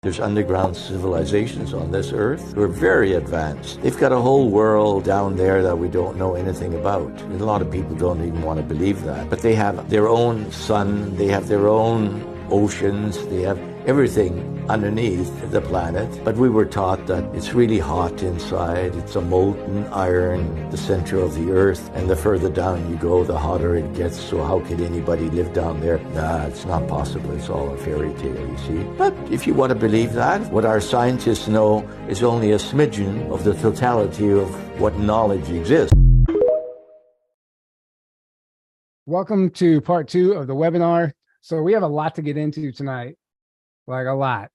There's underground civilizations on this earth who are very advanced. They've got a whole world down there that we don't know anything about. And a lot of people don't even want to believe that. But they have their own sun, they have their own oceans, they have everything underneath the planet. But we were taught that it's really hot inside. It's a molten iron, the center of the earth. And the further down you go, the hotter it gets. So how could anybody live down there? Nah, it's not possible. It's all a fairy tale, you see. But if you want to believe that, what our scientists know is only a smidgen of the totality of what knowledge exists. Welcome to part 2 of the webinar. So we have a lot to get into tonight. Like a lot.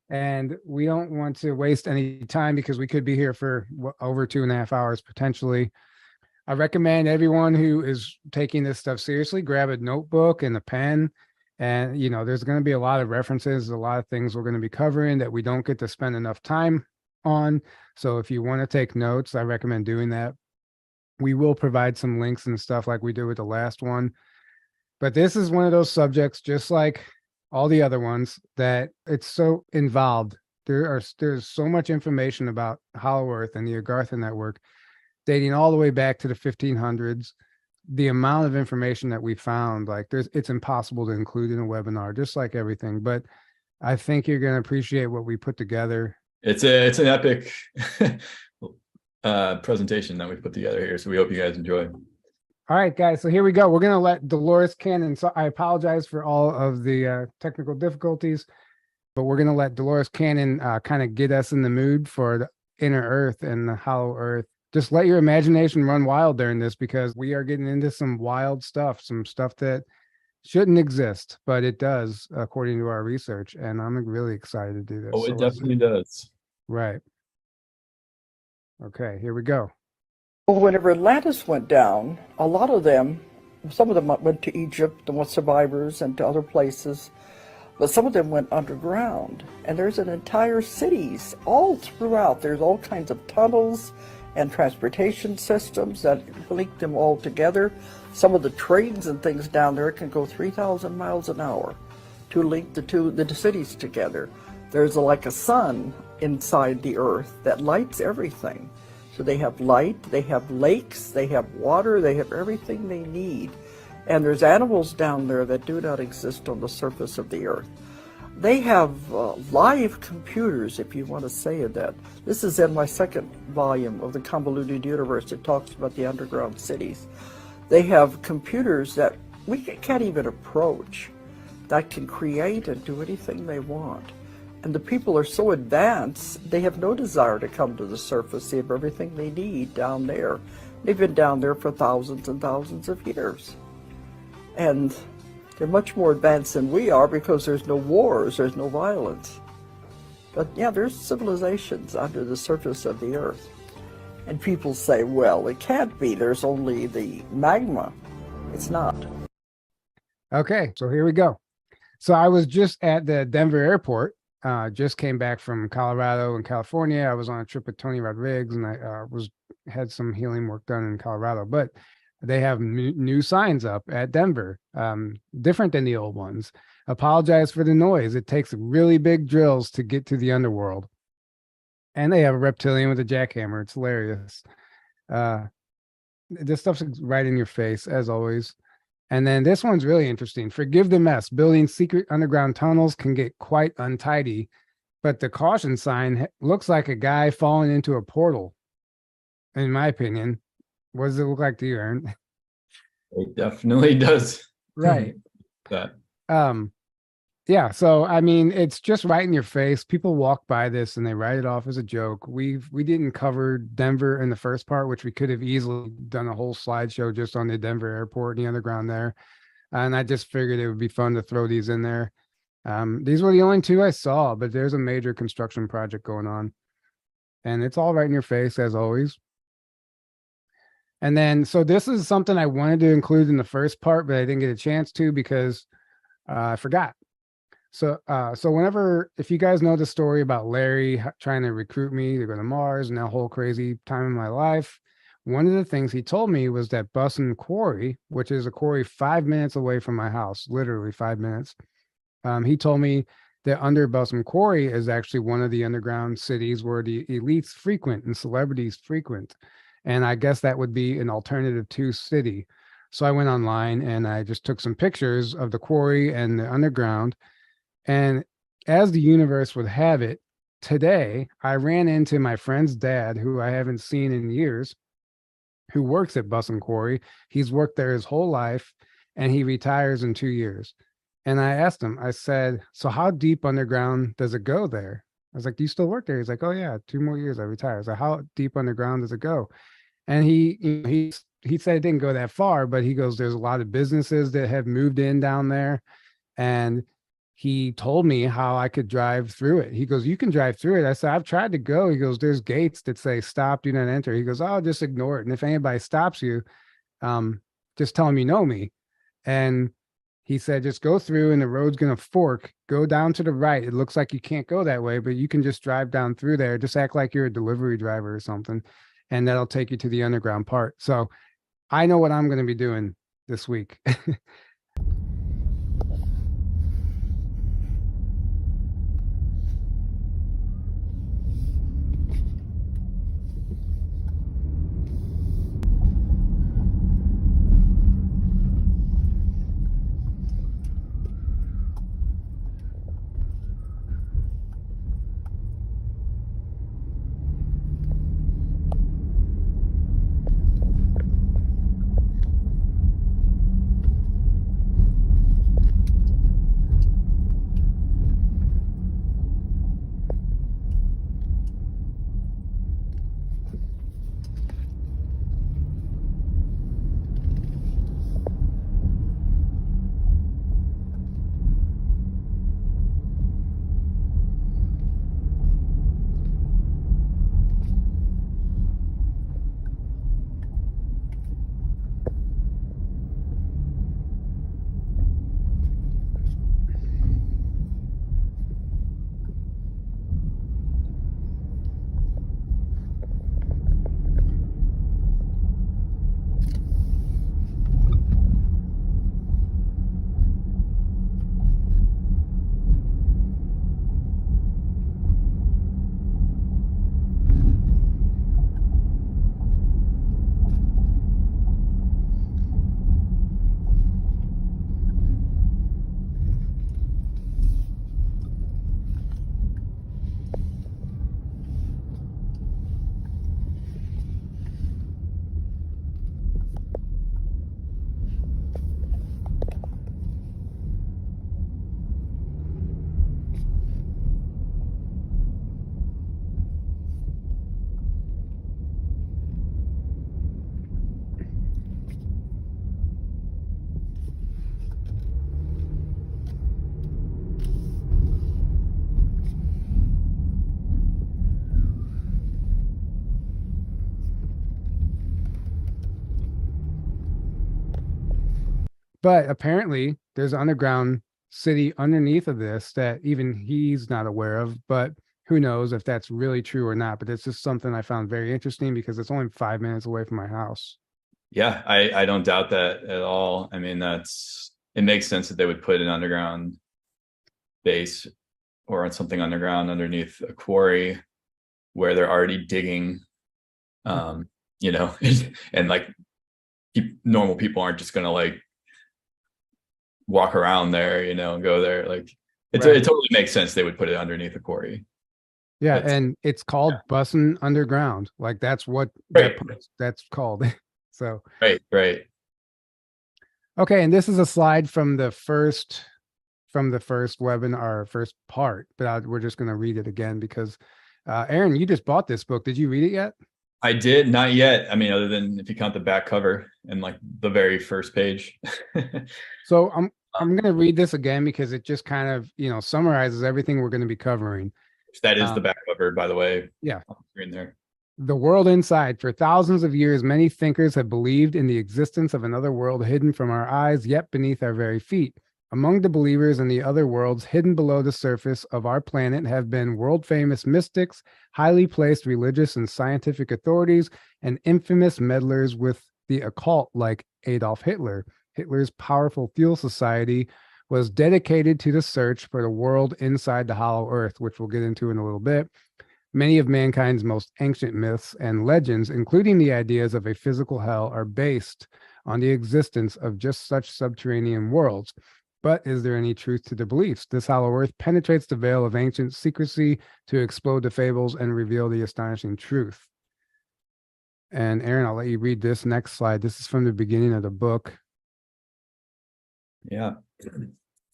And we don't want to waste any time because we could be here for over 2.5 hours potentially. I recommend everyone who is taking this stuff seriously, grab a notebook and a pen. And, you know, there's going to be a lot of references, a lot of things we're going to be covering that we don't get to spend enough time on. So if you want to take notes, I recommend doing that. We will provide some links and stuff like we did with the last one. But this is one of those subjects, just like all the other ones, that it's so involved. There's so much information about Hollow Earth and the Agartha Network dating all the way back to the 1500s. The amount of information that we found, like it's impossible to include in a webinar, just like everything. But I think you're going to appreciate what we put together. It's an epic presentation that we put together here. So we hope you guys enjoy. All right, guys, so here we go. We're going to let Dolores Canon, so I apologize for all of the technical difficulties, but we're going to let Dolores Canon kind of get us in the mood for the inner Earth and the Hollow Earth. Just let your imagination run wild during this because we are getting into some wild stuff, some stuff that shouldn't exist, but it does according to our research, and I'm really excited to do this. Oh, it definitely does. Right. Okay, here we go. Well, whenever Atlantis went down, a lot of them, some of them went to Egypt, the survivors, and to other places, but some of them went underground. And there's an entire cities all throughout. There's all kinds of tunnels and transportation systems that link them all together. Some of the trains and things down there can go 3,000 miles an hour to link the cities together. There's like a sun inside the earth that lights everything. So they have light, they have lakes, they have water, they have everything they need. And there's animals down there that do not exist on the surface of the earth. They have live computers, if you want to say that. This is in my second volume of the Convoluted Universe. It talks about the underground cities. They have computers that we can't even approach that can create and do anything they want. And the people are so advanced, they have no desire to come to the surface. They have everything they need down there. They've been down there for thousands and thousands of years. And they're much more advanced than we are because there's no wars, there's no violence. But yeah, there's civilizations under the surface of the earth. And people say, well, it can't be. There's only the magma. It's not. Okay, so here we go. So I was just at the Denver airport. Just came back from Colorado and California. I was on a trip with Tony Rodriguez, and I had some healing work done in Colorado. But they have new signs up at Denver, different than the old ones. Apologize for the noise. It takes really big drills to get to the underworld. And they have a reptilian with a jackhammer. It's hilarious. This stuff's right in your face, as always. And then this one's really interesting. Forgive the mess. Building secret underground tunnels can get quite untidy, but the caution sign looks like a guy falling into a portal. In my opinion, what does it look like to you, Aaron? It definitely does. Right. That. Yeah. So I mean, it's just right in your face. People walk by this and they write it off as a joke. We didn't cover Denver in the first part, which we could have easily done a whole slideshow just on the Denver airport and the underground there. And I just figured it would be fun to throw these in there. These were the only two I saw, but there's a major construction project going on, and it's all right in your face as always. And then, so this is something I wanted to include in the first part, but I didn't get a chance to because I forgot. So whenever, if you guys know the story about Larry trying to recruit me to go to Mars and that whole crazy time in my life, one of the things he told me was that busing Cory, which is a quarry 5 minutes away from my house, literally 5 minutes. He told me that under Cory is actually one of the underground cities where the elites frequent and celebrities frequent. And I guess that would be an alternative to city. So I went online and I just took some pictures of the quarry and the underground. And as the universe would have it, today I ran into my friend's dad, who I haven't seen in years, who works at Quarry. He's worked there his whole life and he retires in 2 years. And I asked him, I said, so how deep underground does it go there? I was like, do you still work there? He's like, oh yeah, 2 more years I retire. I was like, how deep underground does it go? And he said it didn't go that far, but he goes, there's a lot of businesses that have moved in down there. And he told me how I could drive through it. He goes, you can drive through it. I said, I've tried to go. He goes, there's gates that say stop, do not enter. He goes, oh, just ignore it. And if anybody stops you, just tell them you know me. And he said, just go through and the road's going to fork. Go down to the right. It looks like you can't go that way, but you can just drive down through there. Just act like you're a delivery driver or something. And that'll take you to the underground part. So I know what I'm going to be doing this week. But apparently there's an underground city underneath of this that even he's not aware of, but who knows if that's really true or not. But it's just something I found very interesting because it's only 5 minutes away from my house. Yeah, I don't doubt that at all. I mean, it makes sense that they would put an underground base or something underground underneath a quarry where they're already digging, you know, and like normal people aren't just going to like walk around there, you know, and go there. Like it totally makes sense they would put it underneath a quarry. Yeah, and it's called bussing underground. Like that's what that's called. So right. Okay, and this is a slide from the first webinar, first part, but we're just going to read it again because Aaron, you just bought this book. Did you read it yet? I did not yet. I mean, other than if you count the back cover and like the very first page. So I'm going to read this again because it just kind of, you know, summarizes everything we're going to be covering. That is the back cover, by the way. Yeah. On the screen there. The world inside. For thousands of years, many thinkers have believed in the existence of another world hidden from our eyes, yet beneath our very feet. Among the believers in the other worlds hidden below the surface of our planet have been world-famous mystics, highly placed religious and scientific authorities, and infamous meddlers with the occult like Adolf Hitler. Hitler's powerful fuel society was dedicated to the search for the world inside the hollow earth, which we'll get into in a little bit. Many of mankind's most ancient myths and legends, including the ideas of a physical hell, are based on the existence of just such subterranean worlds. But is there any truth to the beliefs? This hollow earth penetrates the veil of ancient secrecy to explode the fables and reveal the astonishing truth. And Aaron, I'll let you read this next slide. This is from the beginning of the book. Yeah.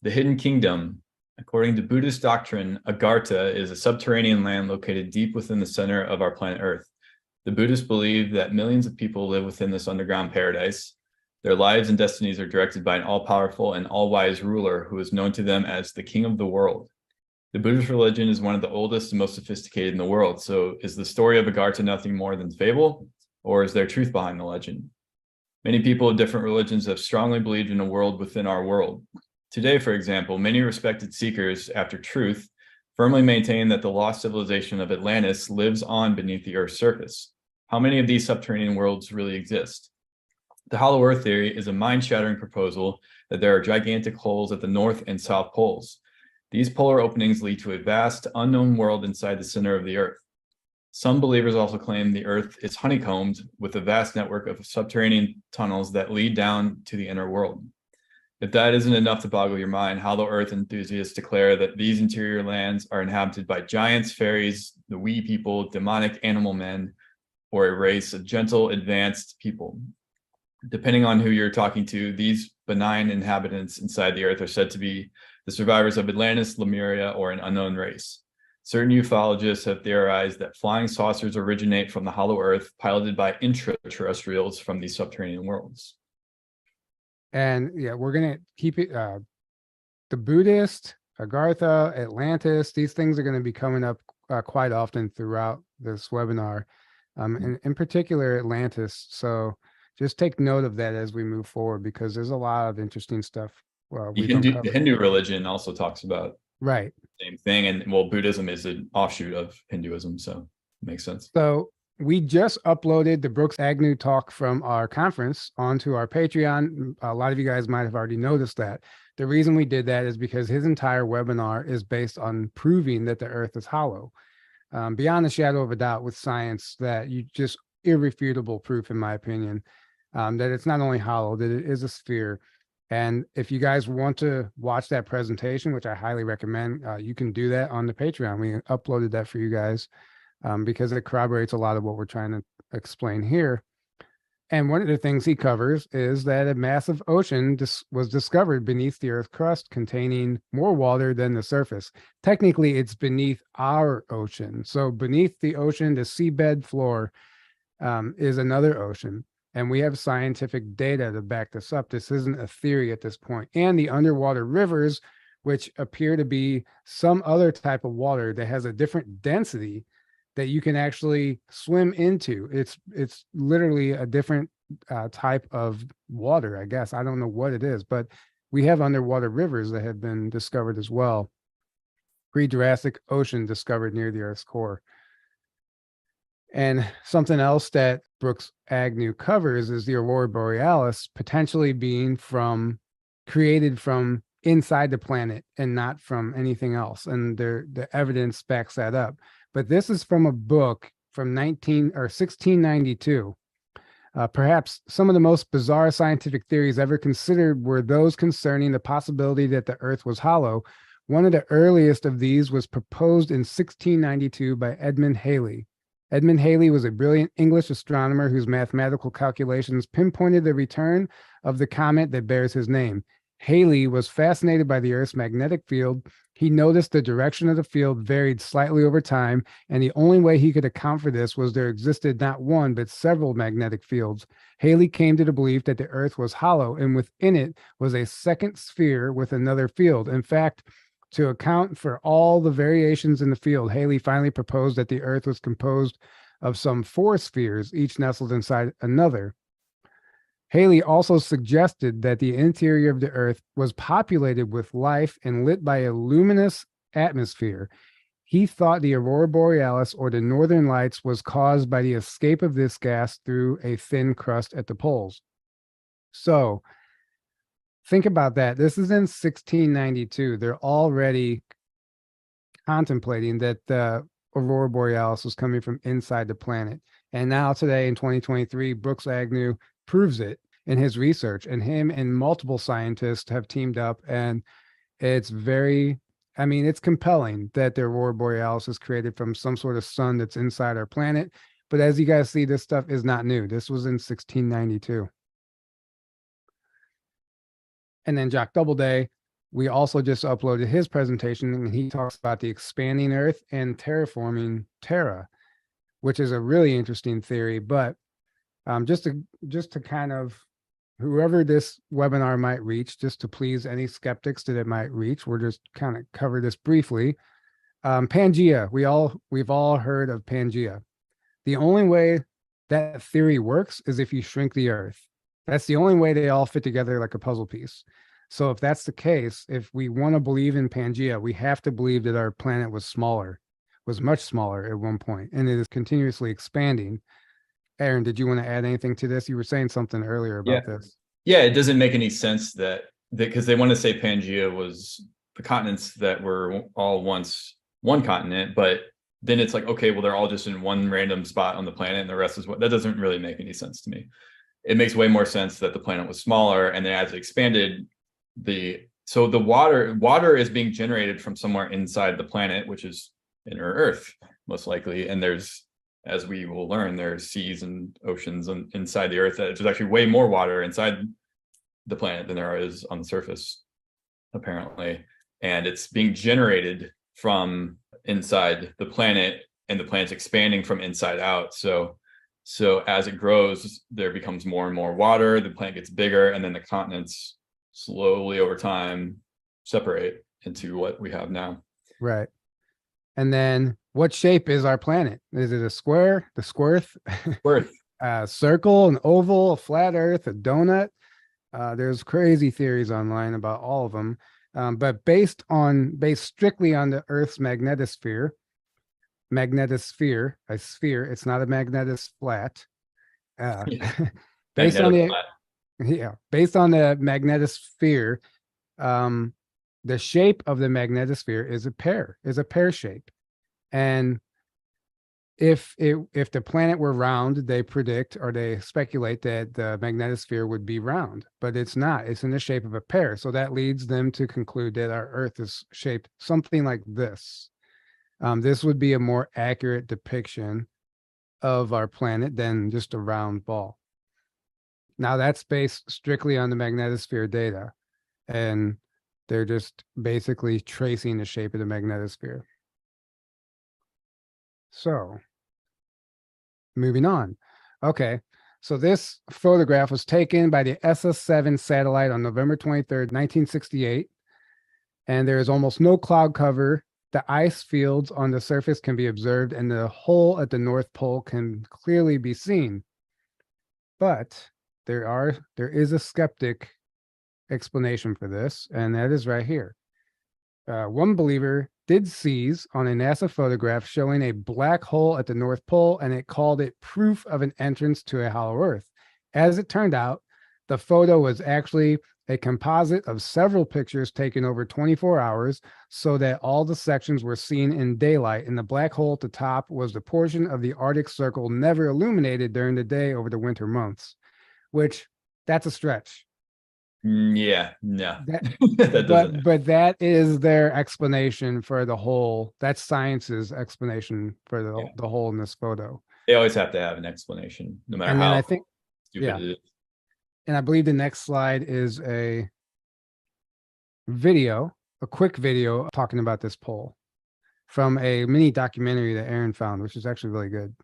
The Hidden Kingdom. According to Buddhist doctrine, Agartha is a subterranean land located deep within the center of our planet Earth. The Buddhists believe that millions of people live within this underground paradise. Their lives and destinies are directed by an all-powerful and all-wise ruler who is known to them as the King of the World. The Buddhist religion is one of the oldest and most sophisticated in the world. So is the story of Agartha nothing more than fable, or is there truth behind the legend? Many people of different religions have strongly believed in a world within our world. Today, for example, many respected seekers after truth firmly maintain that the lost civilization of Atlantis lives on beneath the Earth's surface. How many of these subterranean worlds really exist? The Hollow Earth theory is a mind-shattering proposal that there are gigantic holes at the North and South poles. These polar openings lead to a vast, unknown world inside the center of the Earth. Some believers also claim the Earth is honeycombed with a vast network of subterranean tunnels that lead down to the inner world. If that isn't enough to boggle your mind, Hollow Earth enthusiasts declare that these interior lands are inhabited by giants, fairies, the wee people, demonic animal men, or a race of gentle, advanced people. Depending on who you're talking to, these benign inhabitants inside the Earth are said to be the survivors of Atlantis, Lemuria, or an unknown race. Certain ufologists have theorized that flying saucers originate from the Hollow Earth, piloted by intraterrestrials from these subterranean worlds. And yeah, we're going to keep it, the Buddhist, Agartha, Atlantis, these things are going to be coming up quite often throughout this webinar, in particular Atlantis. So just take note of that as we move forward, because there's a lot of interesting stuff. The Hindu religion also talks about right the same thing. And well, Buddhism is an offshoot of Hinduism. So it makes sense. So we just uploaded the Brooks Agnew talk from our conference onto our Patreon. A lot of you guys might have already noticed that. The reason we did that is because his entire webinar is based on proving that the Earth is hollow, beyond the shadow of a doubt with science, that you just irrefutable proof, in my opinion, that it's not only hollow, that it is a sphere. And if you guys want to watch that presentation, which I highly recommend, you can do that on the Patreon. We uploaded that for you guys. Because it corroborates a lot of what we're trying to explain here. And one of the things he covers is that a massive ocean was discovered beneath the Earth's crust, containing more water than the surface. Technically, it's beneath our ocean. So beneath the ocean, the seabed floor is another ocean. And we have scientific data to back this up. This isn't a theory at this point. And the underwater rivers, which appear to be some other type of water that has a different density that you can actually swim into. It's literally a different type of water, I guess. I don't know what it is, but we have underwater rivers that have been discovered as well. Pre-Jurassic ocean discovered near the Earth's core. And something else that Brooks Agnew covers is the Aurora Borealis potentially being created from inside the planet and not from anything else. And the evidence backs that up. But this is from a book from 1692. Perhaps some of the most bizarre scientific theories ever considered were those concerning the possibility that the Earth was hollow. One of the earliest of these was proposed in 1692 by Edmund Halley. Edmund Halley was a brilliant English astronomer whose mathematical calculations pinpointed the return of the comet that bears his name. Halley was fascinated by the Earth's magnetic field. He noticed the direction of the field varied slightly over time, and the only way he could account for this was there existed not one, but several magnetic fields. Halley came to the belief that the Earth was hollow, and within it was a second sphere with another field. In fact, to account for all the variations in the field, Halley finally proposed that the Earth was composed of some 4 spheres, each nestled inside another. Halley also suggested that the interior of the Earth was populated with life and lit by a luminous atmosphere. He thought the Aurora Borealis, or the Northern Lights, was caused by the escape of this gas through a thin crust at the poles. So think about that. This is in 1692. They're already contemplating that the aurora borealis was coming from inside the planet. And now today in 2023, Brooks Agnew proves it in his research, and him and multiple scientists have teamed up, and it's it's compelling that the aurora borealis is created from some sort of sun that's inside our planet. But as you guys see, this stuff is not new. This was in 1692. And then Jock Doubleday, we also just uploaded his presentation, and he talks about the expanding Earth and terraforming Terra, which is a really interesting theory. But just to kind of, whoever this webinar might reach, just to please any skeptics that it might reach, we're just kind of cover this briefly. Pangea, we've all heard of Pangea. The only way that theory works is if you shrink the Earth. That's the only way they all fit together like a puzzle piece. So if that's the case, if we want to believe in Pangea, we have to believe that our planet was much smaller at one point, and it is continuously expanding. Aaron, did you want to add anything to this? You were saying something earlier about this. Yeah, it doesn't make any sense that because they want to say Pangea was the continents that were all once one continent, but then it's like, okay, well, they're all just in one random spot on the planet and the rest is what, that doesn't really make any sense to me. It makes way more sense that the planet was smaller, and then as it expanded, the water is being generated from somewhere inside the planet, which is inner Earth, most likely. And there's, as we will learn, there's seas and oceans inside the Earth. There's actually way more water inside the planet than there is on the surface, apparently. And it's being generated from inside the planet, and the planet's expanding from inside out. So as it grows, there becomes more and more water, the planet gets bigger, and then the continents slowly over time separate into what we have now. Right. And then what shape is our planet? Is it a square, the squirth, a circle, an oval, a flat Earth, a donut? There's crazy theories online about all of them. But based strictly on the Earth's magnetosphere, a sphere, it's not a magnetous flat. Based on the magnetosphere, the shape of the magnetosphere is a pear shape. And if the planet were round, they predict, or they speculate, that the magnetosphere would be round, but it's not. It's in the shape of a pear. So that leads them to conclude that our Earth is shaped something like this. This would be a more accurate depiction of our planet than just a round ball. Now that's based strictly on the magnetosphere data, and they're just basically tracing the shape of the magnetosphere. So moving on. Okay, so this photograph was taken by the SS-7 satellite on November 23rd, 1968, and there is almost no cloud cover. The ice fields on the surface can be observed, and the hole at the North Pole can clearly be seen. But there is a skeptic explanation for this, and that is right here. One believer did seize on a NASA photograph showing a black hole at the North Pole, and it called it proof of an entrance to a hollow Earth. As it turned out, the photo was actually a composite of several pictures taken over 24 hours so that all the sections were seen in daylight, and the black hole at the top was the portion of the Arctic Circle never illuminated during the day over the winter months, which that's a stretch. Yeah, no. But that is their explanation for the hole. That's science's explanation for the hole in this photo. They always have to have an explanation, no matter how stupid it is. And I believe the next slide is a quick video talking about this pole from a mini documentary that Aaron found, which is actually really good.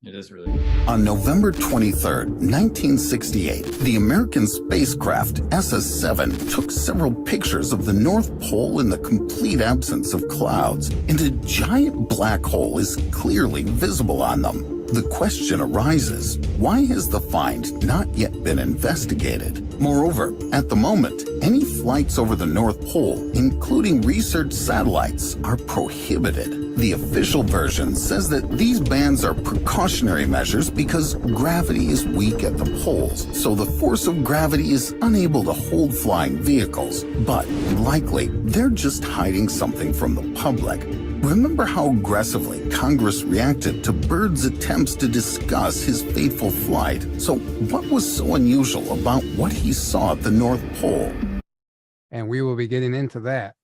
It is really. On November 23rd, 1968, the American spacecraft SS-7 took several pictures of the North Pole in the complete absence of clouds, and a giant black hole is clearly visible on them. The question arises, why has the find not yet been investigated? Moreover, at the moment, any flights over the North Pole, including research satellites, are prohibited. The official version says that these bans are precautionary measures because gravity is weak at the poles, so the force of gravity is unable to hold flying vehicles. But likely, they're just hiding something from the public. Remember how aggressively Congress reacted to Byrd's attempts to discuss his fateful flight? So what was so unusual about what he saw at the North Pole? And we will be getting into that.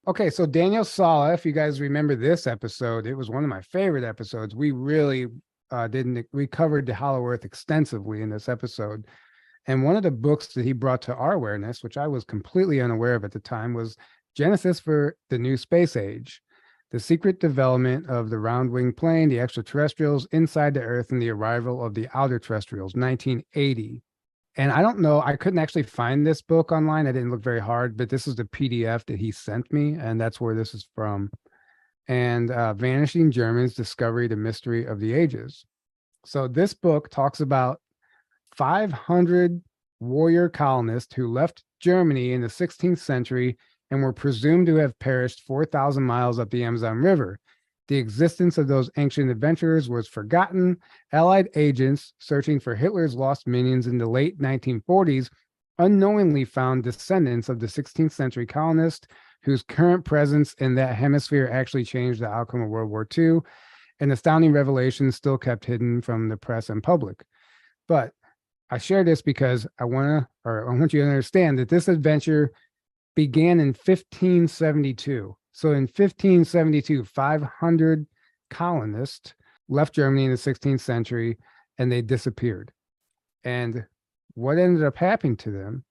Okay, so Daniel Sala, if you guys remember this episode, it was one of my favorite episodes. We really we covered the Hollow Earth extensively in this episode. And one of the books that he brought to our awareness, which I was completely unaware of at the time, was Genesis for the New Space Age, the secret development of the round-winged plane, the extraterrestrials inside the Earth, and the arrival of the outer terrestrials, 1980. And I don't know, I couldn't actually find this book online. I didn't look very hard, but this is the PDF that he sent me, and that's where this is from. And Vanishing Germans, Discovery, the Mystery of the Ages. So this book talks about 500 warrior colonists who left Germany in the 16th century and were presumed to have perished 4,000 miles up the Amazon River. The existence of those ancient adventurers was forgotten. Allied agents searching for Hitler's lost minions in the late 1940s unknowingly found descendants of the 16th century colonists whose current presence in that hemisphere actually changed the outcome of World War II. An astounding revelation still kept hidden from the press and public. But I share this because I want you to understand that this adventure began in 1572. So in 1572, 500 colonists left Germany in the 16th century and they disappeared. And what ended up happening to them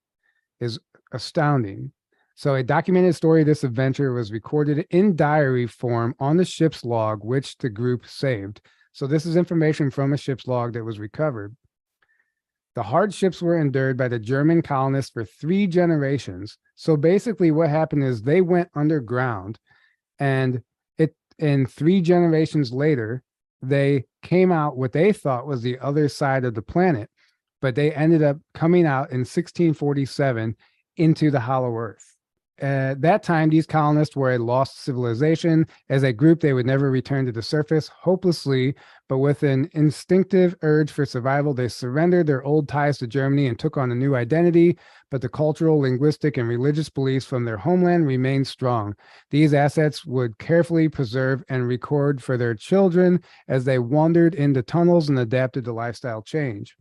is astounding. So a documented story of this adventure was recorded in diary form on the ship's log, which the group saved. So this is information from a ship's log that was recovered. The hardships were endured by the German colonists for 3 generations. So basically what happened is they went underground, and in 3 generations later, they came out what they thought was the other side of the planet, but they ended up coming out in 1647 into the Hollow Earth. At that time, these colonists were a lost civilization. As a group, they would never return to the surface hopelessly, but with an instinctive urge for survival, they surrendered their old ties to Germany and took on a new identity, but the cultural, linguistic, and religious beliefs from their homeland remained strong. These assets would carefully preserve and record for their children as they wandered into tunnels and adapted to lifestyle change.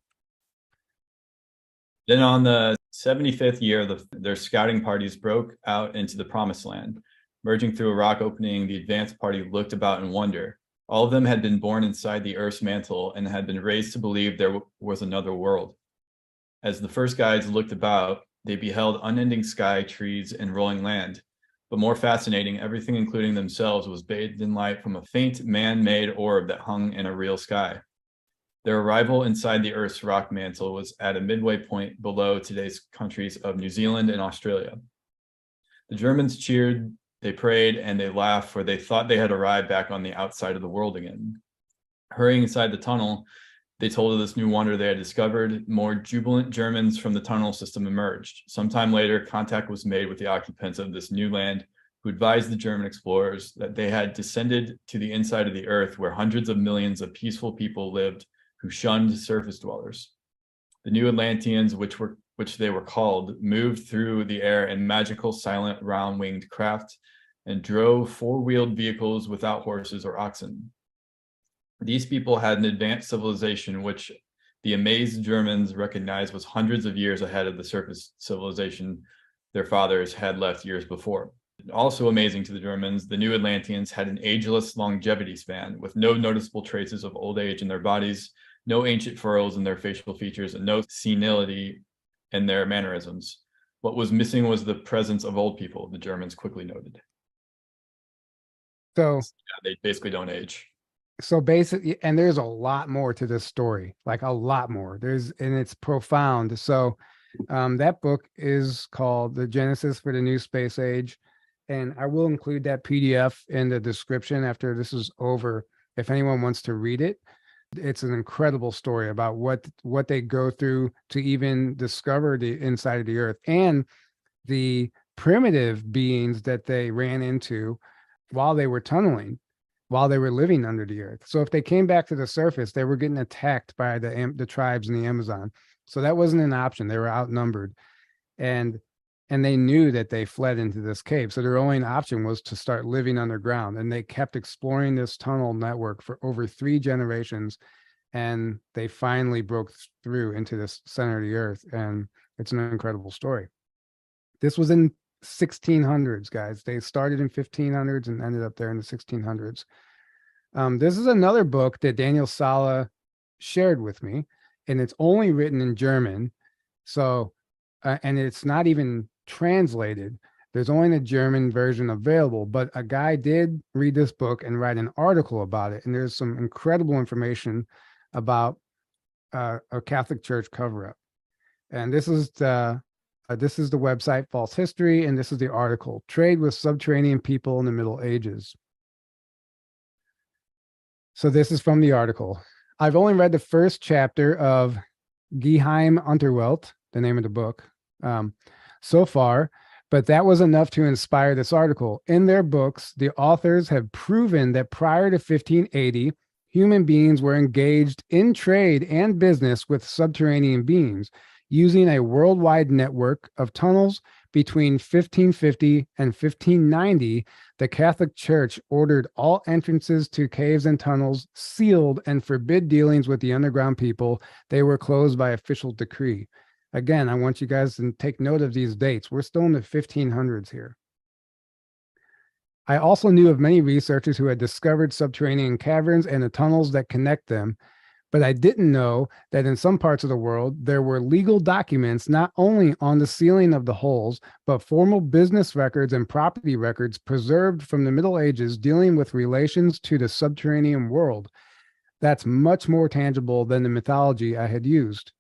Then on the 75th year, their scouting parties broke out into the Promised Land. Merging through a rock opening, the advanced party looked about in wonder. All of them had been born inside the Earth's mantle and had been raised to believe there was another world. As the first guides looked about, they beheld unending sky, trees, and rolling land. But more fascinating, everything, including themselves, was bathed in light from a faint man-made orb that hung in a real sky. Their arrival inside the Earth's rock mantle was at a midway point below today's countries of New Zealand and Australia. The Germans cheered, they prayed, and they laughed, for they thought they had arrived back on the outside of the world again. Hurrying inside the tunnel, they told of this new wonder they had discovered. More jubilant Germans from the tunnel system emerged. Sometime later, contact was made with the occupants of this new land, who advised the German explorers that they had descended to the inside of the Earth, where hundreds of millions of peaceful people lived who shunned surface dwellers. The new Atlanteans, which they were called, moved through the air in magical, silent, round-winged craft and drove 4-wheeled vehicles without horses or oxen. These people had an advanced civilization which the amazed Germans recognized was hundreds of years ahead of the surface civilization their fathers had left years before. Also amazing to the Germans, the new Atlanteans had an ageless longevity span with no noticeable traces of old age in their bodies, no ancient furrows in their facial features, and no senility in their mannerisms. What was missing was the presence of old people, the Germans quickly noted. So they basically don't age. So basically, and there's a lot more to this story, like a lot more. And it's profound. So that book is called The Genesis for the New Space Age. And I will include that PDF in the description after this is over. If anyone wants to read it, it's an incredible story about what they go through to even discover the inside of the Earth and the primitive beings that they ran into while they were tunneling, while they were living under the earth. So if they came back to the surface, they were getting attacked by the tribes in the Amazon. So that wasn't an option. They were outnumbered, and they knew that they fled into this cave. So their only option was to start living underground. And they kept exploring this tunnel network for over 3 generations. And they finally broke through into this center of the earth. And it's an incredible story. This was in 1600s, guys. They started in 1500s and ended up there in the 1600s. This is another book that Daniel Sala shared with me, and it's only written in German. So, and it's not even translated. There's only a German version available, but a guy did read this book and write an article about it. And there's some incredible information about a Catholic Church cover-up. And this is the website False History, and this is the article, Trade with Subterranean People in the Middle Ages. So this is from the article. I've only read the first chapter of Geheim Unterwelt, the name of the book, so far, but that was enough to inspire this article. In their books, the authors have proven that prior to 1580, human beings were engaged in trade and business with subterranean beings, using a worldwide network of tunnels. Between 1550 and 1590, the Catholic Church ordered all entrances to caves and tunnels sealed and forbid dealings with the underground people. They were closed by official decree. Again, I want you guys to take note of these dates. We're still in the 1500s here. I also knew of many researchers who had discovered subterranean caverns and the tunnels that connect them, but I didn't know that in some parts of the world, there were legal documents not only on the ceiling of the holes, but formal business records and property records preserved from the Middle Ages dealing with relations to the subterranean world. That's much more tangible than the mythology I had used.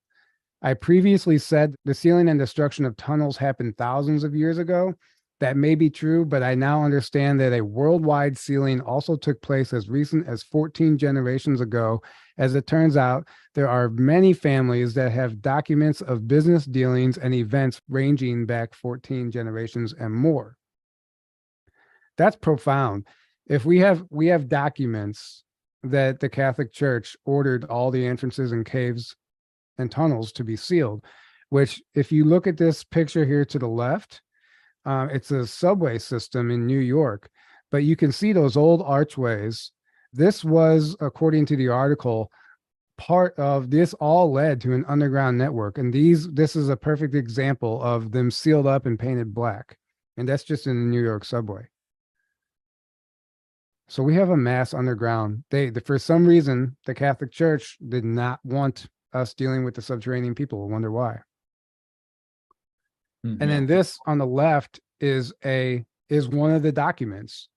I previously said the sealing and destruction of tunnels happened thousands of years ago. That may be true, but I now understand that a worldwide sealing also took place as recent as 14 generations ago. As it turns out, there are many families that have documents of business dealings and events ranging back 14 generations and more. That's profound. If we have documents that the Catholic Church ordered all the entrances and caves and tunnels to be sealed, which if you look at this picture here to the left, it's a subway system in New York, but you can see those old archways. This was, according to the article, part of this all led to an underground network. And this is a perfect example of them sealed up and painted black. And that's just in the New York subway. So we have a mass underground. For some reason, the Catholic Church did not want us dealing with the subterranean people. I wonder why. Mm-hmm. And then this on the left is one of the documents.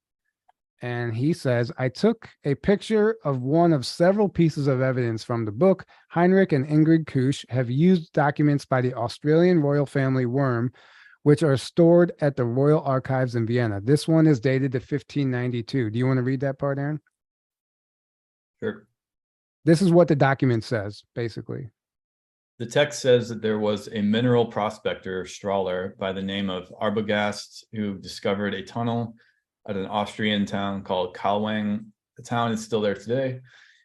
And he says, I took a picture of one of several pieces of evidence from the book. Heinrich and Ingrid Kusch have used documents by the Australian royal family Worm, which are stored at the Royal Archives in Vienna. This one is dated to 1592. Do you want to read that part, Aaron? Sure. This is what the document says, basically. The text says that there was a mineral prospector, Strahler, by the name of Arbogast, who discovered a tunnel at an Austrian town called Kalwang. The town is still there today.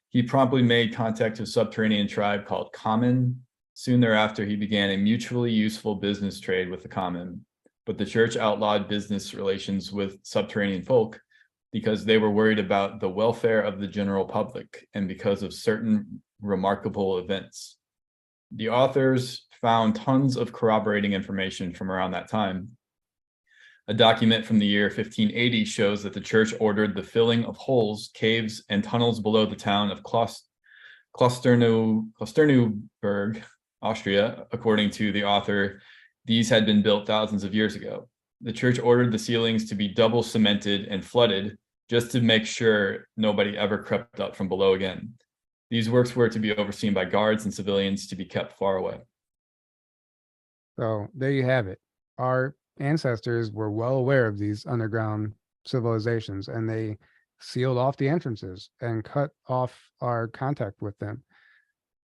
He promptly made contact to a subterranean tribe called Common. Soon thereafter, he began a mutually useful business trade with the Common, but the church outlawed business relations with subterranean folk because they were worried about the welfare of the general public and because of certain remarkable events. The authors found tons of corroborating information from around that time. A document from the year 1580 shows that the church ordered the filling of holes, caves, and tunnels below the town of Klosterneuburg, Austria. According to the author, these had been built thousands of years ago. The church ordered the ceilings to be double cemented and flooded just to make sure nobody ever crept up from below again. These works were to be overseen by guards and civilians to be kept far away. So there you have it. Our ancestors were well aware of these underground civilizations, and they sealed off the entrances and cut off our contact with them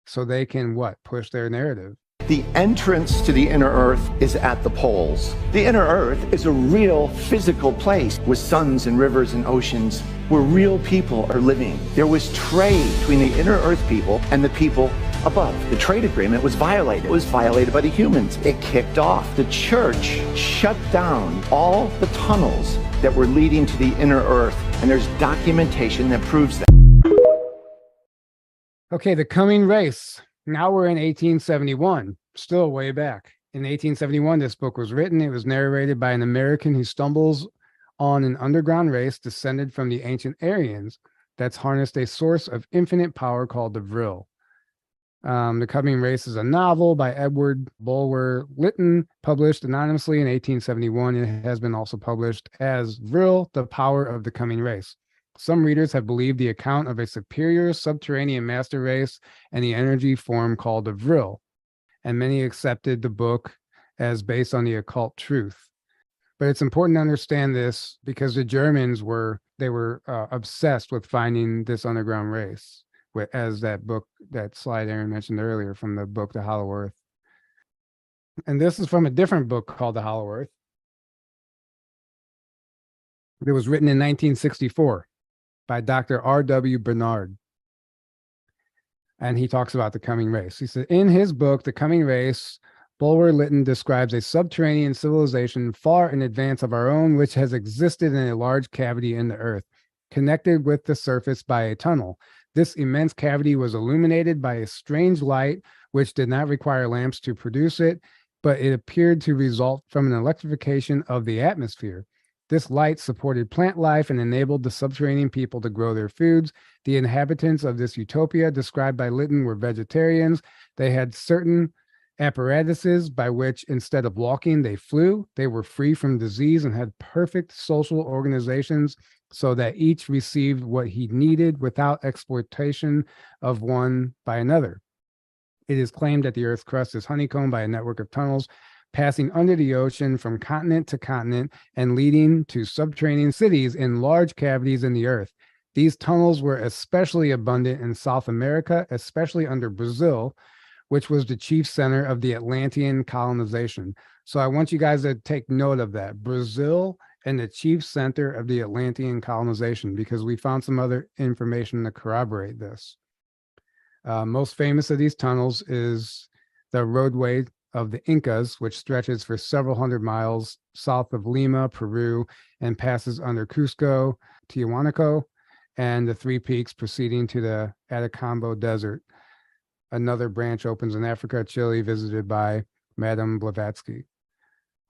so they can push their narrative. The entrance to the inner Earth is at the poles. The inner Earth is a real physical place with suns and rivers and oceans where real people are living. There was trade between the inner Earth people and the people above. The trade agreement was violated. It was violated by the humans. It kicked off. The church shut down all the tunnels that were leading to the inner Earth, and there's documentation that proves that. Okay, the coming race. Now we're in 1871, still way back. In 1871, this book was written. It was narrated by an American who stumbles on an underground race descended from the ancient Aryans that's harnessed a source of infinite power called the Vril. The Coming Race is a novel by Edward Bulwer Lytton, published anonymously in 1871. It has been also published as Vril, The Power of the Coming Race. Some readers have believed the account of a superior subterranean master race and the energy form called the Vril, and many accepted the book as based on the occult truth. But it's important to understand this because the Germans were obsessed with finding this underground race, as that book, that slide Aaron mentioned earlier from the book The Hollow Earth. And this is from a different book called The Hollow Earth. It was written in 1964. By Dr. R.W. Bernard. And he talks about the coming race. He said, in his book, The Coming Race, Bulwer Lytton describes a subterranean civilization far in advance of our own, which has existed in a large cavity in the earth, connected with the surface by a tunnel. This immense cavity was illuminated by a strange light, which did not require lamps to produce it, but it appeared to result from an electrification of the atmosphere. This light supported plant life and enabled the subterranean people to grow their foods. The inhabitants of this utopia, described by Lytton, were vegetarians. They had certain apparatuses by which, instead of walking, they flew. They were free from disease and had perfect social organizations so that each received what he needed without exploitation of one by another. It is claimed that the Earth's crust is honeycombed by a network of tunnels passing under the ocean from continent to continent and leading to subterranean cities in large cavities in the earth. These tunnels were especially abundant in South America, especially under Brazil, which was the chief center of the Atlantean colonization. So I want you guys to take note of that. Brazil and the chief center of the Atlantean colonization, because we found some other information to corroborate this. Most famous of these tunnels is the roadway of the Incas, which stretches for several hundred miles south of Lima, Peru, and passes under Cusco, Tiahuanaco, and the Three Peaks proceeding to the Atacambo Desert. Another branch opens in Africa, Chile, visited by Madame Blavatsky.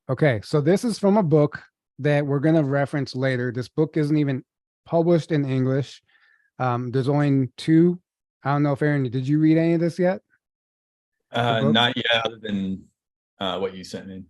Okay, so this is from a book that we're going to reference later. This book isn't even published in English. There's only two. I don't know if Aaron, did you read any of this yet? Not yet, other than what you sent me.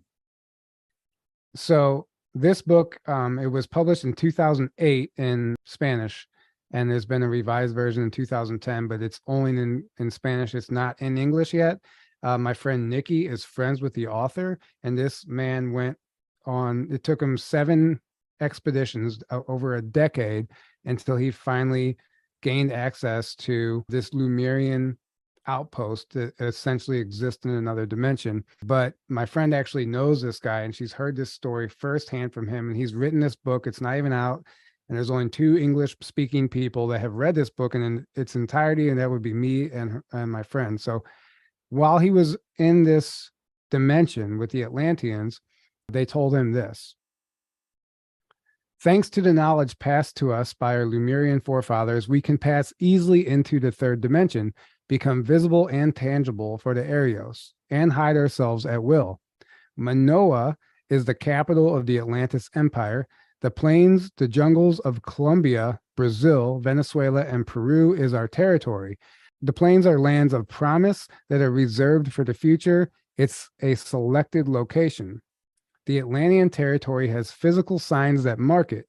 So this book, it was published in 2008 in Spanish, and there's been a revised version in 2010, but it's only in Spanish. It's not in English yet. My friend Nikki is friends with the author, and this man went on, it took him 7 expeditions over a decade until he finally gained access to this Lemurian outpost that essentially exists in another dimension. But my friend actually knows this guy, and she's heard this story firsthand from him, and he's written this book. It's not even out, and there's only 2 English speaking people that have read this book in its entirety, and that would be me and my friend. So while he was in this dimension with the Atlanteans, they told him this: thanks to the knowledge passed to us by our Lemurian forefathers, we can pass easily into the 3rd dimension, become visible and tangible for the Arios, and hide ourselves at will. Monoa is the capital of the Atlantis Empire. The plains, the jungles of Colombia, Brazil, Venezuela, and Peru is our territory. The plains are lands of promise that are reserved for the future. It's a selected location. The Atlantean territory has physical signs that mark it,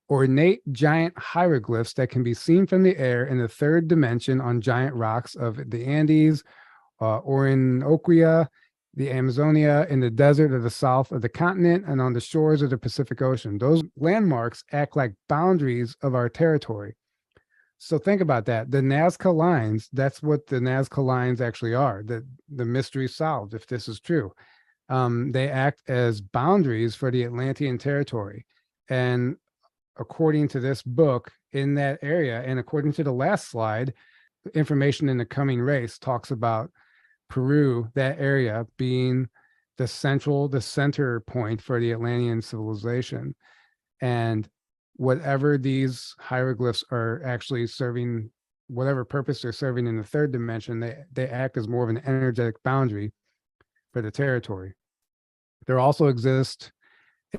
ornate giant hieroglyphs that can be seen from the air in the 3rd dimension on giant rocks of the Andes, Orinoquia, the Amazonia, in the desert of the south of the continent, and on the shores of the Pacific Ocean. Those landmarks act like boundaries of our territory. So think about that. The Nazca lines, that's what the Nazca lines actually are. The mystery solved, if this is true. They act as boundaries for the Atlantean territory. And according to this book, in that area, and according to the last slide, information in the coming race talks about Peru, that area being the center point for the Atlantean civilization. And whatever these hieroglyphs are actually serving, whatever purpose they're serving in the third dimension, they act as more of an energetic boundary for the territory. There also exists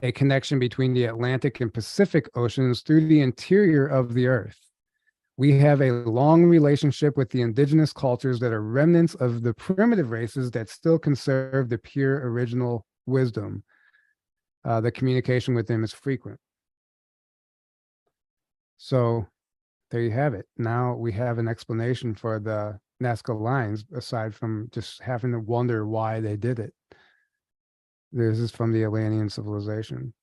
a connection between the Atlantic and Pacific Oceans through the interior of the Earth. We have a long relationship with the indigenous cultures that are remnants of the primitive races that still conserve the pure original wisdom. The communication with them is frequent. So there you have it. Now we have an explanation for the Nazca lines, aside from just having to wonder why they did it. This is from the Atlantean civilization.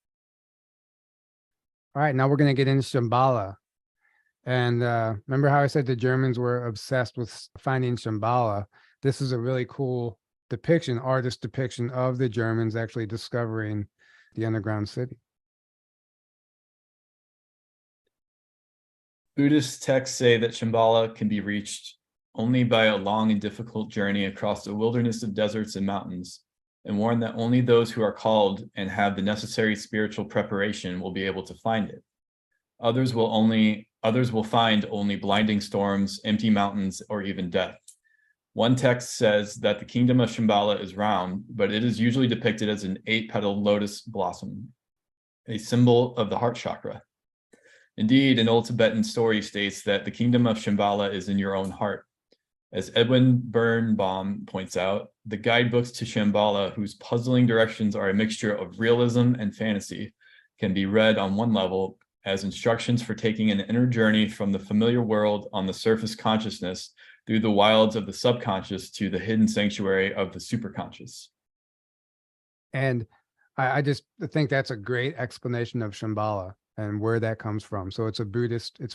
All right, now we're going to get into Shambhala. And remember how I said the Germans were obsessed with finding Shambhala? This is a really cool depiction, artist depiction of the Germans actually discovering the underground city. Buddhist texts say that Shambhala can be reached only by a long and difficult journey across a wilderness of deserts and mountains, and warn that only those who are called and have the necessary spiritual preparation will be able to find it. Others will find only blinding storms, empty mountains, or even death. One text says that the kingdom of Shambhala is round, but it is usually depicted as an 8-petaled lotus blossom, a symbol of the heart chakra. Indeed, an old Tibetan story states that the kingdom of Shambhala is in your own heart. As Edwin Birnbaum points out, the guidebooks to Shambhala, whose puzzling directions are a mixture of realism and fantasy, can be read on one level as instructions for taking an inner journey from the familiar world on the surface consciousness through the wilds of the subconscious to the hidden sanctuary of the superconscious. And I just think that's a great explanation of Shambhala and where that comes from. So it's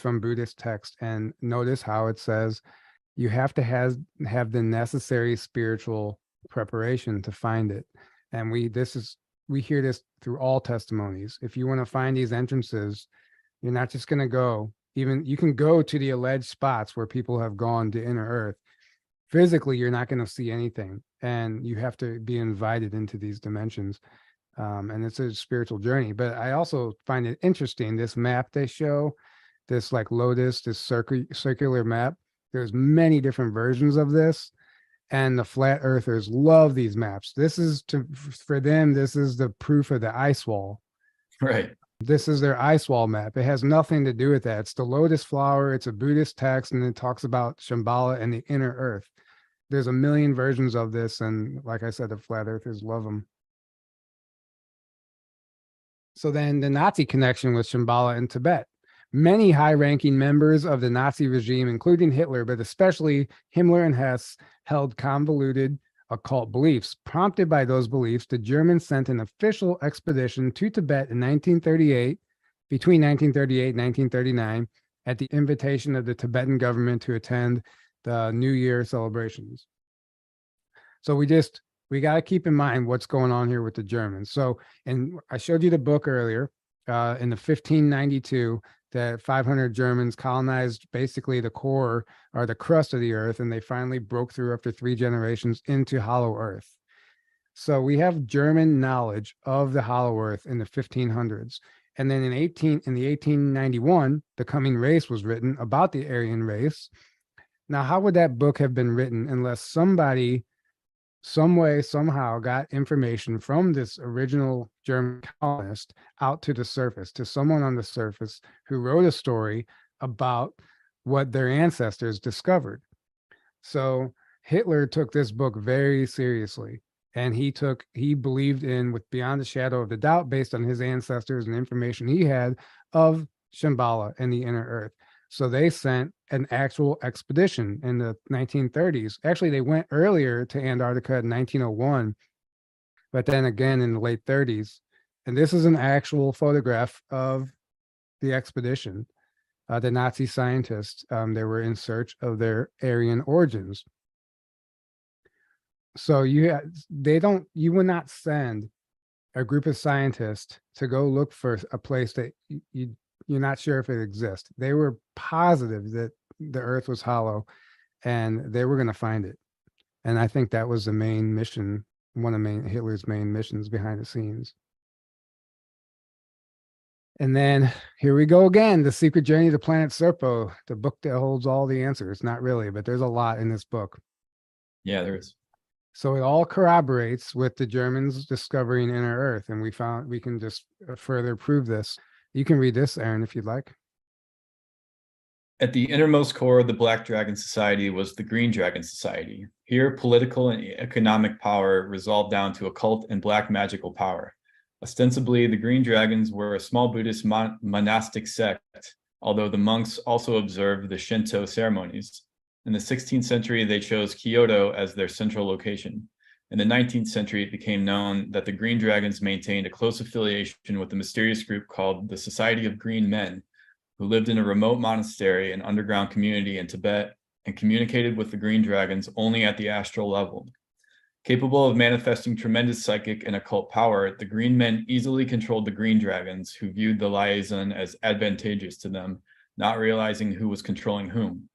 from Buddhist text. And notice how it says you have to have the necessary spiritual preparation to find it. And we hear this through all testimonies. If you want to find these entrances, you're not just going to go, you can go to the alleged spots where people have gone to inner earth. Physically, you're not going to see anything, and you have to be invited into these dimensions. And it's a spiritual journey. But I also find it interesting, this map they show, this like lotus, this circular map. There's many different versions of this. And the flat earthers love these maps. For them, this is the proof of the ice wall. Right. This is their ice wall map. It has nothing to do with that. It's the lotus flower. It's a Buddhist text, and it talks about Shambhala and the inner earth. There's a million versions of this. And like I said, the flat earthers love them. So then the Nazi connection with Shambhala in Tibet. Many high-ranking members of the Nazi regime, including Hitler, but especially Himmler and Hess, held convoluted occult beliefs. Prompted by those beliefs, the Germans sent an official expedition to Tibet in 1938, between 1938 and 1939, at the invitation of the Tibetan government to attend the New Year celebrations. So we got to keep in mind what's going on here with the Germans. So, and I showed you the book earlier, in the 1592, that 500 Germans colonized basically the core or the crust of the earth, and they finally broke through after 3 generations into hollow earth. So we have German knowledge of the hollow earth in the 1500s. And then in the 1891, The Coming Race was written about the Aryan race. Now, how would that book have been written unless somebody, some way, somehow got information from this original German colonist out to the surface, to someone on the surface who wrote a story about what their ancestors discovered? So Hitler took this book very seriously, and he believed in, with beyond a shadow of the doubt, based on his ancestors and information he had, of Shambhala and the inner earth. So they sent an actual expedition in the 1930s. Actually, they went earlier to Antarctica in 1901, but then again in the late 30s. And this is an actual photograph of the expedition. the Nazi scientists. They were in search of their Aryan origins. So you would not send a group of scientists to go look for a place that you're not sure if it exists. They were positive that the Earth was hollow, and they were going to find it. And I think that was the main mission, one of Hitler's main missions behind the scenes. And then here we go again, The Secret Journey to Planet Serpo, the book that holds all the answers. Not really, but there's a lot in this book. Yeah, there is. So it all corroborates with the Germans discovering inner Earth, and we can just further prove this. You can read this, Aaron, if you'd like. At the innermost core of the Black Dragon Society was the Green Dragon Society. Here, political and economic power resolved down to occult and black magical power. Ostensibly, the Green Dragons were a small Buddhist monastic sect, although the monks also observed the Shinto ceremonies. In the 16th century, they chose Kyoto as their central location. In the 19th century, it became known that the Green Dragons maintained a close affiliation with a mysterious group called the Society of Green Men, who lived in a remote monastery and underground community in Tibet and communicated with the Green Dragons only at the astral level. Capable of manifesting tremendous psychic and occult power, the Green Men easily controlled the Green Dragons, who viewed the liaison as advantageous to them, not realizing who was controlling whom.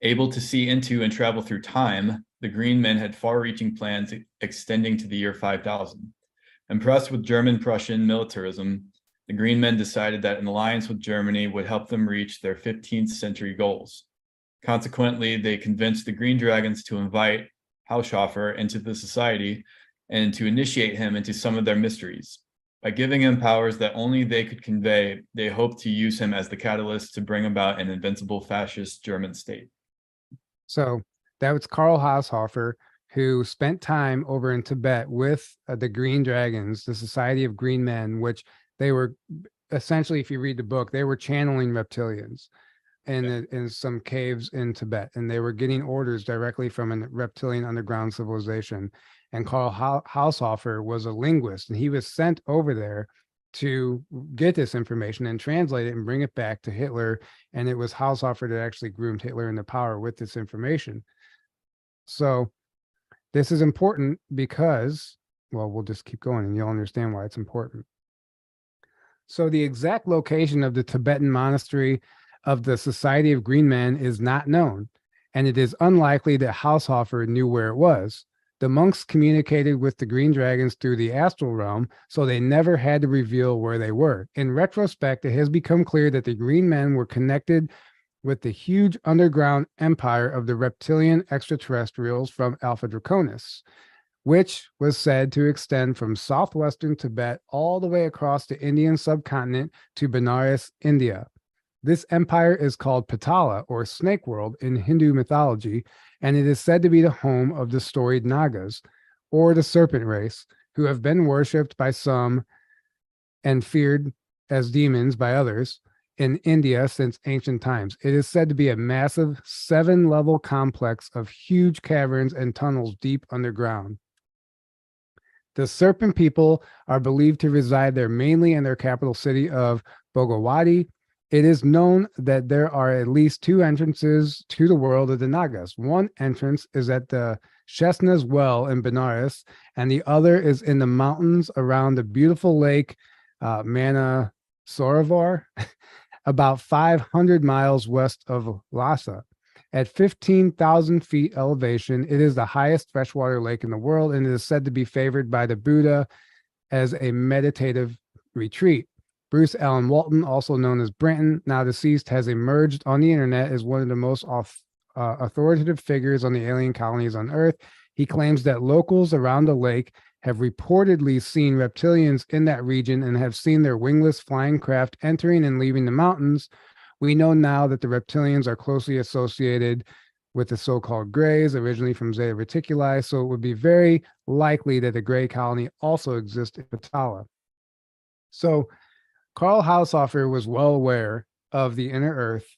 Able to see into and travel through time, the Green Men had far-reaching plans extending to the year 5000. Impressed with German-Prussian militarism, the Green Men decided that an alliance with Germany would help them reach their 15th century goals. Consequently, they convinced the Green Dragons to invite Haushofer into the society and to initiate him into some of their mysteries. By giving him powers that only they could convey, they hoped to use him as the catalyst to bring about an invincible fascist German state. So that was Karl Haushofer, who spent time over in Tibet with the Green Dragons, the Society of Green Men, which they were essentially, if you read the book, they were channeling reptilians in some caves in Tibet, and they were getting orders directly from a reptilian underground civilization. And Karl Haushofer was a linguist, and he was sent over there to get this information and translate it and bring it back to Hitler. And it was Haushofer that actually groomed Hitler into power with this information. So this is important because, well, we'll just keep going and you'll understand why it's important. So the exact location of the Tibetan monastery of the Society of Green Men is not known, and it is unlikely that Haushofer knew where it was. The monks communicated with the Green Dragons through the astral realm, so they never had to reveal where they were. In retrospect, it has become clear that the Green Men were connected with the huge underground empire of the reptilian extraterrestrials from Alpha Draconis, which was said to extend from southwestern Tibet all the way across the Indian subcontinent to Benares, India. This empire is called Patala, or Snake World, in Hindu mythology, and it is said to be the home of the storied Nagas, or the serpent race, who have been worshipped by some and feared as demons by others in India since ancient times. It is said to be a massive 7-level complex of huge caverns and tunnels deep underground. The serpent people are believed to reside there mainly in their capital city of Bhogawati. It is known that there are at least 2 entrances to the world of the Nagas. One entrance is at the Shesna's Well in Benares, and the other is in the mountains around the beautiful lake Manasarovar, about 500 miles west of Lhasa. At 15,000 feet elevation, it is the highest freshwater lake in the world, and it is said to be favored by the Buddha as a meditative retreat. Bruce Allen Walton, also known as Brenton, now deceased, has emerged on the internet as one of the most authoritative figures on the alien colonies on Earth. He claims that locals around the lake have reportedly seen reptilians in that region and have seen their wingless flying craft entering and leaving the mountains. We know now that the reptilians are closely associated with the so-called Greys, originally from Zeta Reticuli, so it would be very likely that a Grey colony also exists in Patala. So Karl Haushofer was well aware of the inner Earth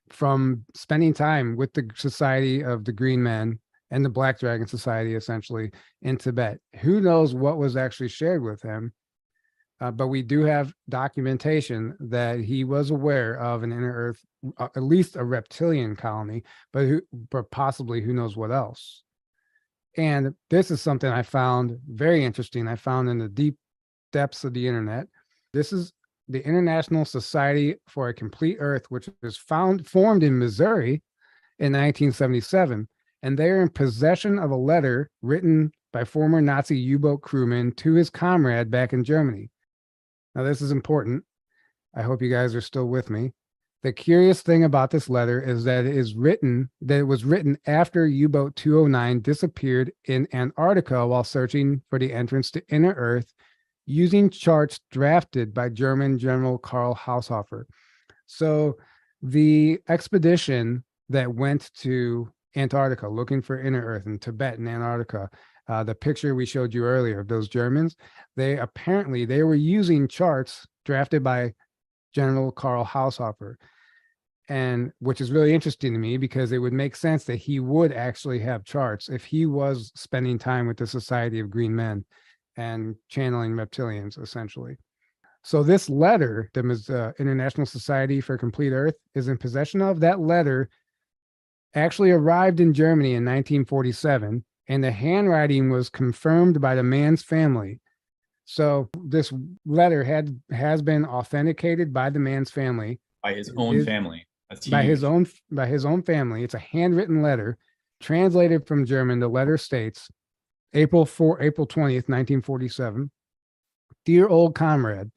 from spending time with the Society of the Green Men and the Black Dragon Society, essentially, in Tibet. Who knows what was actually shared with him? but we do have documentation that he was aware of an inner Earth, at least a reptilian colony, but possibly who knows what else. And this is something I found very interesting. I found in the deep depths of the internet. This is the International Society for a Complete Earth, which was formed in Missouri in 1977, and they're in possession of a letter written by former Nazi U-boat crewman to his comrade back in Germany. Now, this is important. I hope you guys are still with me. The curious thing about this letter is that it was written after U-boat 209 disappeared in Antarctica while searching for the entrance to inner Earth using charts drafted by German General Karl Haushofer. So the expedition that went to Antarctica looking for inner Earth in Tibet and Antarctica, the picture we showed you earlier of those Germans, they were using charts drafted by General Karl Haushofer, and which is really interesting to me because it would make sense that he would actually have charts if he was spending time with the Society of Green Men and channeling reptilians, essentially. So this letter, the International Society for Complete Earth is in possession of. That letter actually arrived in Germany in 1947, and the handwriting was confirmed by the man's family. So this letter has been authenticated by the man's family. By his own family. That's huge. By his own family. It's a handwritten letter translated from German. The letter states, April 20th, 1947. Dear old comrade,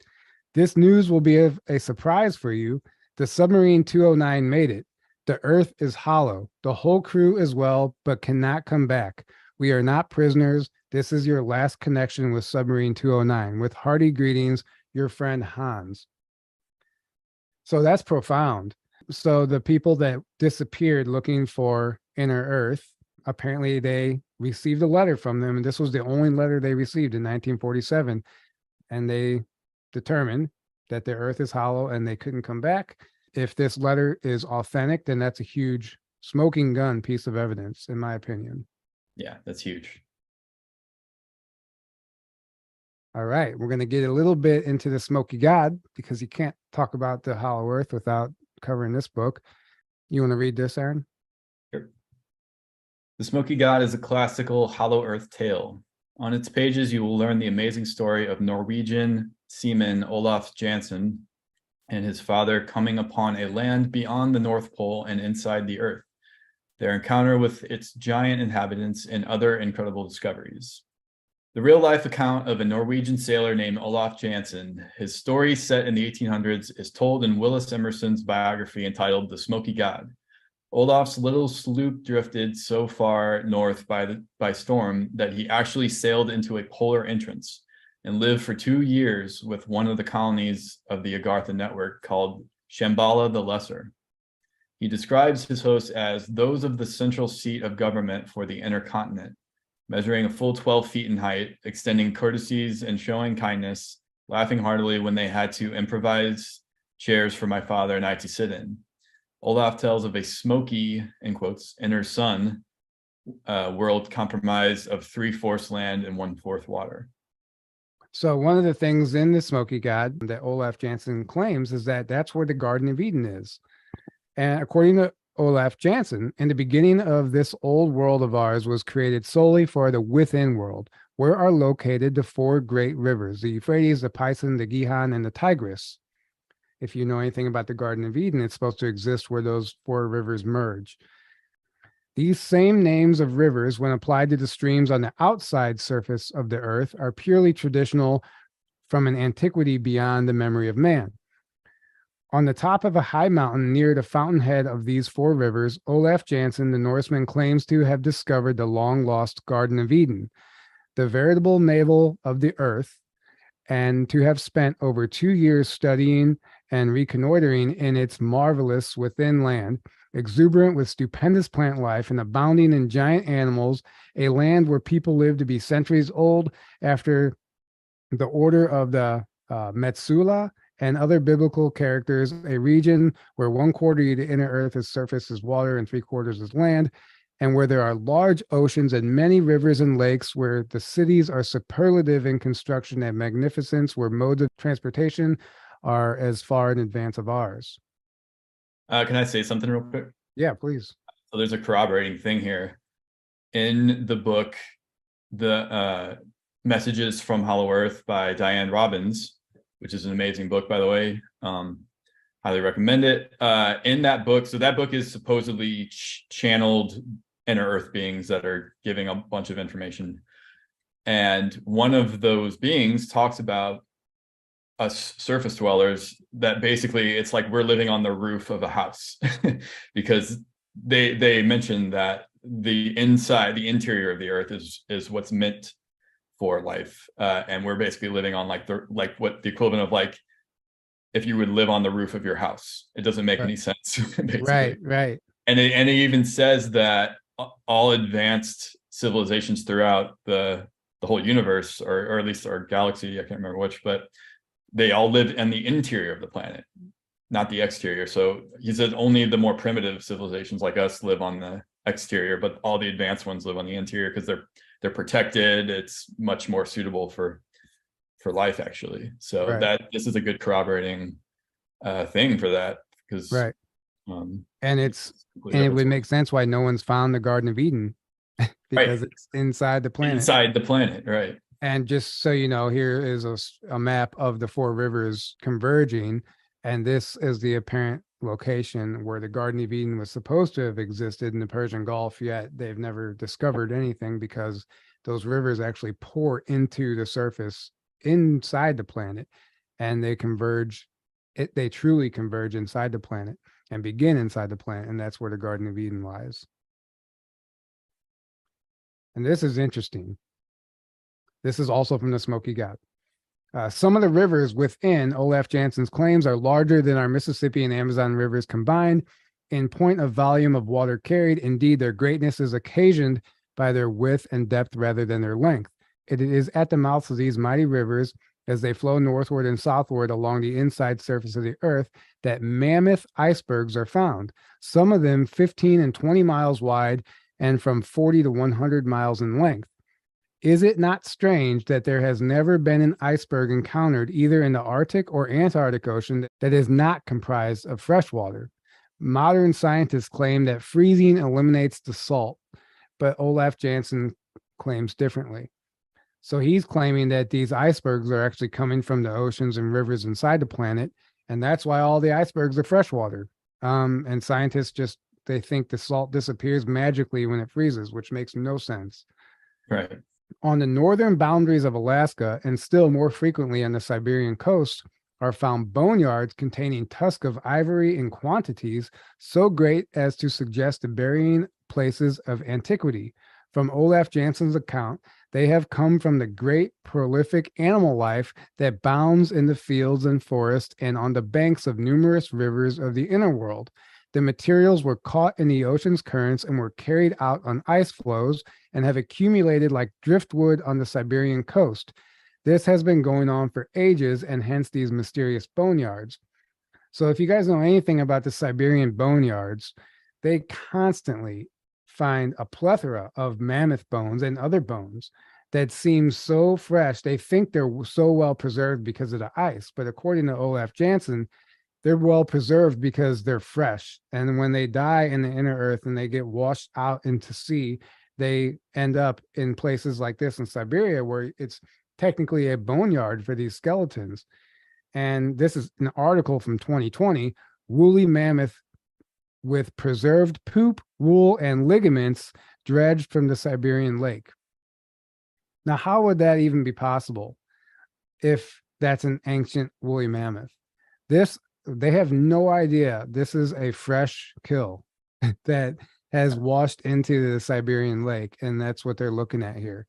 this news will be a surprise for you. The submarine 209 made it. The Earth is hollow. The whole crew is well, but cannot come back. We are not prisoners. This is your last connection with submarine 209. With hearty greetings, your friend Hans. So that's profound. So the people that disappeared looking for inner Earth, apparently they received a letter from them, and this was the only letter they received in 1947, and they determined that the Earth is hollow and they couldn't come back. If this letter is authentic, then that's a huge smoking gun piece of evidence, in my opinion. Yeah, that's huge. All right, we're going to get a little bit into the Smoky God because you can't talk about the hollow Earth without covering this book. You want to read this, Aaron? Sure. The Smoky God is a classical hollow Earth tale. On its pages, you will learn the amazing story of Norwegian seaman Olaf Jansen and his father coming upon a land beyond the North Pole and inside the Earth, their encounter with its giant inhabitants, and other incredible discoveries. The real-life account of a Norwegian sailor named Olaf Jansen, his story set in the 1800s, is told in Willis Emerson's biography entitled The Smoky God. Olaf's little sloop drifted so far north by storm that he actually sailed into a polar entrance and lived for 2 years with one of the colonies of the Agartha Network called Shambala the Lesser. He describes his hosts as those of the central seat of government for the inner continent, measuring a full 12 feet in height, extending courtesies and showing kindness, laughing heartily when they had to improvise chairs for my father and I to sit in. Olaf tells of a smoky, in quotes, inner sun world comprised of 3/4 land and 1/4 water. So one of the things in the Smoky God that Olaf Jansen claims is that that's where the Garden of Eden is. And according to Olaf Jansen, in the beginning of this old world of ours was created solely for the within world, where are located the 4 great rivers, the Euphrates, the Pison, the Gihon, and the Tigris. If you know anything about the Garden of Eden, it's supposed to exist where those 4 rivers merge. These same names of rivers, when applied to the streams on the outside surface of the earth, are purely traditional from an antiquity beyond the memory of man. On the top of a high mountain near the fountainhead of these 4 rivers, Olaf Jansen, the Norseman, claims to have discovered the long-lost Garden of Eden, the veritable navel of the earth, and to have spent over 2 years studying and reconnoitering in its marvelous within land, exuberant with stupendous plant life and abounding in giant animals, a land where people live to be centuries old after the order of the Metsulah and other biblical characters, a region where 1/4 of the inner earth is surface is water and 3/4 is land, and where there are large oceans and many rivers and lakes, where the cities are superlative in construction and magnificence, where modes of transportation are as far in advance of ours. Can I say something real quick? Yeah, please. So there's a corroborating thing here. In the book, the Messages from Hollow Earth by Diane Robbins, which is an amazing book, by the way. Highly recommend it. In that book, so that book is supposedly channeled inner Earth beings that are giving a bunch of information. And one of those beings talks about us surface dwellers, that basically it's like we're living on the roof of a house because they mentioned that the interior of the earth is what's meant for life, and we're basically living on like what the equivalent of like if you would live on the roof of your house. It doesn't make any sense. Basically. Right. And it even says that all advanced civilizations throughout the whole universe, or at least our galaxy, I can't remember which, but they all live in the interior of the planet, not the exterior. So he said only the more primitive civilizations like us live on the exterior, but all the advanced ones live on the interior because they're protected. It's much more suitable for life, actually. So this is a good corroborating thing for that, because and it would make sense why no one's found the Garden of Eden because it's inside the planet. Inside the planet, right. And just so you know, here is a map of the four rivers converging, and this is the apparent location where the Garden of Eden was supposed to have existed in the Persian Gulf, yet they've never discovered anything because those rivers actually pour into the surface inside the planet, and they converge. They truly converge inside the planet and begin inside the planet, and that's where the Garden of Eden lies. And this is interesting. This is also from the Smoky God. Some of the rivers within Olaf Janssen's claims are larger than our Mississippi and Amazon rivers combined in point of volume of water carried. Indeed, their greatness is occasioned by their width and depth rather than their length. It is at the mouths of these mighty rivers, as they flow northward and southward along the inside surface of the earth, that mammoth icebergs are found, some of them 15 and 20 miles wide and from 40 to 100 miles in length. Is it not strange that there has never been an iceberg encountered either in the Arctic or Antarctic Ocean that is not comprised of fresh water? Modern scientists claim that freezing eliminates the salt, but Olaf Janssen claims differently. So he's claiming that these icebergs are actually coming from the oceans and rivers inside the planet, and that's why all the icebergs are freshwater. And scientists they think the salt disappears magically when it freezes, which makes no sense. Right. On the northern boundaries of Alaska, and still more frequently on the Siberian coast, are found boneyards containing tusks of ivory in quantities so great as to suggest the burying places of antiquity. From Olaf Janssen's account, they have come from the great prolific animal life that bounds in the fields and forests and on the banks of numerous rivers of the inner world. The materials were caught in the ocean's currents and were carried out on ice floes and have accumulated like driftwood on the Siberian coast. This has been going on for ages, and hence these mysterious boneyards. So if you guys know anything about the Siberian boneyards, they constantly find a plethora of mammoth bones and other bones that seem so fresh. They think they're so well preserved because of the ice, but according to Olaf Janssen, they're well preserved because they're fresh. And when they die in the inner earth and they get washed out into sea, they end up in places like this in Siberia, where it's technically a boneyard for these skeletons. And this is an article from 2020, woolly mammoth with preserved poop, wool, and ligaments dredged from the Siberian lake. Now, how would that even be possible if that's an ancient woolly mammoth? They have no idea this is a fresh kill that has washed into the Siberian lake, and that's what they're looking at here.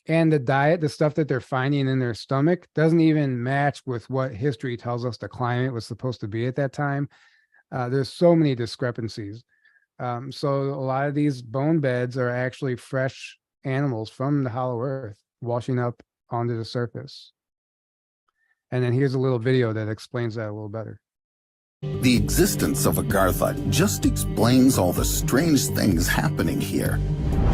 And the diet, the stuff that they're finding in their stomach, doesn't even match with what history tells us the climate was supposed to be at that time. There's so many discrepancies. So a lot of these bone beds are actually fresh animals from the hollow earth washing up onto the surface. And then here's a little video that explains that a little better. The existence of Agartha just explains all the strange things happening here.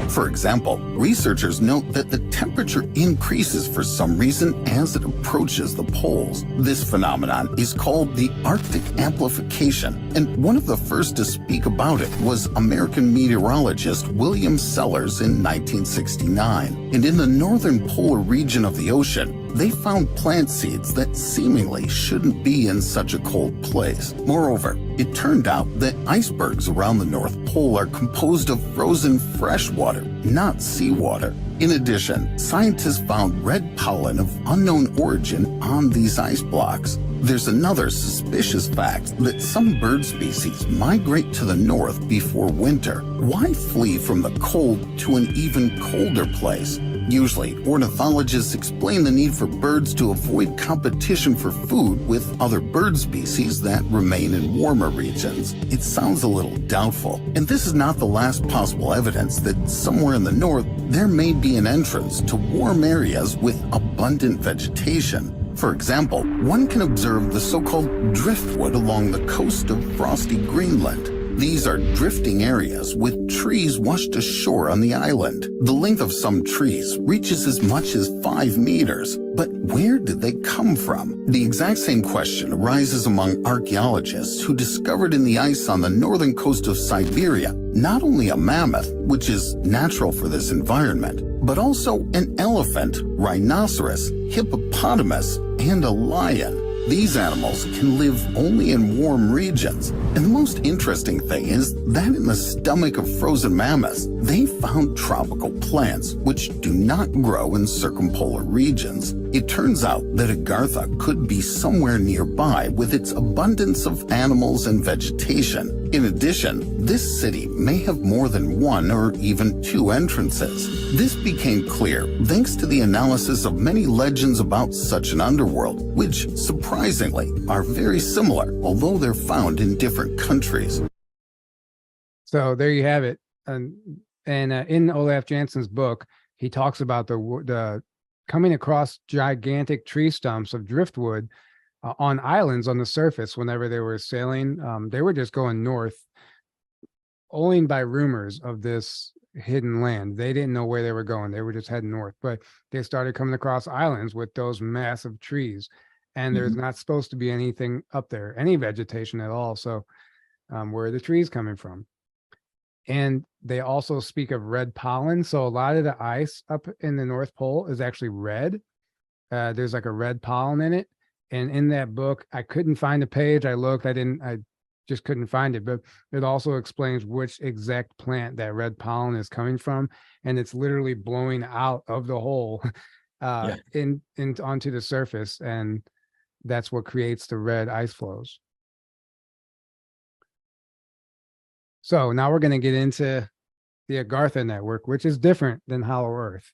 For example, researchers note that the temperature increases for some reason as it approaches the poles. This phenomenon is called the Arctic amplification, and one of the first to speak about it was American meteorologist William Sellers in 1969. And in the northern polar region of the ocean, they found plant seeds that seemingly shouldn't be in such a cold place. Moreover, it turned out that icebergs around the North Pole are composed of frozen fresh water, not seawater. In addition, scientists found red pollen of unknown origin on these ice blocks. There's another suspicious fact that some bird species migrate to the north before winter. Why flee from the cold to an even colder place? Usually, ornithologists explain the need for birds to avoid competition for food with other bird species that remain in warmer regions. It sounds a little doubtful, and this is not the last possible evidence that somewhere in the north there may be an entrance to warm areas with abundant vegetation. For example, one can observe the so-called driftwood along the coast of frosty Greenland. These are drifting areas with trees washed ashore on the island. The length of some trees reaches as much as 5 meters. But where did they come from? The exact same question arises among archaeologists who discovered in the ice on the northern coast of Siberia not only a mammoth, which is natural for this environment, but also an elephant, rhinoceros, hippopotamus, and a lion. These animals can live only in warm regions. And the most interesting thing is that in the stomach of frozen mammoths, they found tropical plants which do not grow in circumpolar regions. It turns out that Agartha could be somewhere nearby with its abundance of animals and vegetation. In addition, this city may have more than one or even 2 entrances. This became clear thanks to the analysis of many legends about such an underworld, which surprisingly are very similar, although they're found in different countries. So there you have it. And in Olaf Jansson's book, he talks about the coming across gigantic tree stumps of driftwood on islands on the surface whenever they were sailing. They were just going north, only by rumors of this hidden land. They didn't know where they were going. They were just heading north, but they started coming across islands with those massive trees, and there's not supposed to be anything up there, any vegetation at all. So where are the trees coming from? And they also speak of red pollen. So a lot of the ice up in the North Pole is actually red. There's like a red pollen in it. And in that book, I couldn't find a page. I looked, I just couldn't find it, but it also explains which exact plant that red pollen is coming from. And it's literally blowing out of the hole onto the surface. And that's what creates the red ice flows. So now we're going to get into the Agartha Network, which is different than Hollow Earth.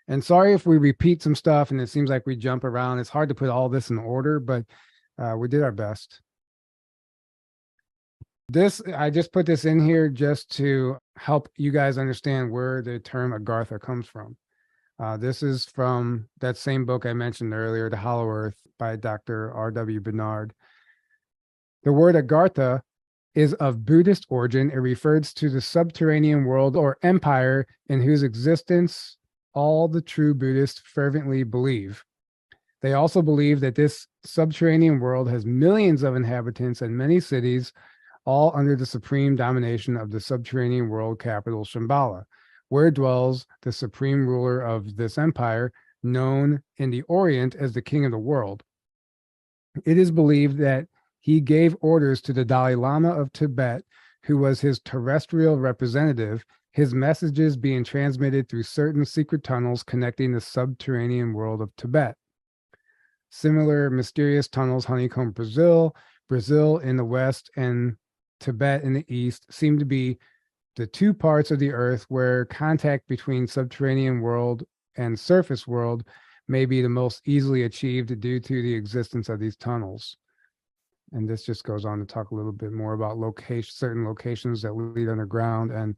And sorry if we repeat some stuff and it seems like we jump around. It's hard to put all this in order, but we did our best. I just put this in here just to help you guys understand where the term Agartha comes from. This is from that same book I mentioned earlier, The Hollow Earth by Dr. R.W. Bernard. The word Agartha is of Buddhist origin. It refers to the subterranean world or empire in whose existence all the true Buddhists fervently believe. They also believe that this subterranean world has millions of inhabitants and many cities, all under the supreme domination of the subterranean world capital Shambala, where dwells the supreme ruler of this empire, known in the Orient as the King of the World. It is believed that he gave orders to the Dalai Lama of Tibet, who was his terrestrial representative, his messages being transmitted through certain secret tunnels connecting the subterranean world of Tibet. Similar mysterious tunnels honeycomb Brazil in the west, and Tibet in the east seem to be the 2 parts of the earth where contact between subterranean world and surface world may be the most easily achieved due to the existence of these tunnels. And this just goes on to talk a little bit more about certain locations that lead underground. And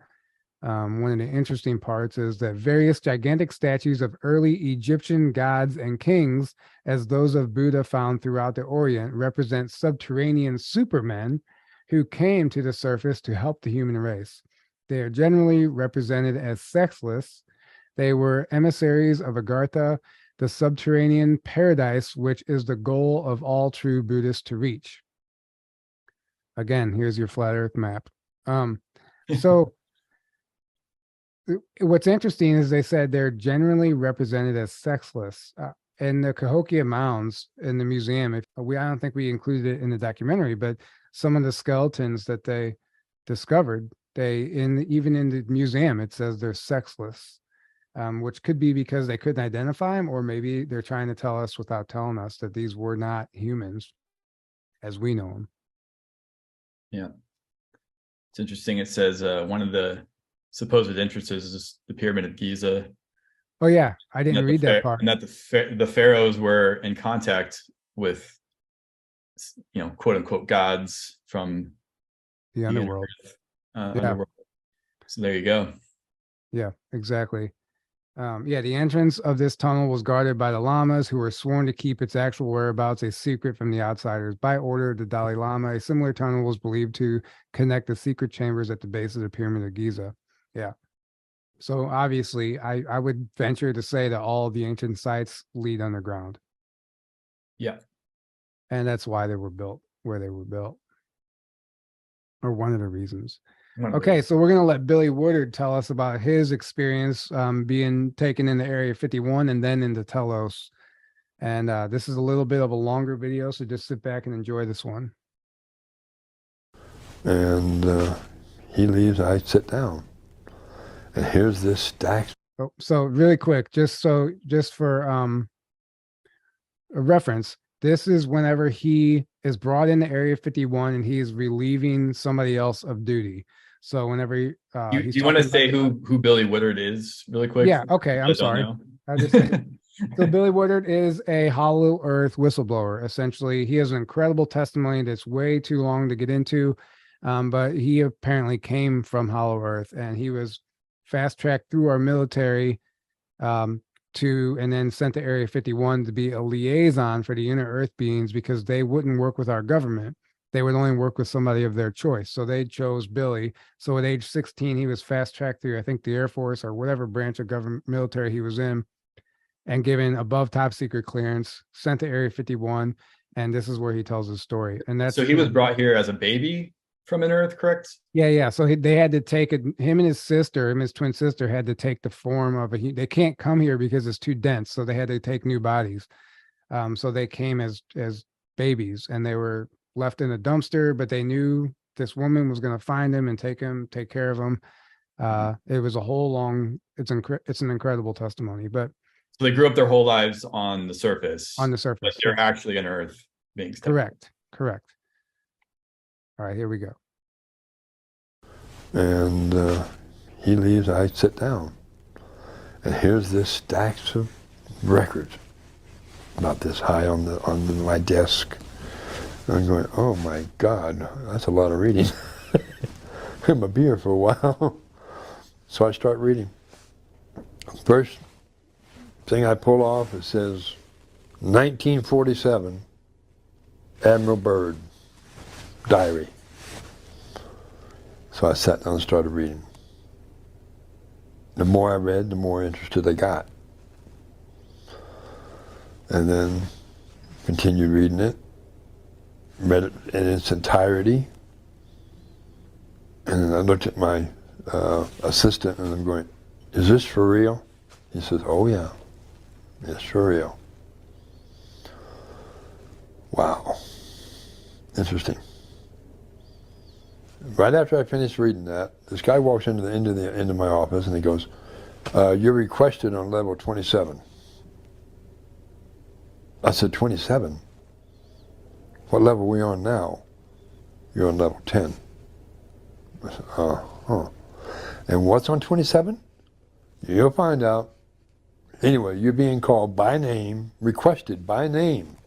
One of the interesting parts is that various gigantic statues of early Egyptian gods and kings, as those of Buddha found throughout the Orient, represent subterranean supermen who came to the surface to help the human race. They are generally represented as sexless. They were emissaries of Agartha, the subterranean paradise, which is the goal of all true Buddhists to reach. Again, here's your flat Earth map. So what's interesting is they said they're generally represented as sexless. In the Cahokia Mounds in the museum, I don't think we included it in the documentary, but some of the skeletons that they discovered, even in the museum, it says they're sexless, which could be because they couldn't identify them, or maybe they're trying to tell us without telling us that these were not humans as we know them. Yeah. It's interesting. It says one of the supposed entrances is the Pyramid of Giza. Oh yeah, I didn't read that part. And that the pharaohs were in contact with, quote unquote gods from the underworld. Underworld. So there you go. Yeah, exactly. The entrance of this tunnel was guarded by the lamas, who were sworn to keep its actual whereabouts a secret from the outsiders. By order of the Dalai Lama, a similar tunnel was believed to connect the secret chambers at the base of the Pyramid of Giza. Yeah. So obviously, I would venture to say that all of the ancient sites lead underground. Yeah. And that's why they were built where they were built. Or one of the reasons. Okay, so we're going to let Billy Woodard tell us about his experience being taken into Area 51 and then into Telos. And this is a little bit of a longer video, so just sit back and enjoy this one. And he leaves, I sit down. And here's this stack. Oh, so really quick, just for a reference, this is whenever he is brought into Area 51 and he is relieving somebody else of duty. So whenever do you want to say who Billy Woodard is really quick? Yeah, okay, I'm sorry. So Billy Woodard is a Hollow Earth whistleblower. Essentially, he has an incredible testimony that's way too long to get into, but he apparently came from Hollow Earth, and he was fast-tracked through our military and then sent to Area 51 to be a liaison for the inner Earth beings, because they wouldn't work with our government. They would only work with somebody of their choice. So they chose Billy. So at age 16, he was fast-tracked through, I think, the Air Force or whatever branch of government military he was in, and given above top secret clearance, sent to Area 51. And this is where he tells his story. And that's so he was brought here as a baby from Inner Earth, correct? Yeah. So they had to take him and his twin sister had to take the form of they can't come here because it's too dense. So they had to take new bodies. So they came as babies, and they were left in a dumpster, but they knew this woman was going to find him and take care of him. It was a whole it's an incredible testimony, but so they grew up their whole lives on the surface. But they're actually in Earth beings. Correct. All right, here we go. And he leaves, I sit down. And here's this stacks of records, about this high on my desk. And I'm going, oh my God, that's a lot of reading. I'm a beer for a while. So I start reading. First thing I pull off, it says 1947, Admiral Byrd, diary. So I sat down and started reading. The more I read, the more interested I got. And then continued reading it, read it in its entirety, and then I looked at my assistant and I'm going, is this for real? He says, oh yeah, it's for real. Wow, interesting. Right after I finished reading that, this guy walks into my office and he goes, you're requested on level 27. I said, 27? What level are we on now? You're on level 10. I said, And what's on 27? You'll find out. Anyway, you're being called by name, requested by name,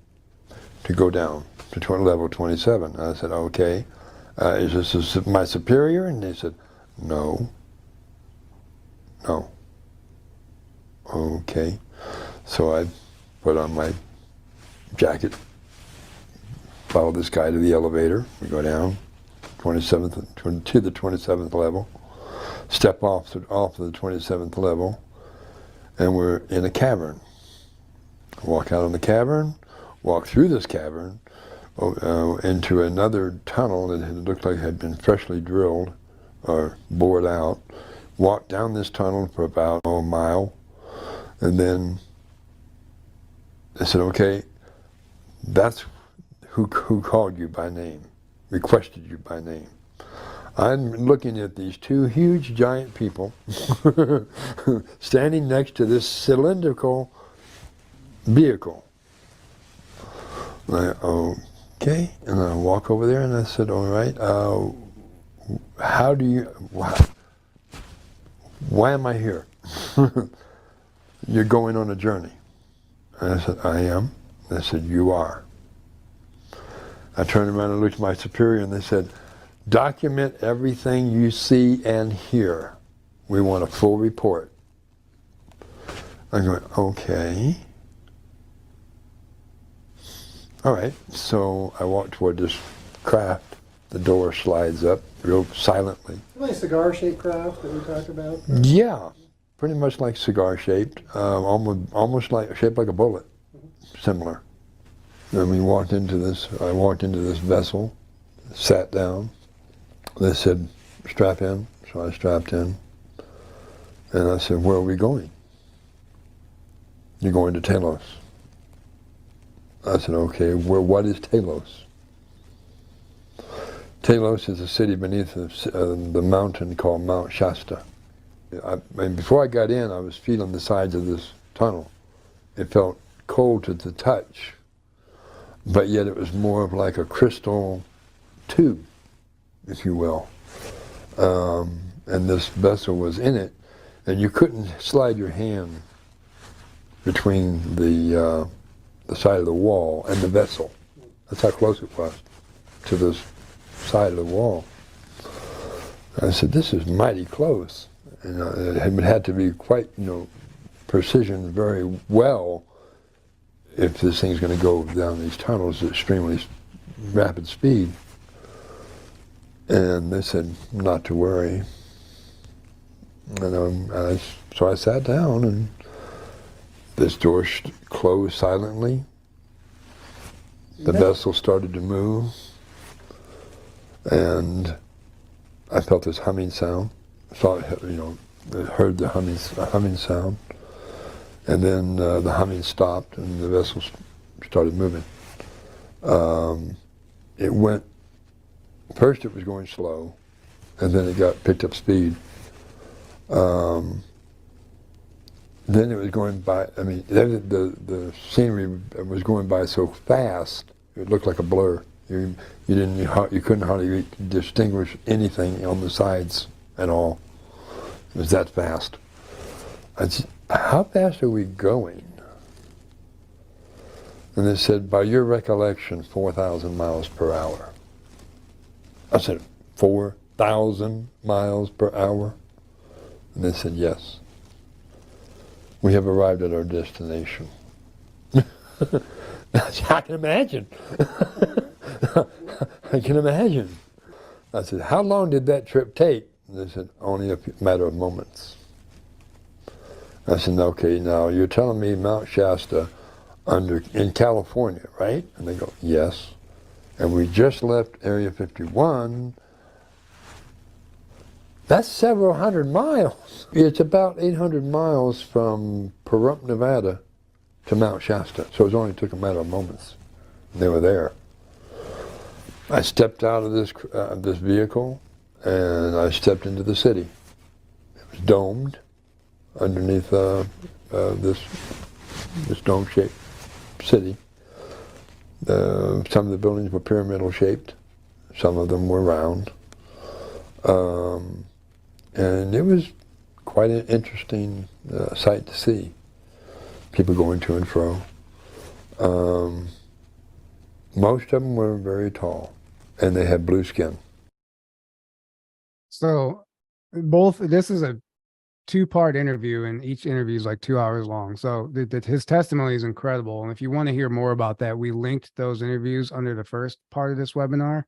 to go down to level 27. I said, okay. Is this my superior? And they said, no. No. Okay. So I put on my jacket, follow this guy to the elevator. We go down 27th to the 27th level, step off to the 27th level, and we're in a cavern. Walk out in the cavern, walk through this cavern into another tunnel that looked like it had been freshly drilled or bored out. Walk down this tunnel for about a mile, and then I said, okay, that's who called you by name, requested you by name. I'm looking at these two huge giant people standing next to this cylindrical vehicle. Okay, and I walk over there and I said, all right, why am I here? You're going on a journey. And I said, I am. They said, you are. I turned around and looked at my superior and they said, document everything you see and hear. We want a full report. I'm going, okay. All right, so I walk toward this craft. The door slides up real silently. Like cigar-shaped craft that we talked about? Yeah, pretty much like cigar-shaped, almost like shaped like a bullet, similar. Then we walked into this. I walked into this vessel, sat down. They said, "Strap in." So I strapped in, and I said, "Where are we going?" "You're going to Telos." I said, "Okay. What is Telos?" Telos is a city beneath the mountain called Mount Shasta. Before I got in, I was feeling the sides of this tunnel. It felt cold to the touch, but yet it was more of like a crystal tube, if you will. And this vessel was in it, and you couldn't slide your hand between the side of the wall and the vessel. That's how close it was to this side of the wall. I said, "This is mighty close." And it had to be quite, precision very well if this thing's going to go down these tunnels at extremely rapid speed. And they said, "Not to worry." And so I sat down, and this door closed silently. The vessel started to move, and I felt this humming sound. Heard the humming sound, and then the humming stopped, and the vessel started moving. It went. First, it was going slow, and then it picked up speed. Then it was going by. The scenery was going by so fast it looked like a blur. You couldn't hardly distinguish anything on the sides at all. It was that fast. I said, "How fast are we going?" And they said, "By your recollection, 4,000 miles per hour." I said, 4,000 miles per hour? And they said, "Yes. We have arrived at our destination." I can imagine. I can imagine. I said, "How long did that trip take?" And they said, "Only a matter of moments." I said, "Okay, now you're telling me Mount Shasta in California, right?" And they go, "Yes. And we just left Area 51. That's several hundred miles. It's about 800 miles from Pahrump, Nevada to Mount Shasta. So it only took a matter of moments. And they were there. I stepped out of this vehicle, and I stepped into the city. It was domed underneath this dome-shaped city. Some of the buildings were pyramidal shaped. Some of them were round. And it was quite an interesting sight to see. People going to and fro. Most of them were very tall, and they had blue skin. So this is a 2-part interview, and each interview is like 2 hours long. So his testimony is incredible. And if you want to hear more about that, we linked those interviews under the first part of this webinar.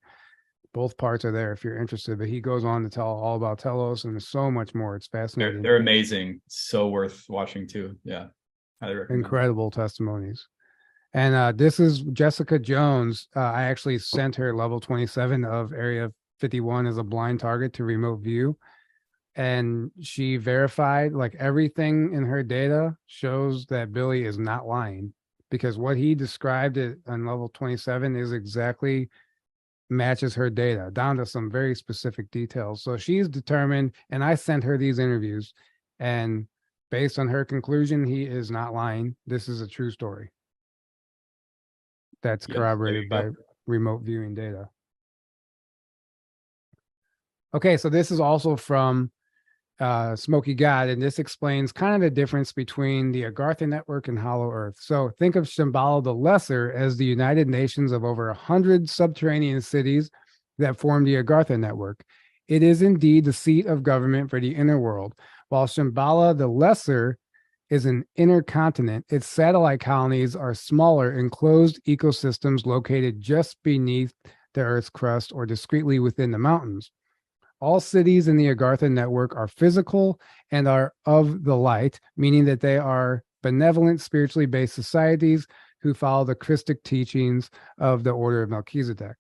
Both parts are there if you're interested, but he goes on to tell all about Telos and there's so much more. It's fascinating. They're amazing. So worth watching too. Yeah. Highly recommend. Incredible testimonies. And this is Jessica Jones. I actually sent her level 27 of Area 51 as a blind target to remote view. And she verified, like, everything in her data shows that Billy is not lying, because what he described it on level 27 is exactly matches her data down to some very specific details. So she's determined, and I sent her these interviews, and based on her conclusion, he is not lying. This is a true story. That's corroborated by remote viewing data. Okay, so this is also from Smoky God, and this explains kind of the difference between the Agartha Network and Hollow Earth. So think of Shambala the Lesser as the United Nations of over 100 subterranean cities that form the Agartha Network. It is indeed the seat of government for the inner world, while Shambala the Lesser is an inner continent. Its satellite colonies are smaller, enclosed ecosystems located just beneath the Earth's crust or discreetly within the mountains. All cities in the Agartha network are physical and are of the light, meaning that they are benevolent, spiritually based societies who follow the Christic teachings of the Order of Melchizedek.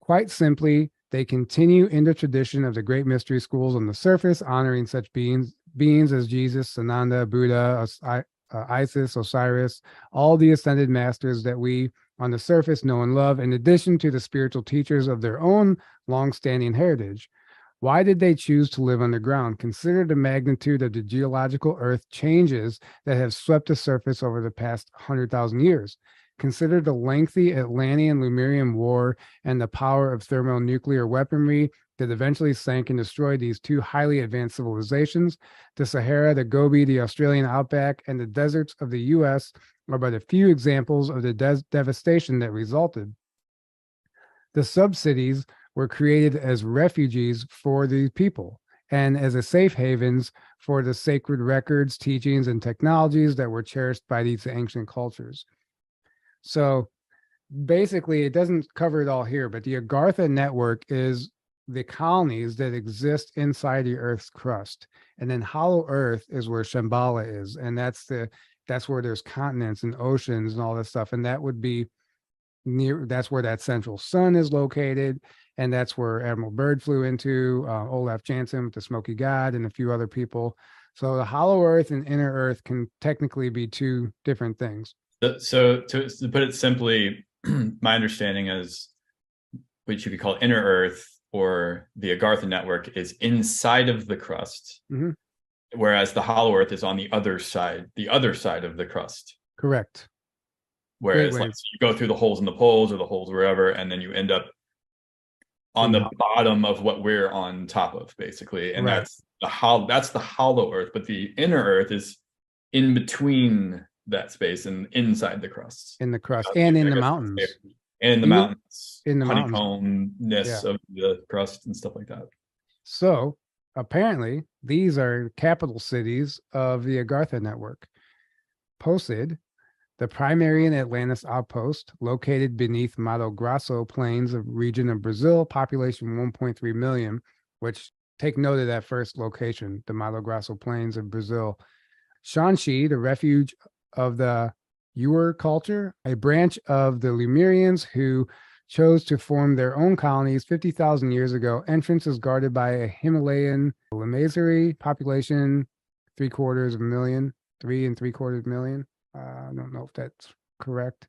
Quite simply, they continue in the tradition of the great mystery schools on the surface, honoring such beings as Jesus, Sananda, Buddha, Isis, Osiris, all the ascended masters that we on the surface know and love, in addition to the spiritual teachers of their own long-standing heritage. Why did they choose to live underground? Consider the magnitude of the geological earth changes that have swept the surface over the past 100,000 years. Consider the lengthy Atlantean-Lemurian war and the power of thermonuclear weaponry that eventually sank and destroyed these two highly advanced civilizations. The Sahara, the Gobi, the Australian outback, and the deserts of the U.S. are but a few examples of the devastation that resulted. The sub-cities were created as refugees for these people and as a safe havens for the sacred records, teachings, and technologies that were cherished by these ancient cultures. So basically, it doesn't cover it all here, but the Agartha network is the colonies that exist inside the Earth's crust. And then Hollow Earth is where Shambhala is. And that's where there's continents and oceans and all this stuff. And that would be that's where that central sun is located. And that's where Admiral Byrd flew into, Olaf Janssen with the Smoky God and a few other people. So the Hollow Earth and Inner Earth can technically be two different things. So to put it simply, my understanding is what you could call Inner Earth or the Agartha network is inside of the crust, whereas the Hollow Earth is on the other side of the crust. Correct. Whereas like, so you go through the holes in the poles or the holes wherever, and then you end up on the bottom of what we're on top of, basically. And that's the Hollow Earth, but the Inner Earth is in between that space and inside the crust. In the crust and in the mountains. And in the mountains. In the honeycombness of the crust and stuff like that. So apparently these are capital cities of the Agartha network. Posid, the primary and Atlantis outpost, located beneath Mato Grosso plains of region of Brazil, population 1.3 million, which take note of that first location, the Mato Grosso plains of Brazil. Shanxi, the refuge of the Ur culture, a branch of the Lemurians who chose to form their own colonies 50,000 years ago. Entrance is guarded by a Himalayan Lamasery, population 3/4 million, 3 3/4 million. I don't know if that's correct.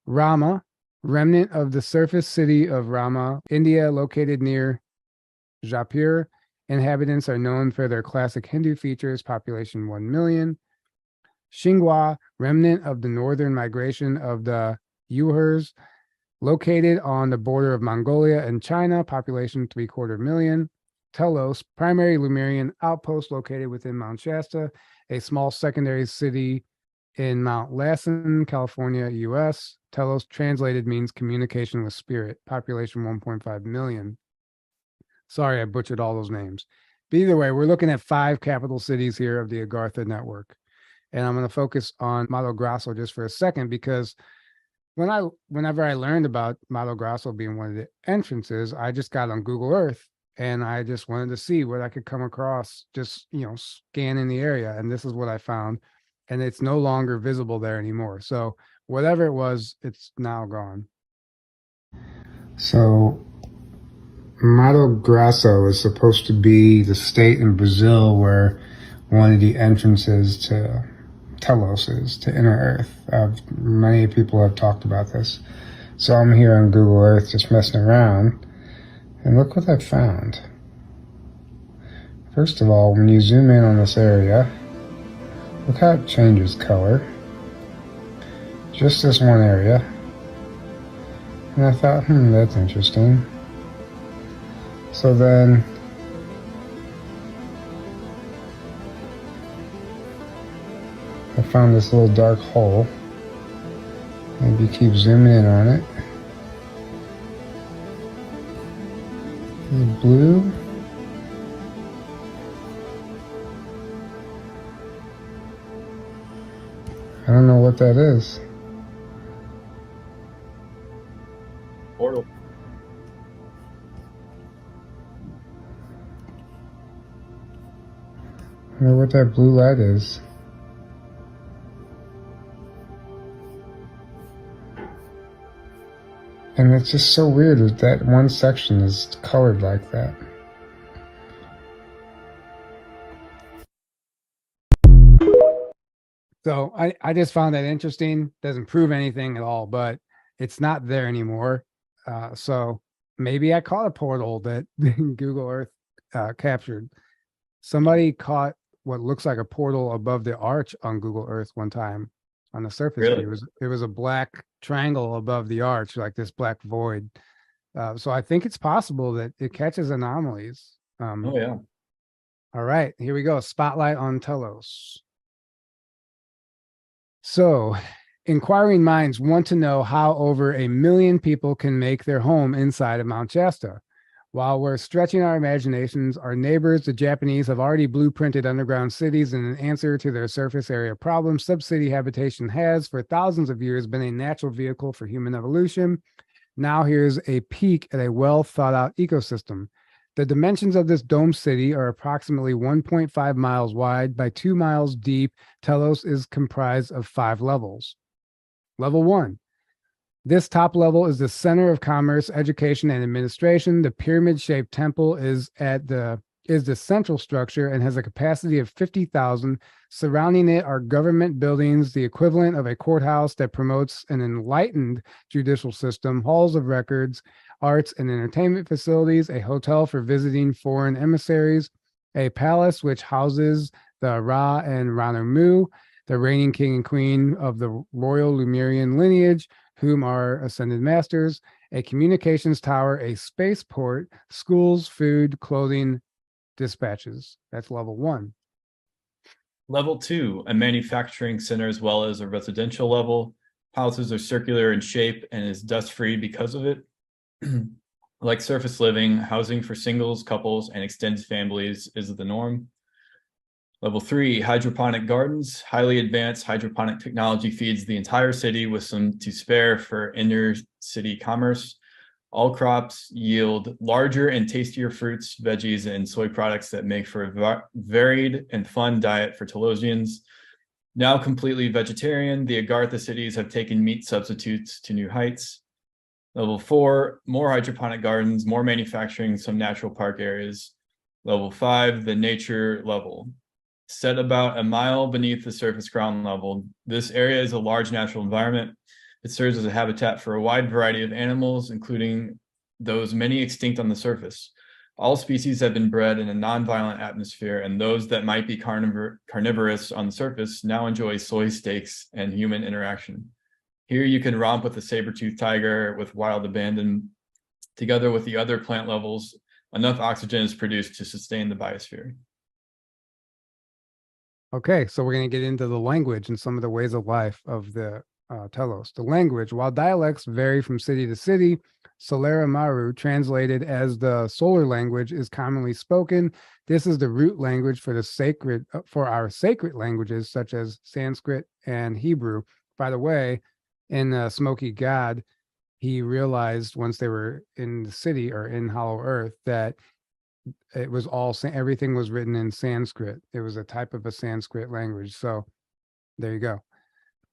Rama, remnant of the surface city of Rama, India, located near Jaipur. Inhabitants are known for their classic Hindu features, population 1 million. Xinhua, remnant of the northern migration of the Uyghurs, located on the border of Mongolia and China, population 3/4 million. Telos, primary Lemurian outpost located within Mount Shasta, a small secondary city in Mount Lassen, California, US. Telos translated means communication with spirit, population 1.5 million. Sorry, I butchered all those names. But either way, we're looking at 5 capital cities here of the Agartha Network. And I'm going to focus on Mato Grosso just for a second, because whenever I learned about Mato Grosso being one of the entrances, I just got on Google Earth and I just wanted to see what I could come across, just, scanning the area. And this is what I found. And it's no longer visible there anymore. So whatever it was, it's now gone. So Mato Grosso is supposed to be the state in Brazil where one of the entrances to Telos is, to inner Earth. Many people have talked about this. So I'm here on Google Earth just messing around, and look what I found. First of all, when you zoom in on this area, look how it changes color. Just this one area. And I thought, that's interesting. So then I found this little dark hole. Maybe keep zooming in on it. The blue. I don't know what that is. Portal. I don't know what that blue light is. And it's just so weird that that one section is colored like that. So I just found that interesting. Doesn't prove anything at all, but it's not there anymore. So maybe I caught a portal that Google Earth captured. Somebody caught what looks like a portal above the arch on Google Earth one time on the surface. Really? It was a black triangle above the arch, like this black void. So I think it's possible that it catches anomalies. Oh yeah. All right, here we go. Spotlight on Telos. So, inquiring minds want to know how over 1 million people can make their home inside of Mount Shasta. While we're stretching our imaginations, our neighbors, the Japanese, have already blueprinted underground cities in an answer to their surface area problems. Subcity habitation has, for thousands of years, been a natural vehicle for human evolution. Now here's a peek at a well-thought-out ecosystem. The dimensions of this dome city are approximately 1.5 miles wide by 2 miles deep. Telos is comprised of 5 levels. Level 1. This top level is the center of commerce, education, and administration. The pyramid-shaped temple is the central structure and has a capacity of 50,000. Surrounding it are government buildings, the equivalent of a courthouse that promotes an enlightened judicial system, halls of records, arts and entertainment facilities, a hotel for visiting foreign emissaries, a palace which houses the Ra and Ranamu, the reigning king and queen of the royal Lemurian lineage, whom are ascended masters, a communications tower, a spaceport, schools, food, clothing, dispatches. That's level 1. Level 2, a manufacturing center as well as a residential level. Houses are circular in shape and is dust-free because of it. Like surface living, housing for singles, couples, and extended families is the norm. Level 3, hydroponic gardens. Highly advanced hydroponic technology feeds the entire city with some to spare for inner city commerce. All crops yield larger and tastier fruits, veggies, and soy products that make for a varied and fun diet for Telosians. Now completely vegetarian, the Agartha cities have taken meat substitutes to new heights. Level 4, more hydroponic gardens, more manufacturing, some natural park areas. Level 5, the nature level. Set about a mile beneath the surface ground level, this area is a large natural environment. It serves as a habitat for a wide variety of animals, including those many extinct on the surface. All species have been bred in a non-violent atmosphere, and those that might be carnivorous on the surface now enjoy soy steaks and human interaction. Here you can romp with a saber-toothed tiger with wild abandon. Together with the other plant levels, enough oxygen is produced to sustain the biosphere. Okay, so we're going to get into the language and some of the ways of life of the Telos. The language, while dialects vary from city to city, Solera Maru, translated as the solar language, is commonly spoken. This is the root language for our sacred languages, such as Sanskrit and Hebrew. By the way, in Smoky God, he realized once they were in the city or in Hollow Earth that it was everything was written in Sanskrit. It was a type of a Sanskrit language. So there you go.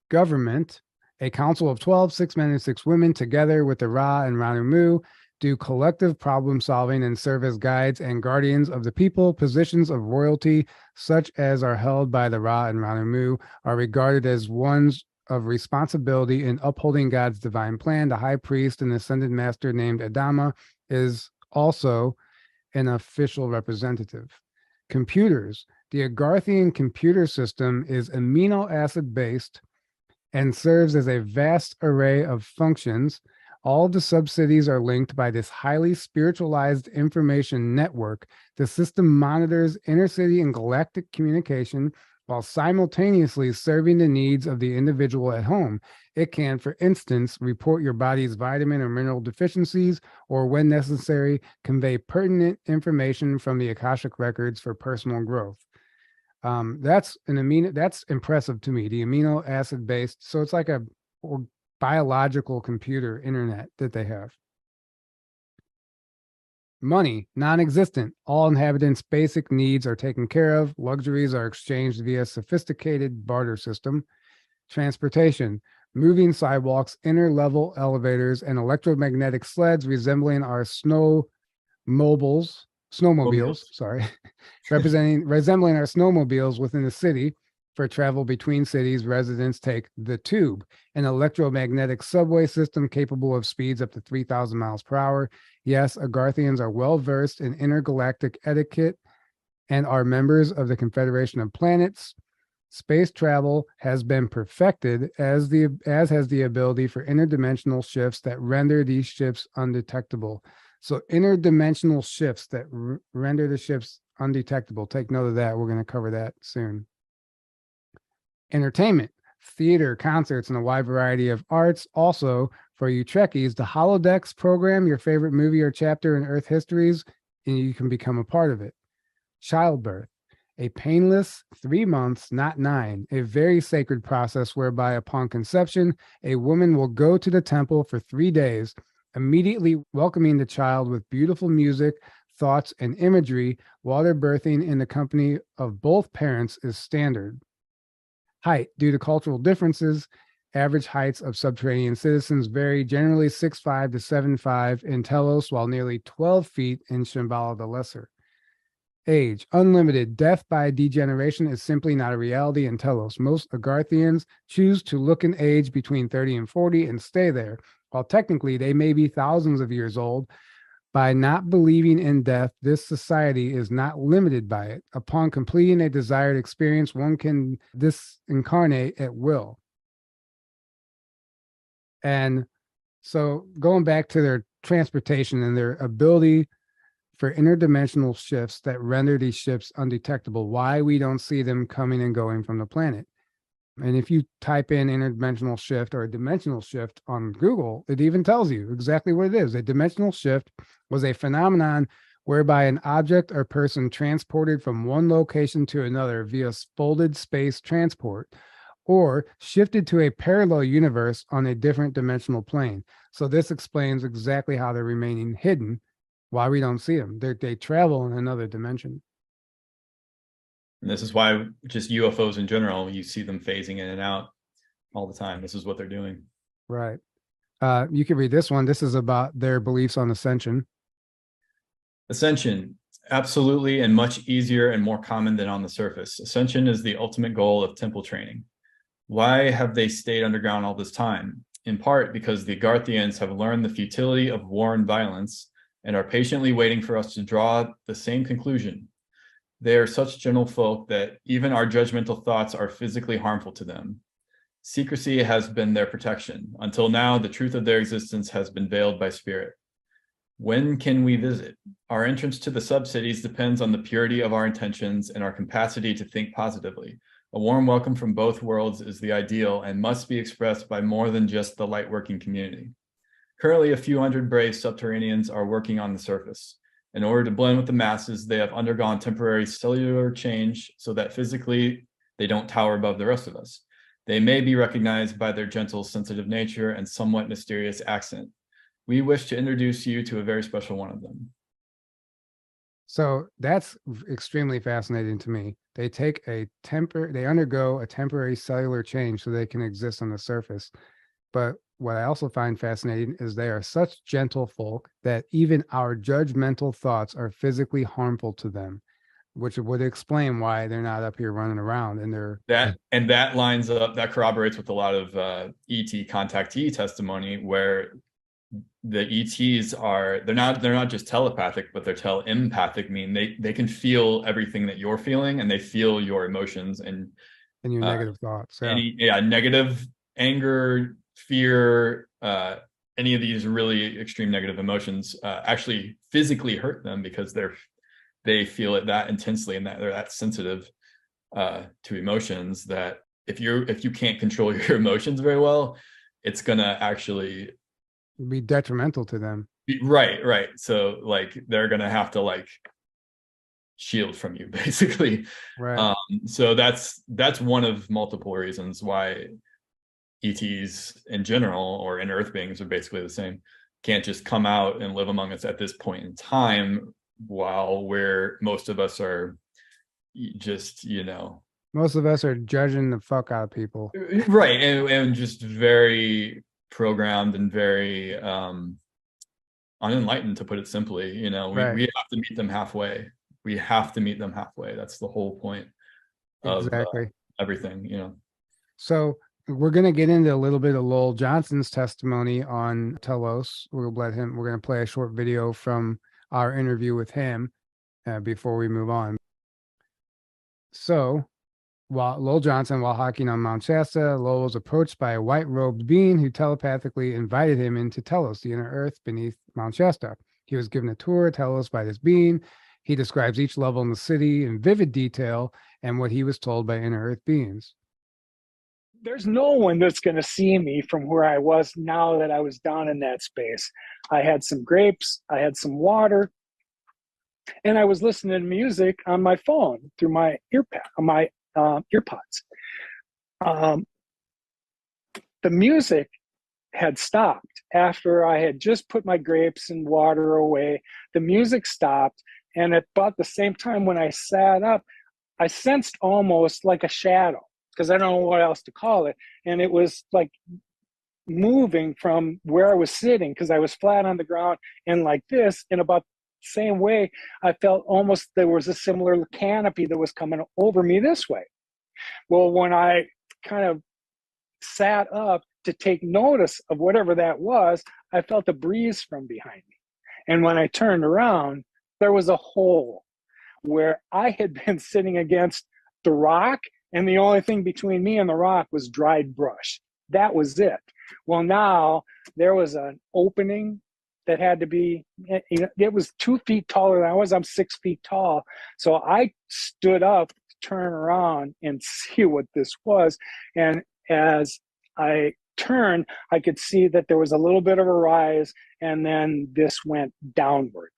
Government, a council of 12, 6 men and 6 women, together with the Ra and Ranu Mu, do collective problem solving and serve as guides and guardians of the people. Positions of royalty, such as are held by the Ra and Ranu Mu, are regarded as ones of responsibility in upholding God's divine plan. The high priest and ascended master named Adama is also an official representative. Computers, the Agarthian computer system is amino acid based and serves as a vast array of functions. All the subcities are linked by this highly spiritualized information network. The system monitors intercity and galactic communication while simultaneously serving the needs of the individual at home. It can, for instance, report your body's vitamin or mineral deficiencies, or when necessary, convey pertinent information from the Akashic records for personal growth. That's impressive to me, the amino acid based. So it's like a biological computer internet that they have. Money, non-existent. All inhabitants' basic needs are taken care of. Luxuries are exchanged via sophisticated barter system. Transportation, moving sidewalks, inner-level elevators, and electromagnetic sleds resembling our snowmobiles, sorry, resembling our snowmobiles within the city. For travel between cities, residents take the tube, an electromagnetic subway system capable of speeds up to 3,000 miles per hour. Yes, Agarthians are well versed in intergalactic etiquette and are members of the Confederation of Planets. Space travel has been perfected, as has the ability for interdimensional shifts that render these shifts undetectable. So interdimensional shifts that render the shifts undetectable. Take note of that. We're going to cover that soon. Entertainment, theater, concerts, and a wide variety of arts. Also, for you Trekkies, the Holodecks program, your favorite movie or chapter in Earth histories, and you can become a part of it. Childbirth, a painless 3 months, not 9, a very sacred process whereby upon conception, a woman will go to the temple for 3 days, immediately welcoming the child with beautiful music, thoughts, and imagery. Water birthing in the company of both parents is standard. Height, due to cultural differences, average heights of subterranean citizens vary, generally 6'5" to 7'5" in Telos, while nearly 12 feet in Shambala the Lesser. Age, unlimited. Death by degeneration is simply not a reality in Telos. Most Agarthians choose to look and age between 30 and 40 and stay there, while technically they may be thousands of years old. By not believing in death, this society is not limited by it. Upon completing a desired experience, one can disincarnate at will. And so going back to their transportation and their ability for interdimensional shifts that render these shifts undetectable, why we don't see them coming and going from the planet. And if you type in interdimensional shift or a dimensional shift on Google, it even tells you exactly what it is. A dimensional shift was a phenomenon whereby an object or person transported from one location to another via folded space transport, or shifted to a parallel universe on a different dimensional plane. So this explains exactly how they're remaining hidden, why we don't see them. They travel in another dimension. And this is why just UFOs in general, you see them phasing in and out all the time. This is what they're doing. Right. You can read this one. This is about their beliefs on ascension. Ascension, absolutely, and much easier and more common than on the surface. Ascension is the ultimate goal of temple training. Why have they stayed underground all this time? In part because the Agarthians have learned the futility of war and violence and are patiently waiting for us to draw the same conclusion. They are such gentle folk that even our judgmental thoughts are physically harmful to them. Secrecy has been their protection. Until now, the truth of their existence has been veiled by spirit. When can we visit? Our entrance to the subcities depends on the purity of our intentions and our capacity to think positively. A warm welcome from both worlds is the ideal and must be expressed by more than just the light-working community. Currently, a few hundred brave subterraneans are working on the surface. In order to blend with the masses, they have undergone temporary cellular change so that physically they don't tower above the rest of us. They may be recognized by their gentle, sensitive nature and somewhat mysterious accent. We wish to introduce you to a very special one of them. So that's extremely fascinating to me. They undergo a temporary cellular change so they can exist on the surface. But what I also find fascinating is they are such gentle folk that even our judgmental thoughts are physically harmful to them, which would explain why they're not up here running around and that lines up, that corroborates with a lot of ET contactee testimony, where the ETs they're not just telepathic, but they're telepathic, meaning they can feel everything that you're feeling, and they feel your emotions and your negative thoughts. Negative, anger, fear, any of these really extreme negative emotions actually physically hurt them, because they feel it that intensely, and that they're that sensitive to emotions, that if you can't control your emotions very well, it's gonna actually be detrimental to them. Right. So like they're gonna have to like shield from you, basically. Right. So that's one of multiple reasons why ETs in general, or in Earth beings, are basically the same. Can't just come out and live among us at this point in time, while most of us are just, most of us are judging the fuck out of people. Right. And just very programmed and very unenlightened, to put it simply. Right. We have to meet them halfway. That's the whole point of everything. So we're going to get into a little bit of Lowell Johnson's testimony on Telos. We're going to play a short video from our interview with him before we move on. So while Lowell Johnson, while hiking on Mount Shasta, Lowell was approached by a white-robed being who telepathically invited him into Telos, the inner earth beneath Mount Shasta. He was given a tour of Telos by this being. He describes each level in the city in vivid detail and what he was told by inner earth beings. There's no one that's going to see me from where I was now that I was down in that space. I had some grapes, I had some water, and I was listening to music on my phone through my earpods. The music had stopped after I had just put my grapes and water away. The music stopped, and at about the same time when I sat up, I sensed almost like a shadow, because I don't know what else to call it. And it was like moving from where I was sitting, because I was flat on the ground, and like this, in about the same way, I felt almost there was a similar canopy that was coming over me this way. Well, when I kind of sat up to take notice of whatever that was, I felt a breeze from behind me. And when I turned around, there was a hole where I had been sitting against the rock, and the only thing between me and the rock was dried brush. That was it. Well, now there was an opening that had to be, it was 2 feet taller than I was. I'm 6 feet tall. So I stood up to turn around and see what this was. And as I turned, I could see that there was a little bit of a rise, and then this went downward.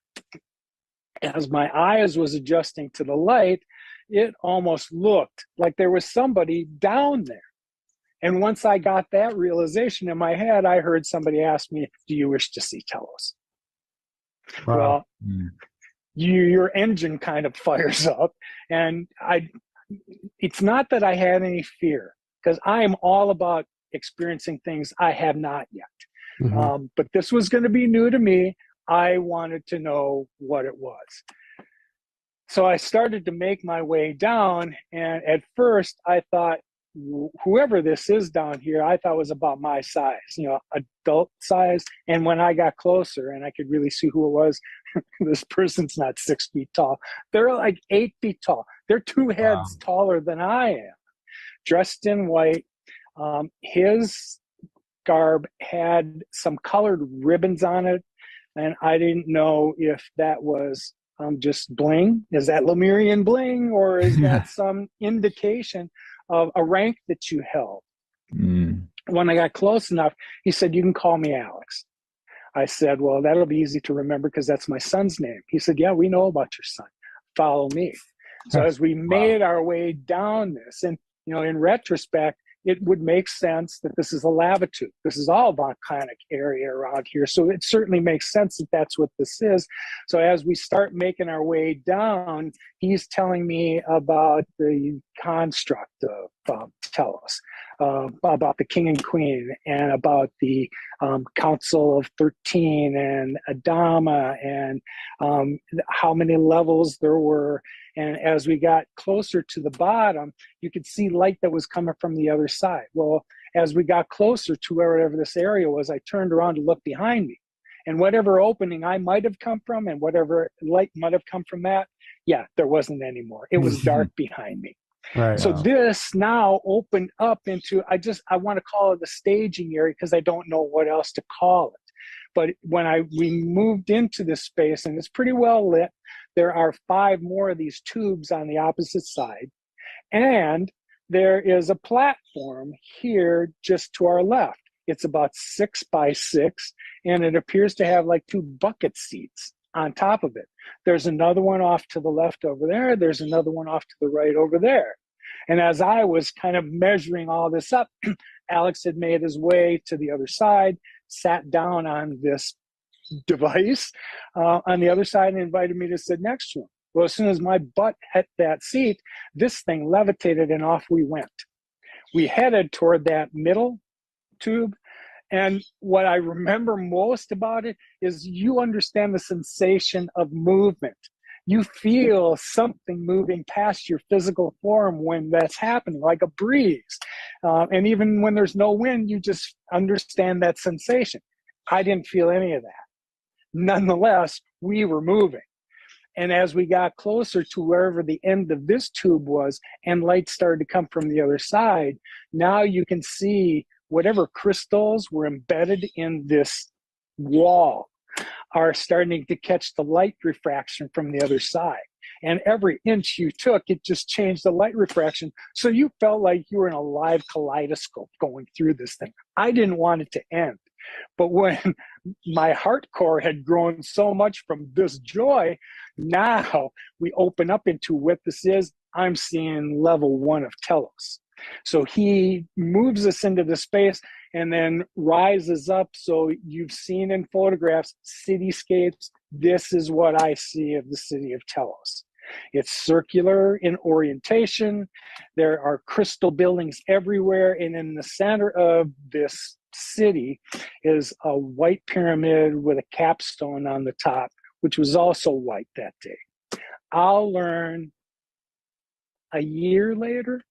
As my eyes was adjusting to the light, it almost looked like there was somebody down there. And once I got that realization in my head, I heard somebody ask me, "Do you wish to see Telos?" Wow. Well, your engine kind of fires up. And it's not that I had any fear, because I am all about experiencing things I have not yet. Mm-hmm. But this was going to be new to me. I wanted to know what it was. So I started to make my way down, and at first I thought, whoever this is down here, I thought was about my size, adult size. And when I got closer and I could really see who it was, this person's not 6 feet tall. They're like 8 feet tall. They're 2 heads taller than I am, dressed in white. His garb had some colored ribbons on it, and I didn't know if that was just bling. Is that Lemurian bling, or is that some indication of a rank that you held. Mm. When I got close enough, he said, "You can call me Alex." I said, "Well, that'll be easy to remember because that's my son's name." He said, "Yeah, we know about your son. Follow me." So as we made our way down this, and in retrospect, it would make sense that this is a lava tube. This is all volcanic area around here. So it certainly makes sense that that's what this is. So as we start making our way down, he's telling me about the construct of Telos, about the king and queen, and about the Council of 13 and Adama, and how many levels there were. And as we got closer to the bottom, you could see light that was coming from the other side. Well, as we got closer to wherever this area was, I turned around to look behind me. And whatever opening I might have come from and whatever light might have come from that, yeah, there wasn't anymore. It was dark behind me. Right. So this now opened up into, I want to call it the staging area because I don't know what else to call it. But when we moved into this space, and it's pretty well lit, there are 5 more of these tubes on the opposite side. And there is a platform here just to our left. It's about 6 by 6, and it appears to have like 2 bucket seats on top of it. There's another one off to the left over there. There's another one off to the right over there. And as I was kind of measuring all this up, Alex had made his way to the other side, sat down on this device on the other side, and invited me to sit next to him. Well, as soon as my butt hit that seat, this thing levitated and off we went. We headed toward that middle tube. And what I remember most about it is you understand the sensation of movement. You feel something moving past your physical form when that's happening, like a breeze. And even when there's no wind, you just understand that sensation. I didn't feel any of that. Nonetheless, we were moving. And as we got closer to wherever the end of this tube was, and light started to come from the other side, now you can see whatever crystals were embedded in this wall are starting to catch the light refraction from the other side. And every inch you took, it just changed the light refraction. So you felt like you were in a live kaleidoscope going through this thing. I didn't want it to end. But when my heart core had grown so much from this joy, now we open up into what this is. I'm seeing level 1 of Telos. So he moves us into the space and then rises up. So you've seen in photographs, cityscapes. This is what I see of the city of Telos. It's circular in orientation. There are crystal buildings everywhere. And in the center of this city is a white pyramid with a capstone on the top, which was also white that day. I'll learn a year later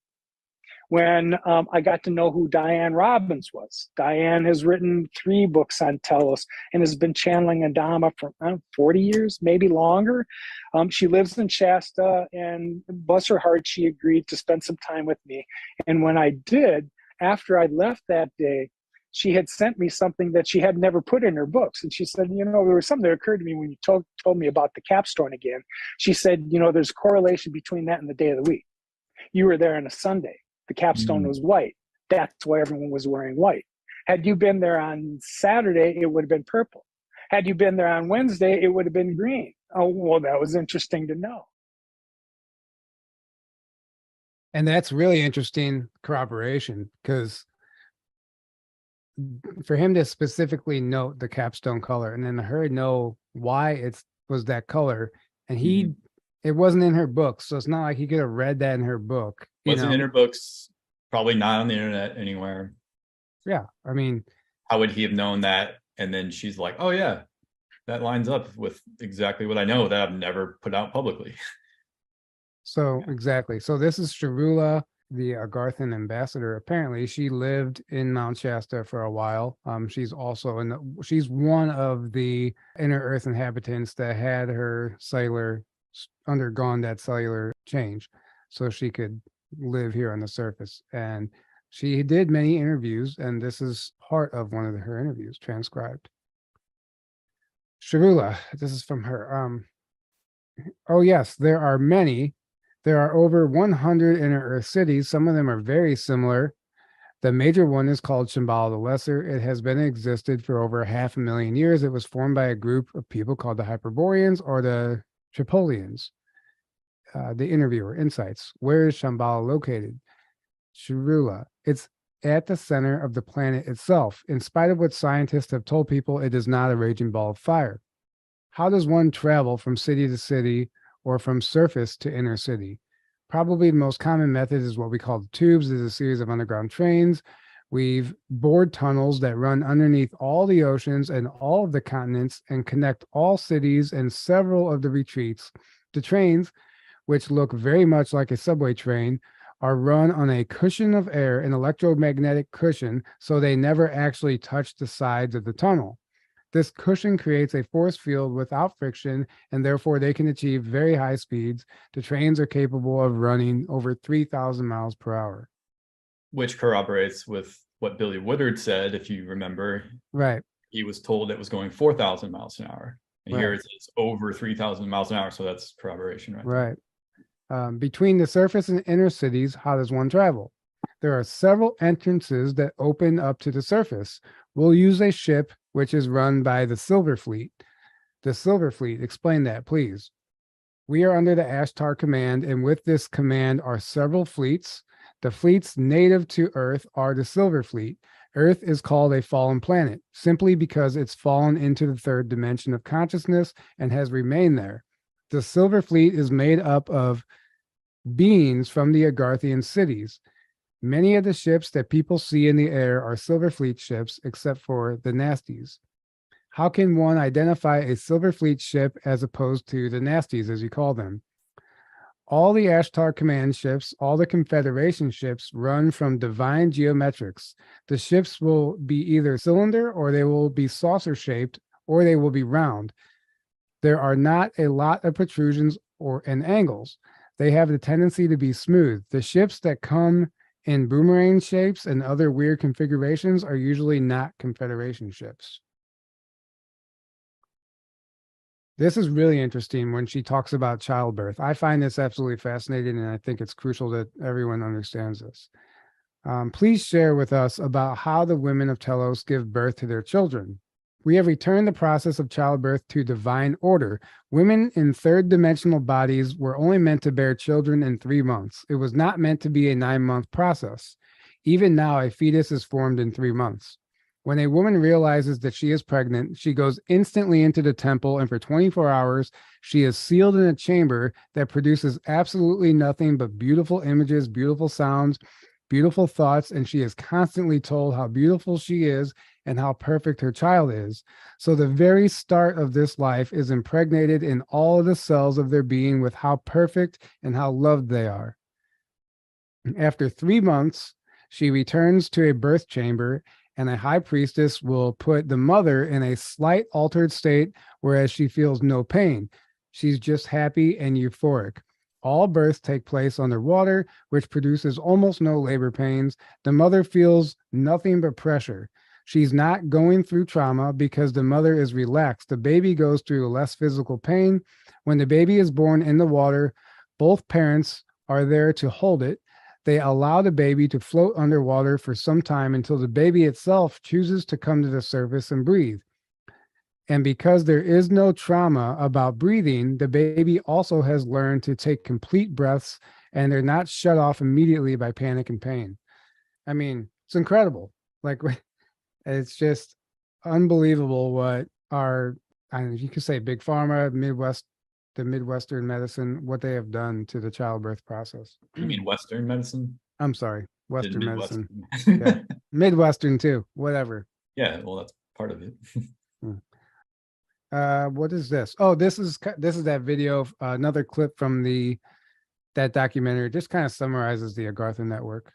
when I got to know who Diane Robbins was. Diane has written 3 books on Telos and has been channeling Adama for 40 years, maybe longer. She lives in Shasta, and bless her heart, she agreed to spend some time with me. And when I did, after I left that day, she had sent me something that she had never put in her books. And she said, there was something that occurred to me when you told me about the capstone again. She said, there's a correlation between that and the day of the week. You were there on a Sunday. The capstone was white. That's why everyone was wearing white. Had you been there on Saturday, it would have been purple. Had you been there on Wednesday, it would have been green. Oh, well, that was interesting to know. And that's really interesting corroboration, because for him to specifically note the capstone color and then her know why it was that color, and it wasn't in her book, so it's not like he could have read that in her book. Wasn't in her books, probably not on the internet anywhere. Yeah, I mean, how would he have known that? And then she's like, oh yeah, that lines up with exactly what I know that I've never put out publicly. So exactly. So this is Shambhala, the Agarthan ambassador. Apparently she lived in Mount Shasta for a while. She's also she's one of the inner earth inhabitants that had her undergone that cellular change so she could live here on the surface. And she did many interviews, and this is part of one of her interviews transcribed. Shambhala, this is from her. Oh yes, there are many There are over 100 inner Earth cities. Some of them are very similar. The major one is called Shambala the Lesser. It has been existed for over 500,000 years. It was formed by a group of people called the Hyperboreans or the Tripolians. The interviewer, insights. Where is Shambhala located? Shirula. It's at the center of the planet itself. In spite of what scientists have told people, it is not a raging ball of fire. How does one travel from city to city or from surface to inner city? Probably the most common method is what we call the tubes. It's a series of underground trains. We've bored tunnels that run underneath all the oceans and all of the continents and connect all cities and several of the retreats. The trains, which look very much like a subway train, are run on a cushion of air, an electromagnetic cushion, so they never actually touch the sides of the tunnel. This cushion creates a force field without friction, and therefore they can achieve very high speeds. The trains are capable of running over 3,000 miles per hour. Which corroborates with what Billy Woodard said, if you remember. Right. He was told it was going 4,000 miles an hour. And here Right. it's over 3,000 miles an hour, so that's corroboration, right? Right. Between the surface and inner cities, how does one travel? There are several entrances that open up to the surface. We'll use a ship which is run by the Silver Fleet. The Silver Fleet, explain that, please. We are under the Ashtar command, and with this command are several fleets. The fleets native to Earth are the Silver Fleet. Earth is called a fallen planet simply because it's fallen into the third dimension of consciousness and has remained there. The Silver Fleet is made up of beings from the Agarthian cities. Many of the ships that people see in the air are Silver Fleet ships, except for the Nasties. How can one identify a Silver Fleet ship as opposed to the Nasties, as you call them? All the Ashtar command ships, all the Confederation ships run from divine geometrics. The ships will be either cylinder, or they will be saucer shaped, or they will be round. There are not a lot of protrusions and angles. They have the tendency to be smooth. The ships that come in boomerang shapes and other weird configurations are usually not Confederation ships. This is really interesting when she talks about childbirth. I find this absolutely fascinating, and I think it's crucial that everyone understands this. Please share with us about how the women of Telos give birth to their children. We have returned the process of childbirth to divine order. Women in third dimensional bodies were only meant to bear children in 3 months. It was not meant to be a 9-month process. Even now, a fetus is formed in 3 months. When a woman realizes that she is pregnant, she goes instantly into the temple, and for 24 hours, she is sealed in a chamber that produces absolutely nothing but beautiful images, beautiful sounds, beautiful thoughts, and she is constantly told how beautiful she is and how perfect her child is. So the very start of this life is impregnated in all of the cells of their being with how perfect and how loved they are. After 3 months, she returns to a birth chamber, and a high priestess will put the mother in a slight altered state, whereas she feels no pain. She's just happy and euphoric. All births take place underwater, which produces almost no labor pains. The mother feels nothing but pressure. She's not going through trauma because the mother is relaxed. The baby goes through less physical pain. When the baby is born in the water, both parents are there to hold it. They allow the baby to float underwater for some time until the baby itself chooses to come to the surface and breathe. And because there is no trauma about breathing, the baby also has learned to take complete breaths, and they're not shut off immediately by panic and pain. I mean, it's incredible. Like, it's just unbelievable what our, you could say big pharma, the Midwestern medicine, what they have done to the childbirth process. You mean Western medicine? I'm sorry, Western medicine. Yeah. Midwestern too, whatever. Yeah, well, that's part of it. What is this? Oh, this is that video, another clip from that documentary. It just kind of summarizes the Agartha Network.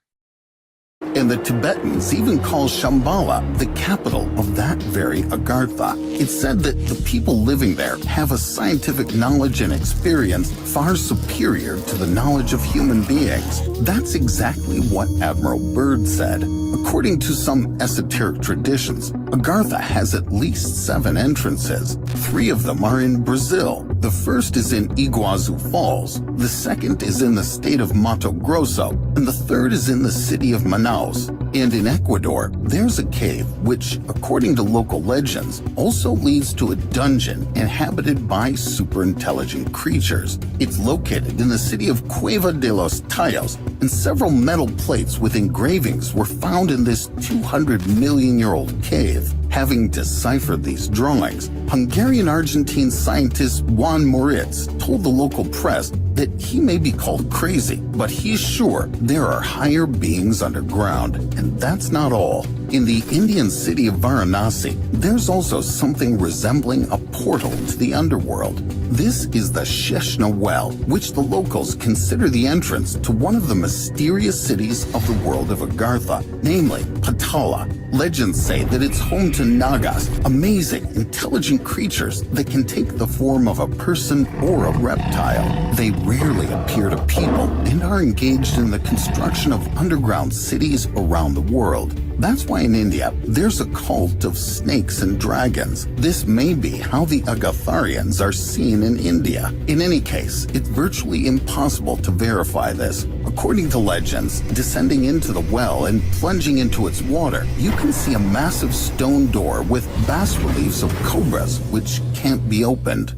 And the Tibetans even call Shambala the capital of that very Agartha. It's said that the people living there have a scientific knowledge and experience far superior to the knowledge of human beings. That's exactly what Admiral Byrd said. According to some esoteric traditions, Agartha has at least 7 entrances. 3 of them are in Brazil. The first is in Iguazu Falls, the second is in the state of Mato Grosso, and the third is in the city of Manaus. And in Ecuador, there's a cave which, according to local legends, also leads to a dungeon inhabited by superintelligent creatures. It's located in the city of Cueva de los Tallos, and several metal plates with engravings were found in this 200-million-year-old cave. Having deciphered these drawings, Hungarian-Argentine scientist Juan Moritz told the local press that he may be called crazy, but he's sure there are higher beings underground. And that's not all. In the Indian city of Varanasi, there's also something resembling a portal to the underworld. This is the Sheshna Well, which the locals consider the entrance to one of the mysterious cities of the world of Agartha, namely Patala. Legends say that it's home to Nagas, amazing, intelligent creatures that can take the form of a person or a reptile. They rarely appear to people and are engaged in the construction of underground cities around the world. That's why in India, there's a cult of snakes and dragons. This may be how the Agatharians are seen in India. In any case, it's virtually impossible to verify this. According to legends, descending into the well and plunging into its water, you can see a massive stone door with bas-reliefs of cobras, which can't be opened.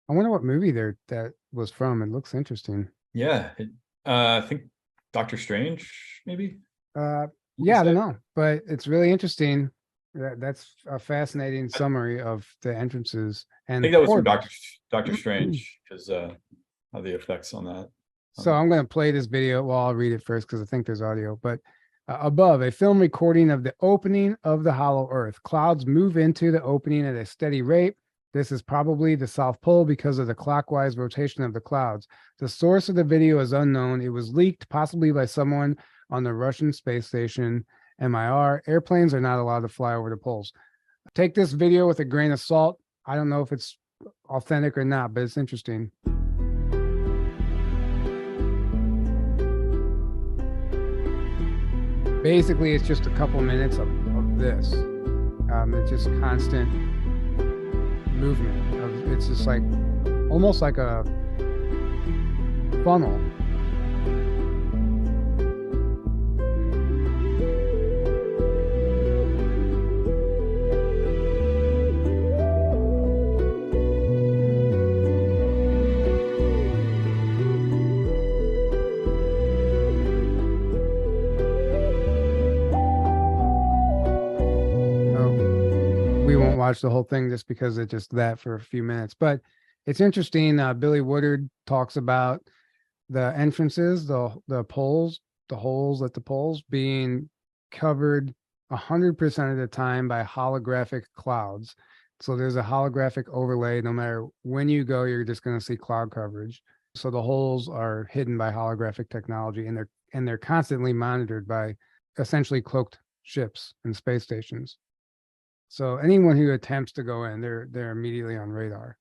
I wonder what movie that was from. It looks interesting. Yeah, I think Doctor Strange, maybe. Yeah, I don't know, but it's really interesting. That's a fascinating summary of the entrances. And I think that was from Doctor Strange, because how the effects on that. So I'm going to play this video. Well, I'll read it first because I think there's audio. But above, a film recording of the opening of the hollow Earth. Clouds move into the opening at a steady rate. This is probably the South Pole because of the clockwise rotation of the clouds. The source of the video is unknown. It was leaked possibly by someone on the Russian space station, MIR. Airplanes are not allowed to fly over the poles. Take this video with a grain of salt. I don't know if it's authentic or not, but it's interesting. Basically, it's just a couple minutes of this. It's just constant movement. It's just like almost like a funnel. Watch the whole thing just because it's just that for a few minutes, but it's interesting. Billy Woodard talks about the entrances, the poles, the holes at the poles being covered 100% of the time by holographic clouds. So there's a holographic overlay. No matter when you go, you're just going to see cloud coverage. So the holes are hidden by holographic technology, and they're constantly monitored by essentially cloaked ships and space stations. So anyone who attempts to go in, they're immediately on radar.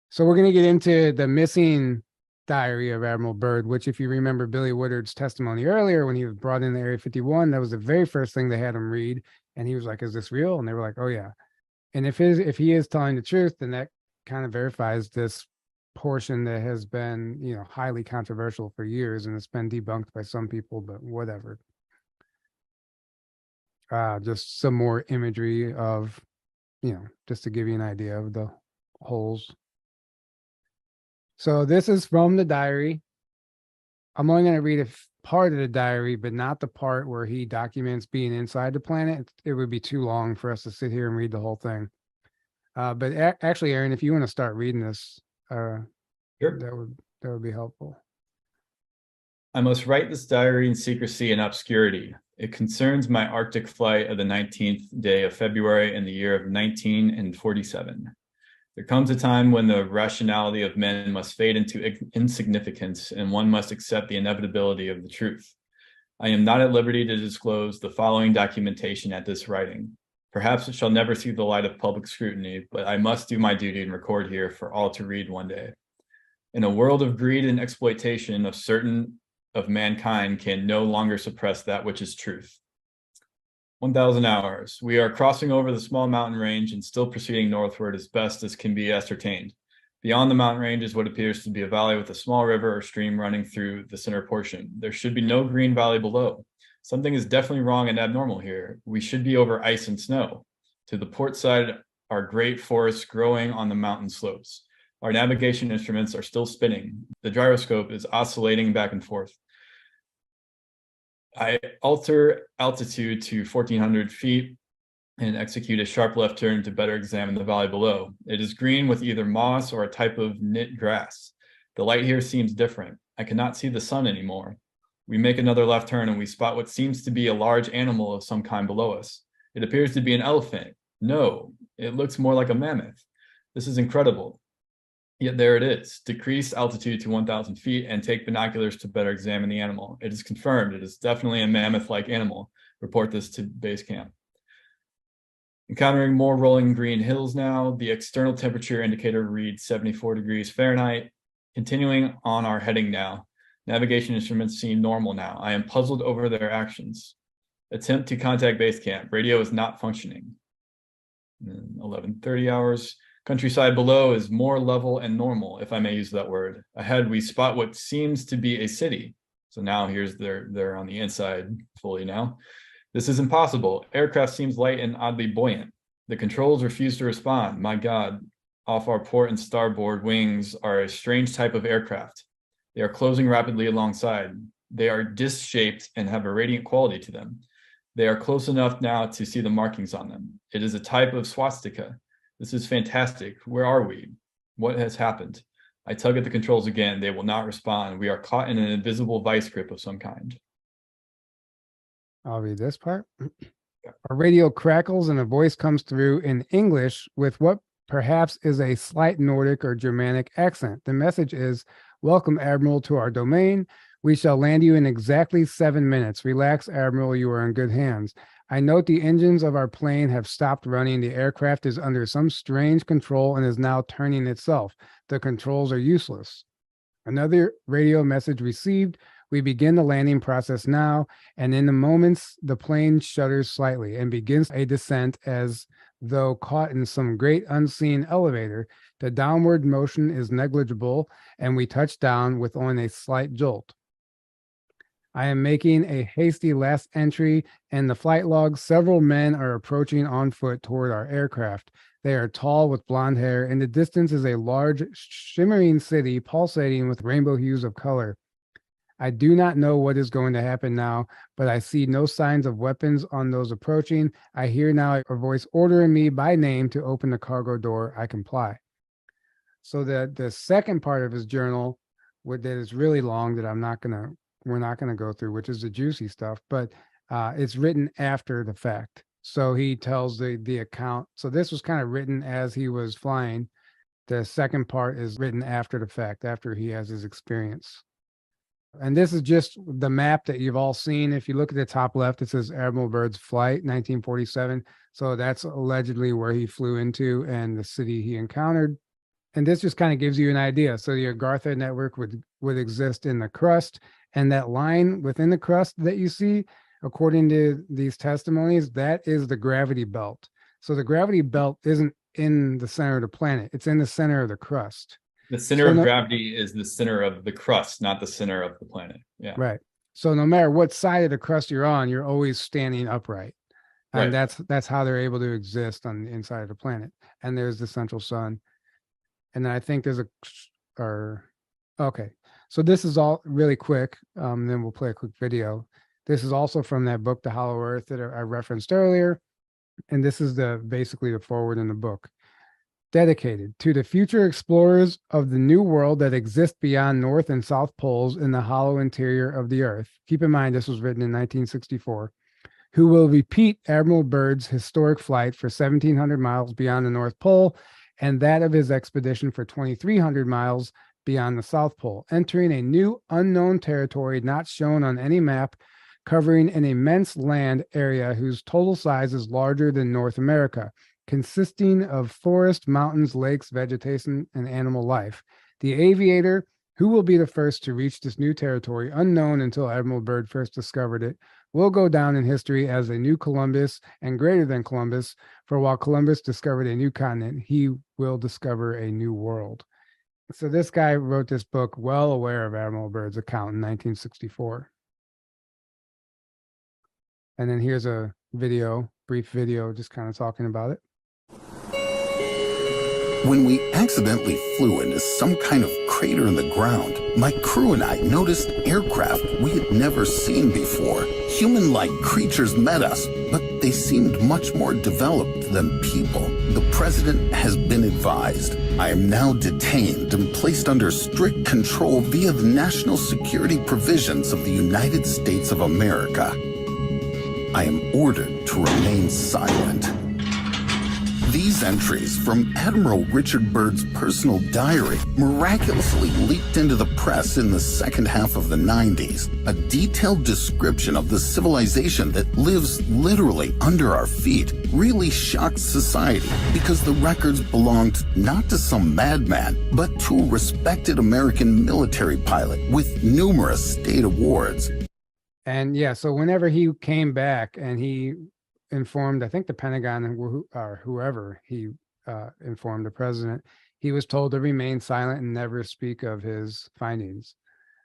So we're going to get into the missing diary of Admiral Byrd, which, if you remember Billy Woodard's testimony earlier when he was brought into Area 51, that was the very first thing they had him read, and he was like, "Is this real?" And they were like, "Oh yeah." And if he is telling the truth, then that kind of verifies this portion that has been, highly controversial for years, and it's been debunked by some people, but whatever. Just some more imagery of, just to give you an idea of the holes. So this is from the diary. I'm only going to read a part of the diary, but not the part where he documents being inside the planet. It would be too long for us to sit here and read the whole thing. But actually, Aaron, if you want to start reading this, Sure. that would be helpful. I must write this diary in secrecy and obscurity. It concerns my Arctic flight of the 19th day of February in the year of 1947. There comes a time when the rationality of men must fade into insignificance, and one must accept the inevitability of the truth. I am not at liberty to disclose the following documentation at this writing. Perhaps it shall never see the light of public scrutiny, but I must do my duty and record here for all to read one day. In a world of greed and exploitation of certain of mankind can no longer suppress that which is truth. 1,000 hours. We are crossing over the small mountain range and still proceeding northward as best as can be ascertained. Beyond the mountain range is what appears to be a valley with a small river or stream running through the center portion. There should be no green valley below. Something is definitely wrong and abnormal here. We should be over ice and snow. To the port side are great forests growing on the mountain slopes. Our navigation instruments are still spinning. The gyroscope is oscillating back and forth. I alter altitude to 1,400 feet and execute a sharp left turn to better examine the valley below. It is green with either moss or a type of knit grass. The light here seems different. I cannot see the sun anymore. We make another left turn and we spot what seems to be a large animal of some kind below us. It appears to be an elephant. No, it looks more like a mammoth. This is incredible. Yet there it is. Decrease altitude to 1,000 feet and take binoculars to better examine the animal. It is confirmed. It is definitely a mammoth-like animal. Report this to base camp. Encountering more rolling green hills now. The external temperature indicator reads 74 degrees Fahrenheit. Continuing on our heading now. Navigation instruments seem normal now. I am puzzled over their actions. Attempt to contact base camp. Radio is not functioning. 11:30 hours. Countryside below is more level and normal, if I may use that word. Ahead, we spot what seems to be a city. So now they're on the inside fully now. This is impossible. Aircraft seems light and oddly buoyant. The controls refuse to respond. My God, off our port and starboard wings are a strange type of aircraft. They are closing rapidly alongside. They are disc-shaped and have a radiant quality to them. They are close enough now to see the markings on them. It is a type of swastika. This is fantastic. Where are we? What has happened? I tug at the controls again. They will not respond. We are caught in an invisible vice grip of some kind. I'll read this part. A radio crackles and a voice comes through in English with what perhaps is a slight Nordic or Germanic accent. The message is, "Welcome, Admiral, to our domain. We shall land you in exactly 7 minutes. Relax, Admiral, you are in good hands. I note the engines of our plane have stopped running. The aircraft is under some strange control and is now turning itself. The controls are useless." Another radio message received. We begin the landing process now, and in the moments, the plane shudders slightly and begins a descent as though caught in some great unseen elevator. The downward motion is negligible, and we touch down with only a slight jolt. I am making a hasty last entry in the flight log. Several men are approaching on foot toward our aircraft. They are tall with blonde hair. In the distance is a large, shimmering city pulsating with rainbow hues of color. I do not know what is going to happen now, but I see no signs of weapons on those approaching. I hear now a voice ordering me by name to open the cargo door. I comply. So the second part of his journal, that is really long, that we're not gonna go through, which is the juicy stuff, but it's written after the fact. So he tells the account. So this was kind of written as he was flying. The second part is written after the fact, after he has his experience. And this is just the map that you've all seen. If you look at the top left, it says Admiral Byrd's flight, 1947. So that's allegedly where he flew into and the city he encountered. And this just kind of gives you an idea. So the Agartha Network would exist in the crust, and that line within the crust that you see, according to these testimonies, that is the gravity belt. So the gravity belt isn't in the center of the planet. It's in the center of the crust. The center of gravity is the center of the crust, not the center of the planet. Yeah. Right. So no matter what side of the crust you're on, you're always standing upright. And Right. that's how they're able to exist on the inside of the planet. And there's the central sun. And then I think there's okay. So this is all really quick. Then we'll play a quick video. This is also from that book, The Hollow Earth, that I referenced earlier. And this is basically the forward in the book. Dedicated to the future explorers of the new world that exist beyond North and South poles in the hollow interior of the Earth. Keep in mind, this was written in 1964. Who will repeat Admiral Byrd's historic flight for 1,700 miles beyond the North Pole and that of his expedition for 2,300 miles beyond the South Pole, entering a new unknown territory not shown on any map, covering an immense land area whose total size is larger than North America, consisting of forest, mountains, lakes, vegetation, and animal life. The aviator, who will be the first to reach this new territory, unknown until Admiral Byrd first discovered it, will go down in history as a new Columbus and greater than Columbus. For while Columbus discovered a new continent, he will discover a new world. So this guy wrote this book well aware of Admiral Byrd's account in 1964. And then here's a video, brief video, just kind of talking about it. When we accidentally flew into some kind of crater in the ground, my crew and I noticed aircraft we had never seen before. Human-like creatures met us, but they seemed much more developed than people. The president has been advised. I am now detained and placed under strict control via the national security provisions of the United States of America. I am ordered to remain silent. These entries from Admiral Richard Byrd's personal diary miraculously leaked into the press in the second half of the 90s. A detailed description of the civilization that lives literally under our feet really shocked society because the records belonged not to some madman, but to a respected American military pilot with numerous state awards. And yeah, so whenever he came back and he informed, I think the Pentagon or whoever he informed the president, he was told to remain silent and never speak of his findings.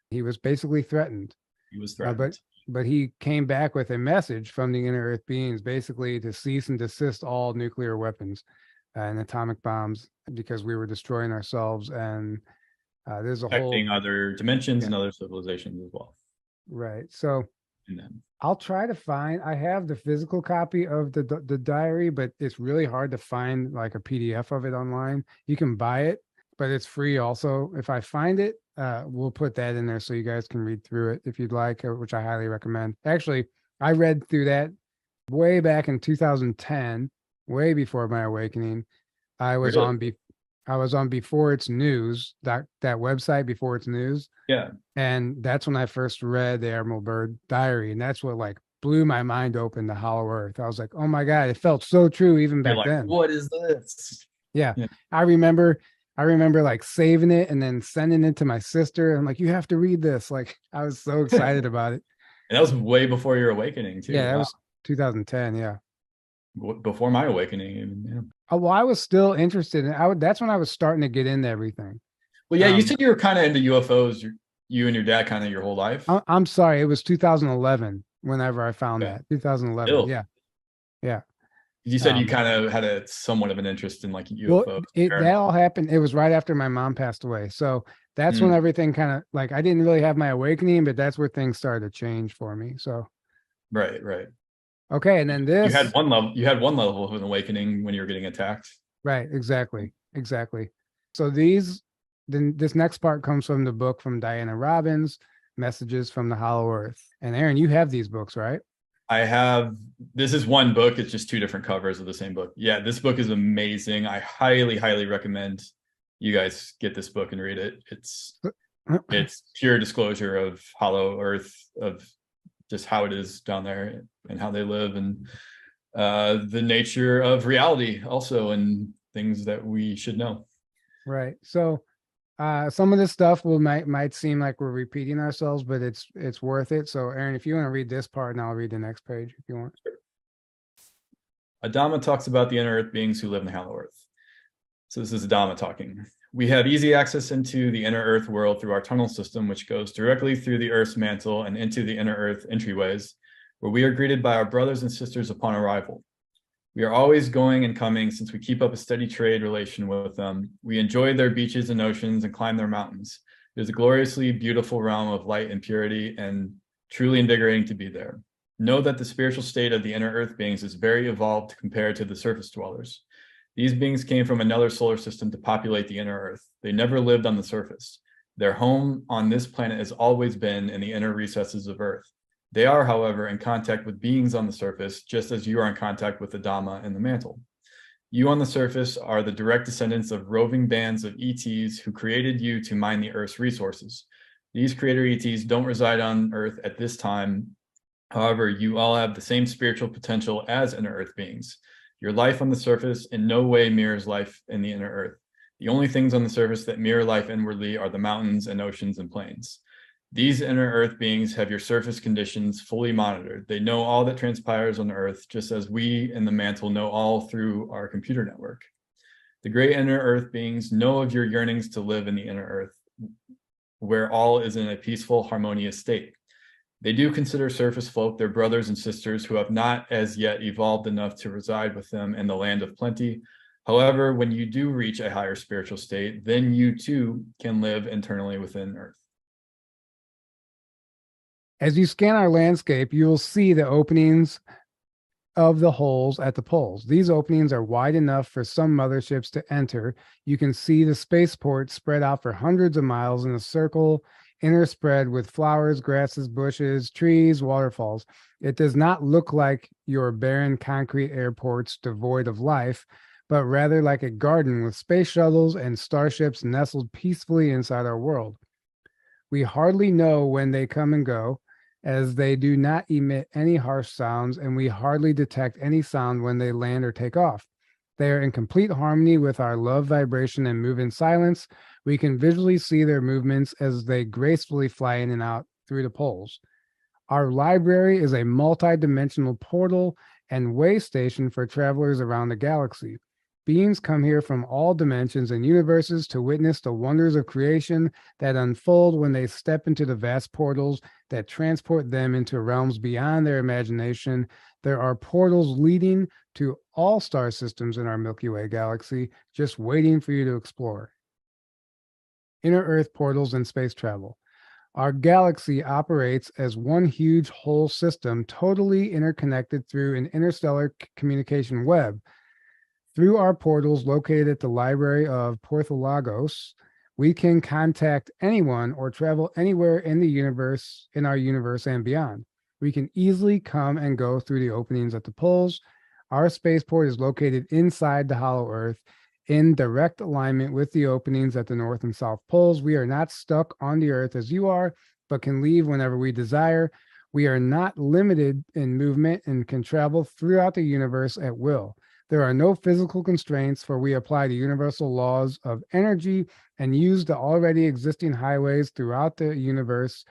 He was basically threatened. He was threatened. But he came back with a message from the inner Earth beings, basically to cease and desist all nuclear weapons and atomic bombs because we were destroying ourselves. And there's a affecting whole other dimensions and other civilizations as well. right. So I'll try to find, I have the physical copy of the diary, but it's really hard to find like a PDF of it online. You can buy it, but it's free also. If I find it, we'll put that in there so you guys can read through it if you'd like, which I highly recommend. Actually, I read through that way back in 2010, way before my awakening. I was on Before It's News, that website, Before It's News. Yeah. And that's when I first read the Admiral Byrd diary. And that's what like blew my mind open to Hollow Earth. I was like, oh my God, it felt so true even back then. What is this? Yeah. I remember like saving it and then sending it to my sister. I'm like, you have to read this. Like I was so excited about it. And that was way before your awakening too. Yeah, that was 2010. Yeah. Before my awakening even. Yeah. Oh, well, I was still interested in that's when I was starting to get into everything. Well, yeah, you said you were kind of into UFOs, you and your dad kind of your whole life. I'm sorry, it was 2011 whenever I found that. 2011. Still. Yeah. You said you kind of had a somewhat of an interest in like UFOs. Well, that all happened. It was right after my mom passed away. So that's when everything kind of like, I didn't really have my awakening, but that's where things started to change for me. So. Right. Okay. And then this. You had one level of an awakening when you were getting attacked. Right. Exactly. So this next part comes from the book from Diana Robbins, Messages from the Hollow Earth. And Aaron, you have these books, right? I have, this is one book. It's just two different covers of the same book. Yeah, this book is amazing. I highly recommend you guys get this book and read it. It's pure disclosure of Hollow Earth, of just how it is down there and how they live, and the nature of reality also, and things that we should know. Right. So some of this stuff might seem like we're repeating ourselves, but it's worth it. So Aaron, if you want to read this part, and I'll read the next page if you want. Adama talks about the inner Earth beings who live in the Hollow Earth. So this is Adama talking. We have easy access into the inner Earth world through our tunnel system, which goes directly through the Earth's mantle and into the inner Earth entryways, where we are greeted by our brothers and sisters upon arrival. We are always going and coming since we keep up a steady trade relation with them. We enjoy their beaches and oceans and climb their mountains. It is a gloriously beautiful realm of light and purity, and truly invigorating to be there. Know that the spiritual state of the inner Earth beings is very evolved compared to the surface dwellers. These beings came from another solar system to populate the inner Earth. They never lived on the surface. Their home on this planet has always been in the inner recesses of Earth. They are, however, in contact with beings on the surface, just as you are in contact with the Dhamma and the mantle. You on the surface are the direct descendants of roving bands of ETs who created you to mine the Earth's resources. These creator ETs don't reside on Earth at this time. However, you all have the same spiritual potential as inner Earth beings. Your life on the surface in no way mirrors life in the inner Earth. The only things on the surface that mirror life inwardly are the mountains and oceans and plains. These inner Earth beings have your surface conditions fully monitored. They know all that transpires on Earth, just as we in the mantle know all through our computer network. The great inner Earth beings know of your yearnings to live in the inner Earth, where all is in a peaceful, harmonious state. They do consider surface folk their brothers and sisters who have not as yet evolved enough to reside with them in the land of plenty. However, when you do reach a higher spiritual state, then you too can live internally within Earth. As you scan our landscape, you will see the openings of the holes at the poles. These openings are wide enough for some motherships to enter. You can see the spaceport spread out for hundreds of miles in a circle, interspread with flowers, grasses, bushes, trees, waterfalls. It does not look like your barren concrete airports devoid of life, but rather like a garden with space shuttles and starships nestled peacefully inside our world. We hardly know when they come and go, as they do not emit any harsh sounds, and we hardly detect any sound when they land or take off. They are in complete harmony with our love vibration and move in silence. We can visually see their movements as they gracefully fly in and out through the poles. Our library is a multi-dimensional portal and way station for travelers around the galaxy. Beings come here from all dimensions and universes to witness the wonders of creation that unfold when they step into the vast portals that transport them into realms beyond their imagination. There are portals leading to all star systems in our Milky Way galaxy, just waiting for you to explore. Inner Earth portals and space travel. Our galaxy operates as one huge whole system, totally interconnected through an interstellar communication web. Through our portals located at the Library of Portholagos, we can contact anyone or travel anywhere in our universe and beyond. We can easily come and go through the openings at the poles. Our spaceport is located inside the hollow Earth in direct alignment with the openings at the North and South poles. We are not stuck on the Earth as you are, but can leave whenever we desire. We are not limited in movement and can travel throughout the universe at will. There are no physical constraints, for we apply the universal laws of energy and use the already existing highways throughout the universe.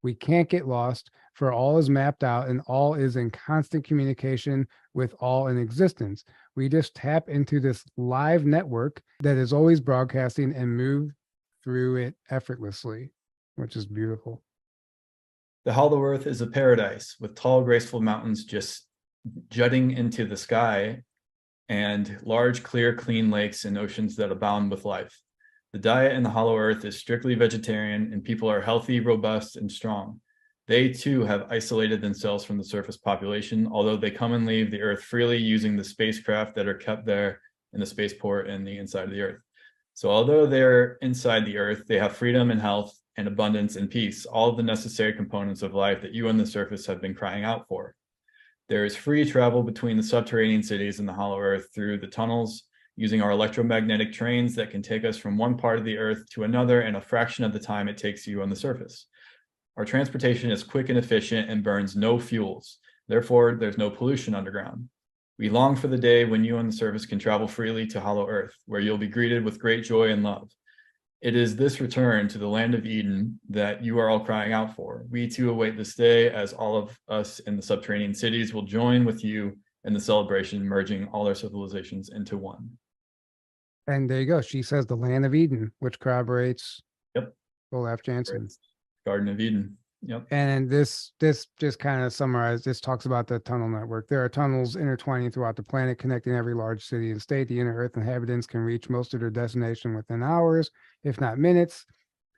We can't get lost, for all is mapped out and all is in constant communication with all in existence. We just tap into this live network that is always broadcasting and move through it effortlessly, which is beautiful. The hollow Earth is a paradise with tall, graceful mountains just jutting into the sky, and large, clear, clean lakes and oceans that abound with life. The diet in the hollow Earth is strictly vegetarian, and people are healthy, robust, and strong. They too have isolated themselves from the surface population, although they come and leave the Earth freely using the spacecraft that are kept there in the spaceport and the inside of the Earth. So although they're inside the Earth, they have freedom and health and abundance and peace, all of the necessary components of life that you on the surface have been crying out for. There is free travel between the subterranean cities and the hollow Earth through the tunnels, using our electromagnetic trains that can take us from one part of the Earth to another in a fraction of the time it takes you on the surface. Our transportation is quick and efficient and burns no fuels. Therefore, there's no pollution underground. We long for the day when you on the surface can travel freely to hollow Earth, where you'll be greeted with great joy and love. It is this return to the land of Eden that you are all crying out for. We too await this day, as all of us in the subterranean cities will join with you in the celebration, merging all our civilizations into one. And there you go. She says the land of Eden, which corroborates Olaf Jansen. Garden of Eden. Yep. And this just kind of summarized, this talks about the tunnel network. There are tunnels intertwining throughout the planet, connecting every large city and state. The inner Earth inhabitants can reach most of their destination within hours, if not minutes.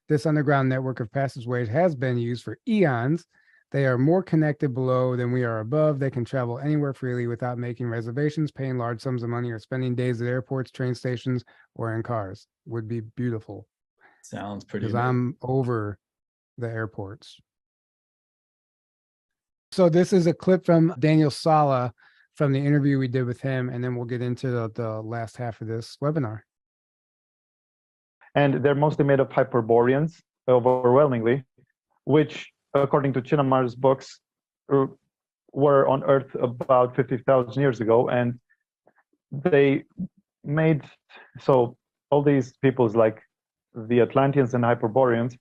This underground network of passageways has been used for eons. They are more connected below than we are above. They can travel anywhere freely without making reservations, paying large sums of money, or spending days at airports, train stations, or in cars. Would be beautiful. Sounds pretty Because I'm over the airports. So this is a clip from Daniel Sala from the interview we did with him, and then we'll get into the last half of this webinar. And they're mostly made of Hyperboreans, overwhelmingly, which, according to Chinamar's books, were on Earth about 50,000 years ago. And they made, so all these peoples like the Atlanteans and Hyperboreans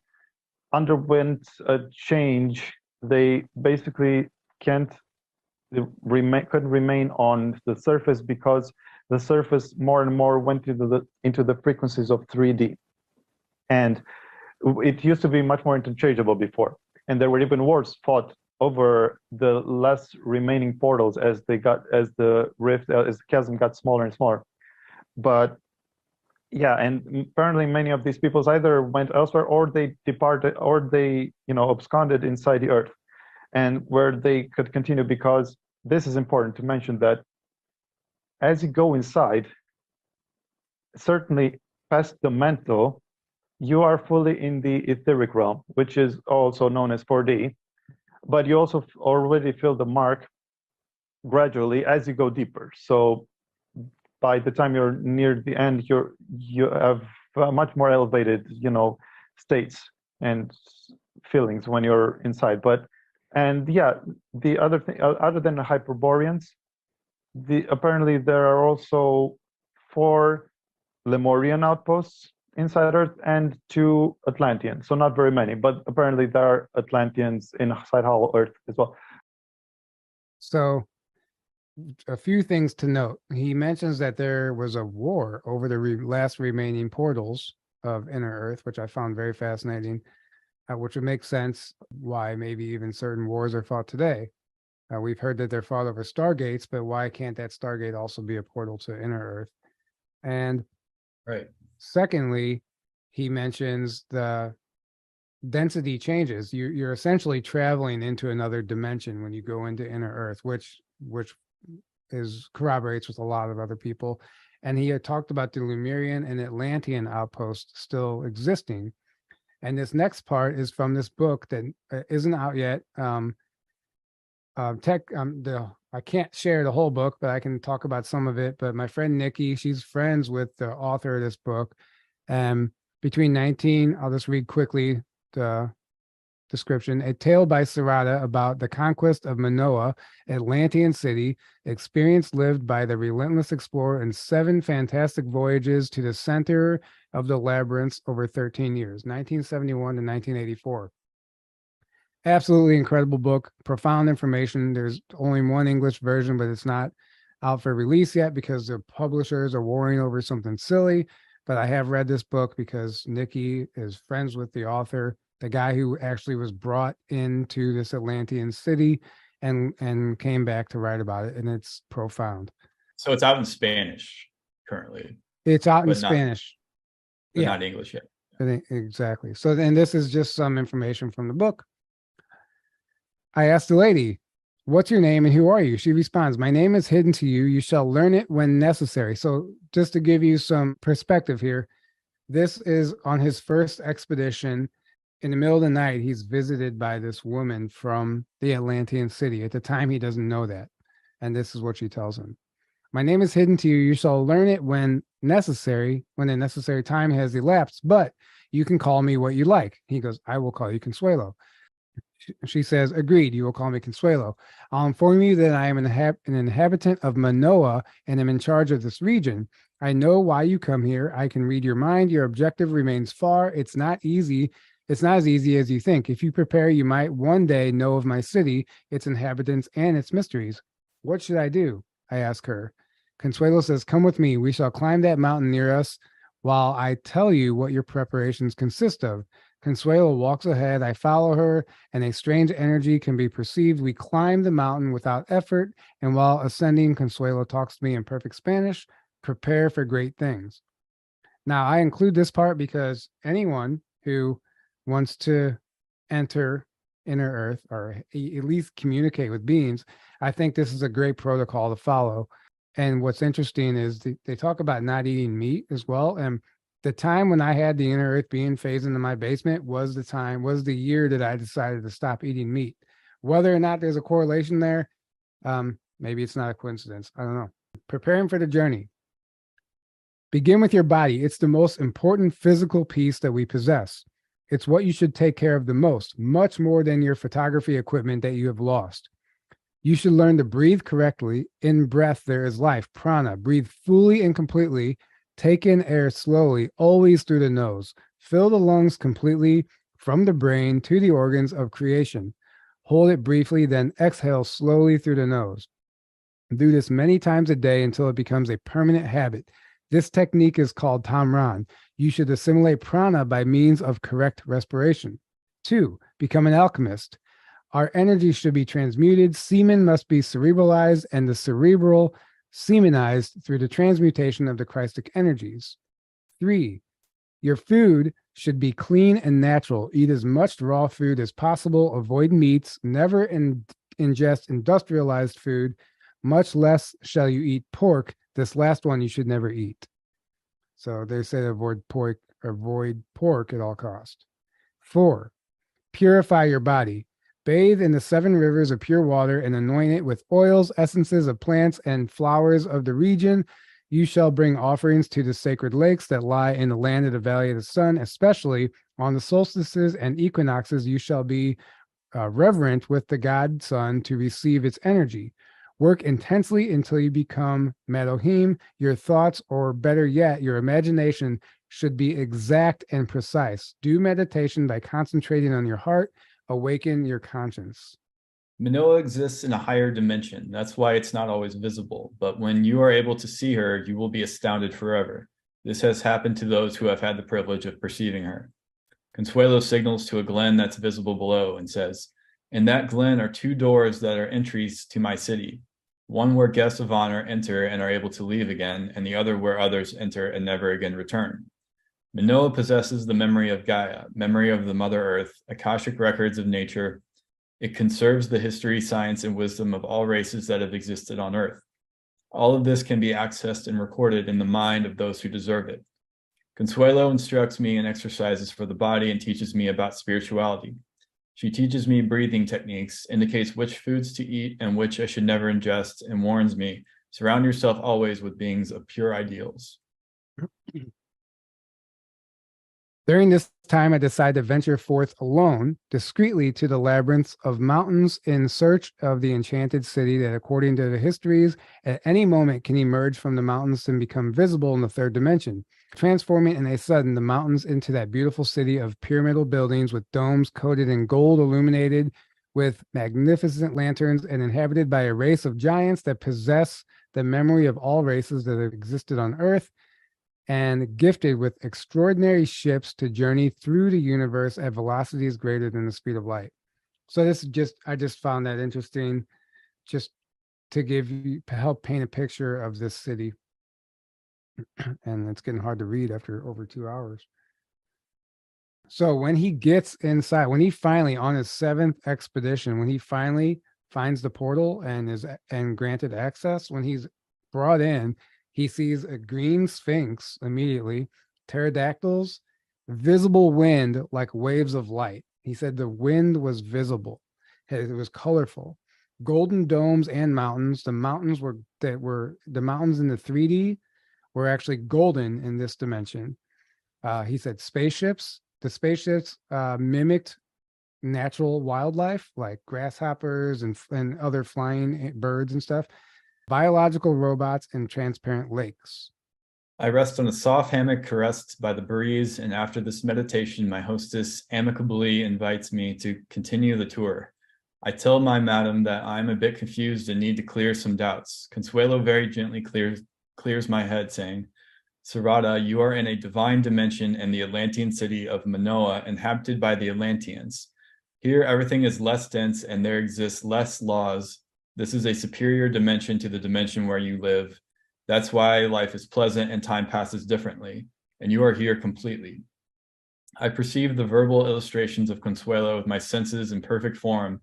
underwent a change. They basically couldn't remain on the surface because the surface more and more went into the frequencies of 3D, and it used to be much more interchangeable before, and there were even wars fought over the last remaining portals as the chasm got smaller and smaller. But yeah, and apparently many of these peoples either went elsewhere or they departed or they absconded inside the Earth, and where they could continue, because this is important to mention that as you go inside, certainly past the mental, you are fully in the etheric realm, which is also known as 4D, but you also already feel the mark gradually as you go deeper. So by the time you're near the end, you have much more elevated, states and feelings when you're inside. And yeah, the other thing, other than the Hyperboreans, apparently there are also 4 Lemurian outposts inside Earth and 2 Atlanteans. So not very many, but apparently there are Atlanteans inside Hollow Earth as well. So a few things to note. He mentions that there was a war over the last remaining portals of Inner Earth, which I found very fascinating, which would make sense why maybe even certain wars are fought today. We've heard that they're fought over stargates, but why can't that stargate also be a portal to Inner Earth? And Right. secondly, he mentions the density changes. You're essentially traveling into another dimension when you go into Inner Earth, which corroborates with a lot of other people. And he had talked about the Lemurian and Atlantean outposts still existing. And this next part is from this book that isn't out yet. I can't share the whole book, but I can talk about some of it. But my friend Nikki, she's friends with the author of this book. Between I'll just read quickly the description: A Tale by Sarada about the conquest of Monoa, Atlantean city, experience lived by the relentless explorer in 7 fantastic voyages to the center of the labyrinths over 13 years, 1971 to 1984. Absolutely incredible book, profound information. There's only one English version, but it's not out for release yet because the publishers are warring over something silly. But I have read this book because Nikki is friends with the author, the guy who actually was brought into this Atlantean city and came back to write about it. And it's profound. So it's out in Spanish currently. It's out in Spanish. But not English yet. Exactly. So then this is just some information from the book. I asked the lady, "What's your name and who are you?" She responds, "My name is hidden to you. You shall learn it when necessary." So just to give you some perspective here, this is on his first expedition. In the middle of the night, he's visited by this woman from the Atlantean city. At the time, he doesn't know that. And this is what she tells him. "My name is hidden to you. You shall learn it when necessary, when the necessary time has elapsed, but you can call me what you like." He goes, "I will call you Consuelo." She says, "Agreed, you will call me Consuelo. I'll inform you that I am an inhabitant of Monoa and am in charge of this region. I know why you come here. I can read your mind. Your objective remains far. It's not easy. It's not as easy as you think. If you prepare, you might one day know of my city, its inhabitants, and its mysteries. What should I do?" I ask her. Consuelo says, "Come with me. We shall climb that mountain near us while I tell you what your preparations consist of." Consuelo walks ahead. I follow her, and a strange energy can be perceived. We climb the mountain without effort, and while ascending, Consuelo talks to me in perfect Spanish. Prepare for great things. Now, I include this part because anyone who wants to enter Inner Earth or at least communicate with beings, I think this is a great protocol to follow. And what's interesting is they talk about not eating meat as well. And the time when I had the Inner Earth being phased into my basement was the year that I decided to stop eating meat. Whether or not there's a correlation there, maybe it's not a coincidence. I don't know. Preparing for the journey. Begin with your body. It's the most important physical piece that we possess. It's what you should take care of the most, much more than your photography equipment that you have lost. You should learn to breathe correctly. In breath, there is life, prana. Breathe fully and completely. Take in air slowly, always through the nose. Fill the lungs completely. from the brain to the organs of creation. Hold it briefly, then exhale slowly through the nose. Do this many times a day until it becomes a permanent habit. This technique is called Tamran. You should assimilate prana by means of correct respiration. 2. Become an alchemist. Our energy should be transmuted. Semen must be cerebralized and the cerebral semenized through the transmutation of the Christic energies. 3. Your food should be clean and natural. Eat as much raw food as possible. Avoid meats. Never ingest industrialized food. Much less shall you eat pork. This last one you should never eat. So they say avoid pork at all costs. 4. Purify your body. Bathe in the 7 rivers of pure water and anoint it with oils, essences of plants, and flowers of the region. You shall bring offerings to the sacred lakes that lie in the land of the valley of the sun, especially on the solstices and equinoxes. You shall be reverent with the god sun to receive its energy. Work intensely until you become Medohim. Your thoughts, or better yet, your imagination, should be exact and precise. Do meditation by concentrating on your heart. Awaken your conscience. Monoa exists in a higher dimension. That's why it's not always visible. But when you are able to see her, you will be astounded forever. This has happened to those who have had the privilege of perceiving her. Consuelo signals to a glen that's visible below and says, "In that glen are 2 doors that are entries to my city. One where guests of honor enter and are able to leave again, and the other where others enter and never again return. Monoa possesses the memory of Gaia, memory of the Mother Earth, Akashic records of nature. It conserves the history, science, and wisdom of all races that have existed on Earth. All of this can be accessed and recorded in the mind of those who deserve it. Consuelo instructs me in exercises for the body and teaches me about spirituality. She teaches me breathing techniques, indicates which foods to eat and which I should never ingest, and warns me, surround yourself always with beings of pure ideals." During this time, I decided to venture forth alone, discreetly to the labyrinths of mountains in search of the enchanted city that, according to the histories, at any moment can emerge from the mountains and become visible in the 3rd dimension, transforming in a sudden the mountains into that beautiful city of pyramidal buildings with domes coated in gold, illuminated with magnificent lanterns, and inhabited by a race of giants that possess the memory of all races that have existed on Earth, and gifted with extraordinary ships to journey through the universe at velocities greater than the speed of light. So this is I just found that interesting, just to help paint a picture of this city. And it's getting hard to read after over 2 hours. So when he gets inside, when he finally, on his 7th expedition, when he finally finds the portal and granted access, when he's brought in, he sees a green sphinx immediately, pterodactyls, visible wind like waves of light. He said the wind was visible. It was colorful. Golden domes and mountains. The mountains the mountains in the 3D were actually golden in this dimension. He said spaceships. The spaceships mimicked natural wildlife like grasshoppers and other flying birds and stuff. Biological robots, and transparent lakes. I rest on a soft hammock caressed by the breeze, and after this meditation, my hostess amicably invites me to continue the tour. I tell my madam that I'm a bit confused and need to clear some doubts. Consuelo very gently clears my head, saying, "Sarada, you are in a divine dimension in the Atlantean city of Monoa, inhabited by the Atlanteans. Here, everything is less dense and there exists less laws. This is a superior dimension to the dimension where you live. That's why life is pleasant and time passes differently, and you are here completely." I perceive the verbal illustrations of Consuelo with my senses in perfect form.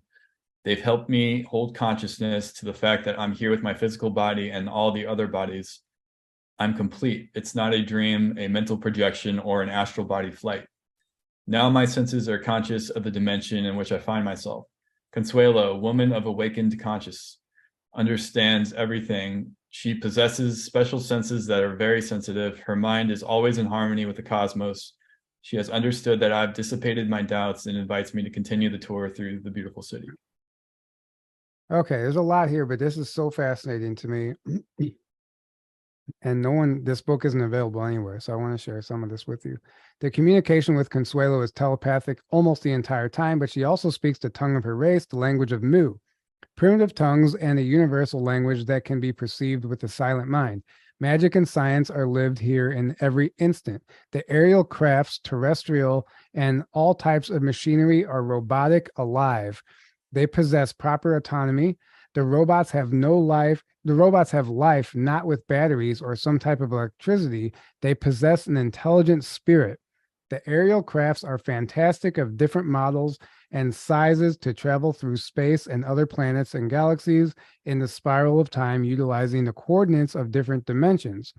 They've helped me hold consciousness to the fact that I'm here with my physical body and all the other bodies. I'm complete. It's not a dream, a mental projection, or an astral body flight. Now my senses are conscious of the dimension in which I find myself. Consuelo, woman of awakened conscious, understands everything. She possesses special senses that are very sensitive. Her mind is always in harmony with the cosmos. She has understood that I've dissipated my doubts and invites me to continue the tour through the beautiful city. Okay, there's a lot here, but this is so fascinating to me. and this book isn't available anywhere, so I want to share some of this with you. The communication with Consuelo is telepathic almost the entire time, but she also speaks the tongue of her race, the language of Mu, primitive tongues, and a universal language that can be perceived with the silent mind. Magic and science are lived here in every instant. The aerial crafts, terrestrial, and all types of machinery are robotic, alive. They possess proper autonomy. The robots have no life. The robots have life not with batteries or some type of electricity. They possess an intelligent spirit. The aerial crafts are fantastic, of different models and sizes, to travel through space and other planets and galaxies in the spiral of time, utilizing the coordinates of different dimensions.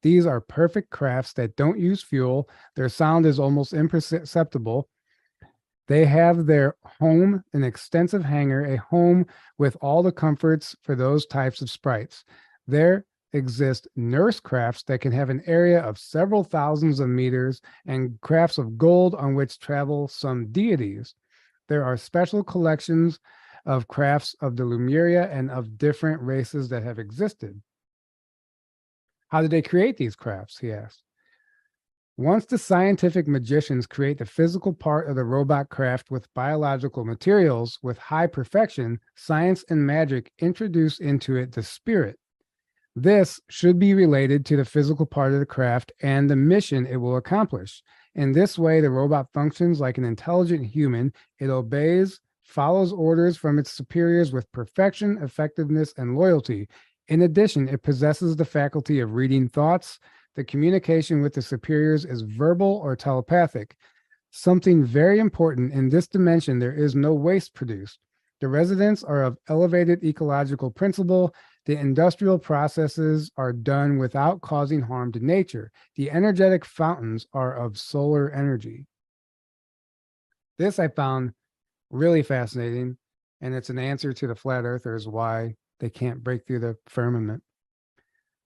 These are perfect crafts that don't use fuel. Their sound is almost imperceptible. They have their home, an extensive hangar, a home with all the comforts for those types of sprites. There exist nurse crafts that can have an area of several thousands of meters, and crafts of gold on which travel some deities. There are special collections of crafts of the Lemuria and of different races that have existed. How did they create these crafts, he asked. Once the scientific magicians create the physical part of the robot craft with biological materials with high perfection, science and magic introduce into it the spirit. This should be related to the physical part of the craft and the mission it will accomplish. In this way, the robot functions like an intelligent human. It obeys, follows orders from its superiors with perfection, effectiveness, and loyalty. In addition, it possesses the faculty of reading thoughts. The communication with the superiors is verbal or telepathic. Something very important: in this dimension, there is no waste produced. The residents are of elevated ecological principle. The industrial processes are done without causing harm to nature. The energetic fountains are of solar energy. This I found really fascinating, and it's an answer to the flat earthers why they can't break through the firmament.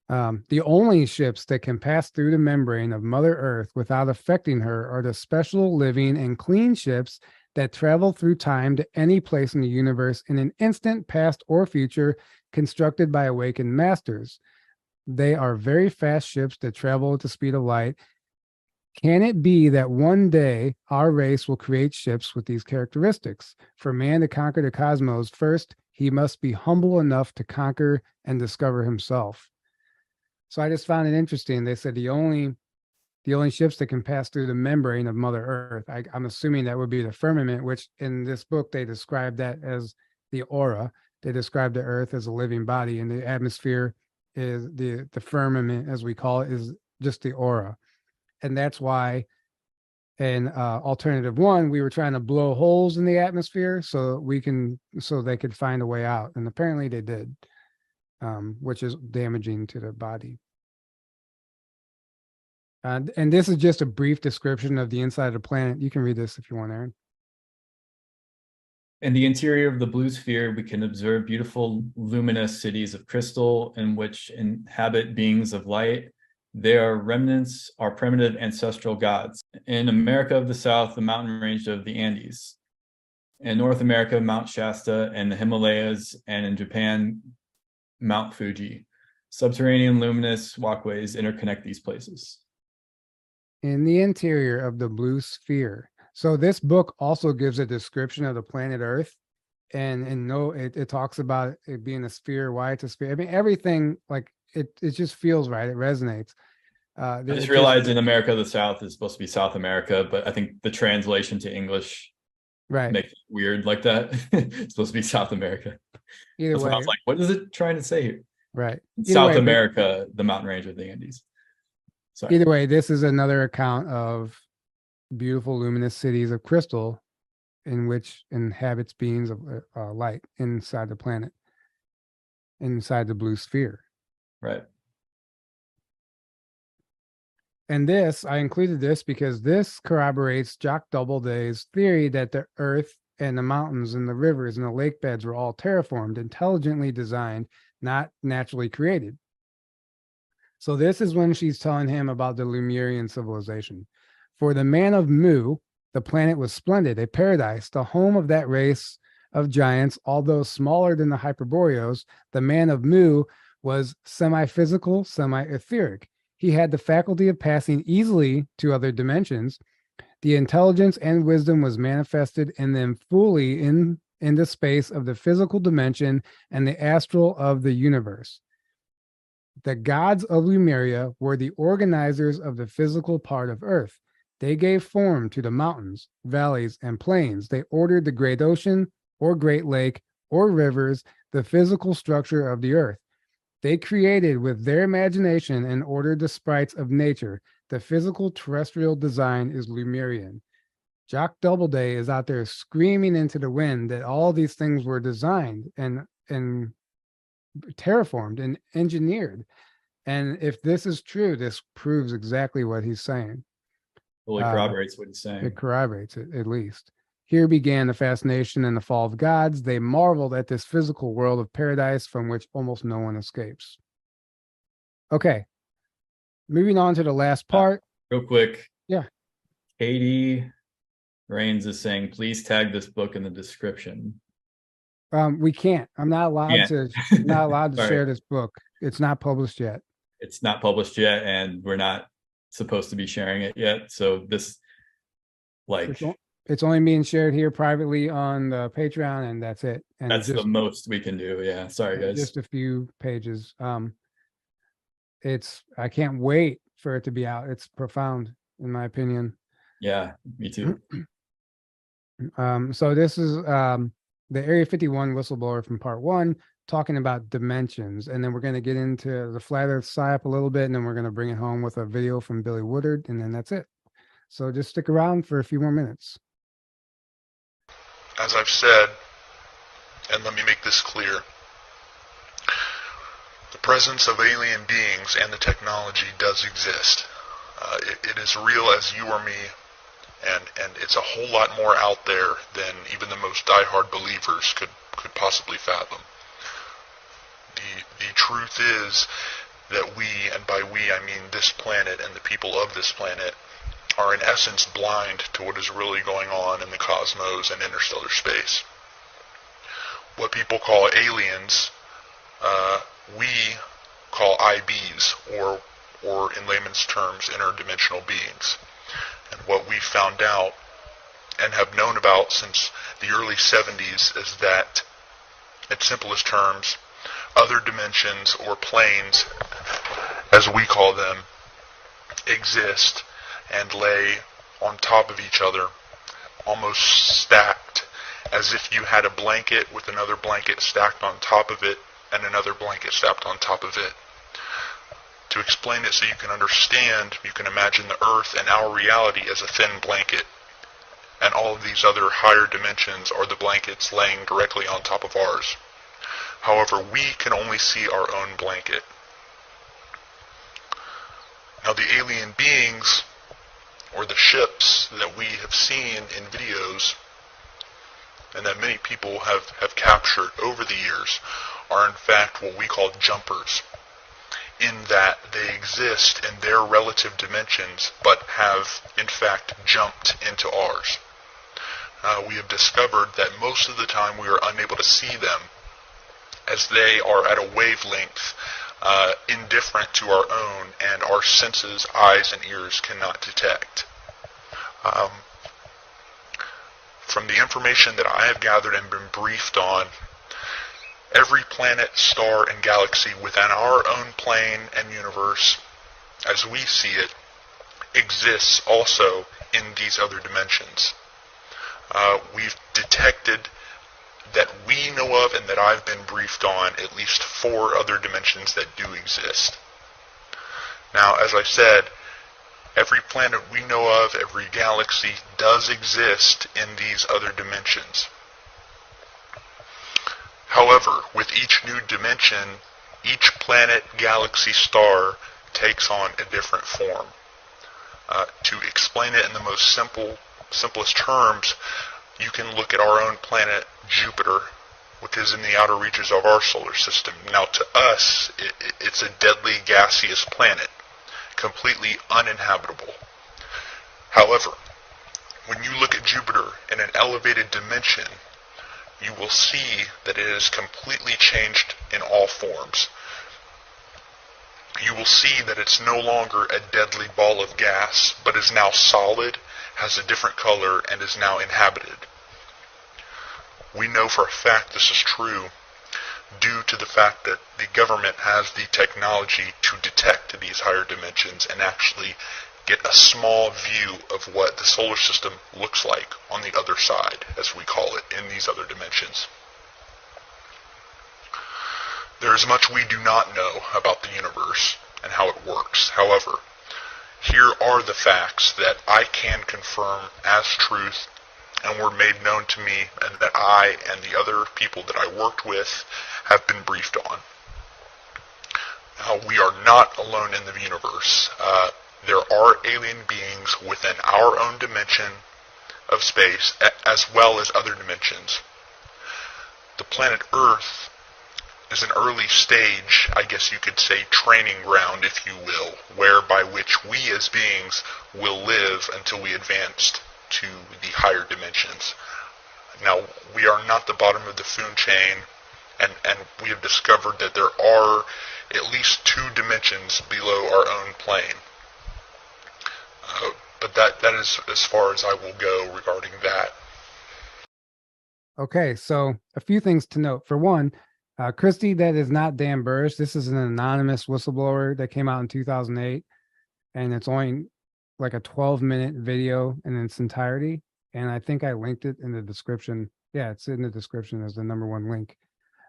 The only ships that can pass through the membrane of Mother Earth without affecting her are the special, living, and clean ships that travel through time to any place in the universe in an instant, past or future, constructed by awakened masters. They are very fast ships that travel at the speed of light. Can it be that one day our race will create ships with these characteristics? For man to conquer the cosmos, first, he must be humble enough to conquer and discover himself. So I just found it interesting. They said the only ships that can pass through the membrane of Mother Earth, I'm assuming that would be the firmament, which in this book they describe that as the aura. They describe the Earth as a living body, and the atmosphere is the firmament, as we call it, is just the aura. And that's why in alternative one, we were trying to blow holes in the atmosphere so they could find a way out. And apparently they did, which is damaging to the body. And this is just a brief description of the inside of the planet. You can read this if you want, Aaron. In the interior of the blue sphere, we can observe beautiful luminous cities of crystal in which inhabit beings of light. They are remnants, our primitive ancestral gods. In America of the South, the mountain range of the Andes. In North America, Mount Shasta and the Himalayas, and in Japan, Mount Fuji. Subterranean luminous walkways interconnect these places. In the interior of the blue sphere. So this book also gives a description of the planet Earth, and it talks about it being a sphere, why it's a sphere. I mean, everything, like it just feels right. It resonates. I just realized in America of the South is supposed to be South America, but I think the translation to English makes it weird like that. It's supposed to be South America. Either way, I was like, what is it trying to say here? Right. South America, the mountain range of the Andes. Sorry. Either way, this is another account of beautiful luminous cities of crystal in which inhabits beings of light inside the planet, inside the blue sphere. Right. And I included this because this corroborates Jock Doubleday's theory that the Earth and the mountains and the rivers and the lake beds were all terraformed, intelligently designed, not naturally created. So this is when she's telling him about the Lemurian civilization. For the man of Mu, the planet was splendid, a paradise, the home of that race of giants. Although smaller than the Hyperboreans, the man of Mu was semi-physical, semi-etheric. He had the faculty of passing easily to other dimensions. The intelligence and wisdom was manifested in them fully in the space of the physical dimension and the astral of the universe. The gods of Lemuria were the organizers of the physical part of Earth. They gave form to the mountains, valleys, and plains. They ordered the great ocean or great lake or rivers, the physical structure of the earth. They created with their imagination and ordered the sprites of nature. The physical terrestrial design is Lemurian. Jock Doubleday is out there screaming into the wind that all these things were designed and terraformed and engineered. And if this is true, this proves exactly what he's saying. Well, it corroborates what he's saying. It corroborates it, at least. Here began the fascination and the fall of gods. They marveled at this physical world of paradise from which almost no one escapes. Okay. Moving on to the last part. Real quick. Yeah. Katie Rains is saying, please tag this book in the description. We can't. I'm not allowed to share this book. It's not published yet. It's not published yet, and we're not supposed to be sharing it yet. So this, like, it's only being shared here privately on the Patreon, and that's it. And that's the most we can do. Yeah. Sorry, guys. Just a few pages. I can't wait for it to be out. It's profound, in my opinion. Yeah, me too. So this is the Area 51 whistleblower from part 1, talking about dimensions. And then we're going to get into the flat earth psyop a little bit, and then we're going to bring it home with a video from Billy Woodard, and then that's it. So just stick around for a few more minutes. As I've said, and let me make this clear, the presence of alien beings and the technology does exist. It is real as you or me, and it's a whole lot more out there than even the most diehard believers could possibly fathom. The truth is that we, and by we I mean this planet and the people of this planet, are in essence blind to what is really going on in the cosmos and interstellar space. What people call aliens, we call IBs, or in layman's terms, interdimensional beings. And what we found out and have known about since the early 70s is that, in simplest terms, other dimensions or planes, as we call them, exist and lay on top of each other, almost stacked, as if you had a blanket with another blanket stacked on top of it and another blanket stacked on top of it. To explain it so you can understand, you can imagine the Earth and our reality as a thin blanket, and all of these other higher dimensions are the blankets laying directly on top of ours. However, we can only see our own blanket. Now, the alien beings, or the ships that we have seen in videos, and that many people have captured over the years, are in fact what we call jumpers, in that they exist in their relative dimensions, but have in fact jumped into ours. We have discovered that most of the time we are unable to see them, as they are at a wavelength indifferent to our own, and our senses, eyes and ears, cannot detect. From the information that I have gathered and been briefed on, every planet, star, and galaxy within our own plane and universe, as we see it, exists also in these other dimensions. We've detected that we know of and that I've been briefed on at least 4 other dimensions that do exist. Now, as I said, every planet we know of, every galaxy does exist in these other dimensions. However, with each new dimension, each planet, galaxy, star takes on a different form. To explain it in the most simplest terms, you can look at our own planet, Jupiter, which is in the outer reaches of our solar system. Now, to us, it's a deadly gaseous planet, completely uninhabitable. However, when you look at Jupiter in an elevated dimension, you will see that it is completely changed in all forms. you will see that it's no longer a deadly ball of gas, but is now solid, has a different color, and is now inhabited. We know for a fact this is true due to the fact that the government has the technology to detect these higher dimensions and actually get a small view of what the solar system looks like on the other side, as we call it, in these other dimensions. There is much we do not know about the universe and how it works. However, here are the facts that I can confirm as truth and were made known to me, and that I and the other people that I worked with have been briefed on. Now, we are not alone in the universe. There are alien beings within our own dimension of space, as well as other dimensions. The planet Earth is an early stage, I guess you could say, training ground, if you will, whereby which we as beings will live until we advance to the higher dimensions. Now, we are not the bottom of the food chain, and we have discovered that there are at least 2 dimensions below our own plane. But that is as far as I will go regarding that. Okay, so a few things to note. For one, Christy, that is not D.U.M.B.S. This is an anonymous whistleblower that came out in 2008, and it's only like a 12-minute video in its entirety. And I think I linked it in the description. Yeah, it's in the description as the #1 link.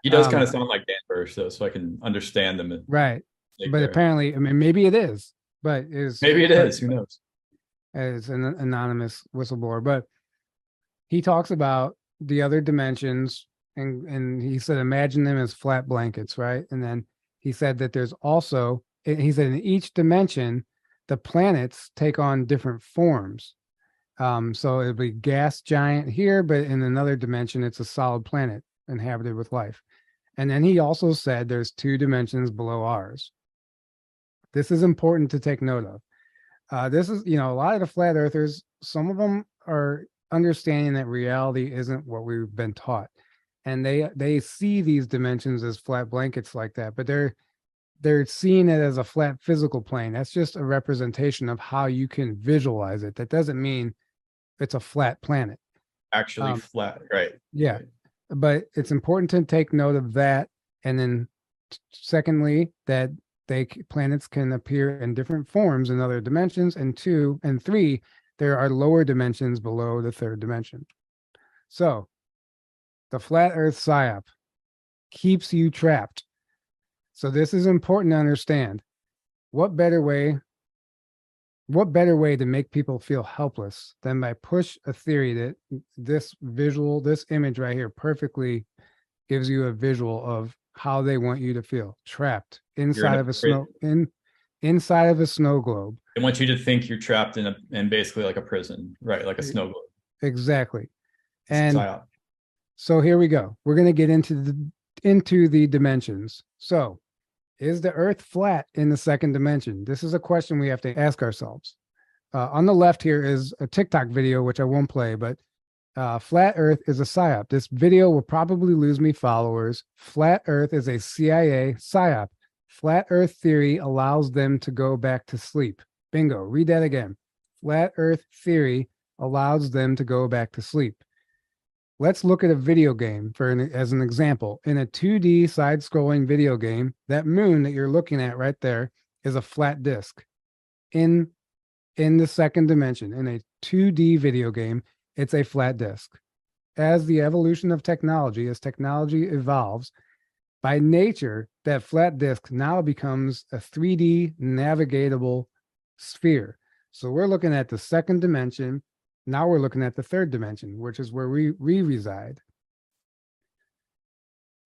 He does kind of sound like D.U.M.B.S. though, so I can understand them. Right. But apparently, I mean, maybe it is, but maybe it is. Who knows? As an anonymous whistleblower. But he talks about the other dimensions, and he said, imagine them as flat blankets, right? And then he said that there's also, he said in each dimension, the planets take on different forms. So it'll be gas giant here, but in another dimension, it's a solid planet inhabited with life. And then he also said there's 2 dimensions below ours. This is important to take note of. This is, a lot of the flat earthers, some of them are understanding that reality isn't what we've been taught. And they see these dimensions as flat blankets like that, but they're seeing it as a flat physical plane. That's just a representation of how you can visualize it. That doesn't mean it's a flat planet. Actually flat, right? Yeah. Right. But it's important to take note of that. And then secondly, that planets can appear in different forms in other dimensions. And 2 and 3, there are lower dimensions below the 3rd dimension. So the flat earth psyop keeps you trapped. So this is important to understand. What better way to make people feel helpless than by push a theory that this image right here perfectly gives you a visual of how they want you to feel trapped inside of a inside of a snow globe. They want you to think you're trapped in basically like a prison, right? Like a snow globe. Exactly. And so here we go. We're going to get into the dimensions. So, is the Earth flat in the 2nd dimension? This is a question we have to ask ourselves. On the left here is a TikTok video, which I won't play, but Flat Earth is a psyop. This video will probably lose me followers. Flat Earth is a CIA psyop. Flat Earth theory allows them to go back to sleep. Bingo. Read that again. Flat Earth theory allows them to go back to sleep. Let's look at a video game as an example. In a 2D side-scrolling video game, that moon that you're looking at right there is a flat disk. In the 2nd dimension, in a 2D video game, it's a flat disk. As the evolution of technology, as technology evolves, by nature, that flat disk now becomes a 3D navigatable sphere. So we're looking at the 2nd dimension. Now we're looking at the 3rd dimension, which is where we reside.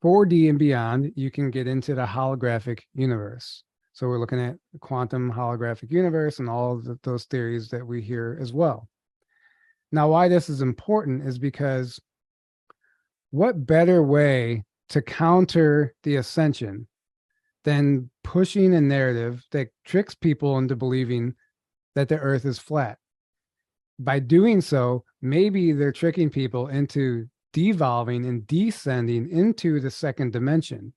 4D and beyond, you can get into the holographic universe. So we're looking at the quantum holographic universe and all of those theories that we hear as well. Now, why this is important is because what better way to counter the ascension than pushing a narrative that tricks people into believing that the Earth is flat? By doing so, maybe they're tricking people into devolving and descending into the 2nd dimension,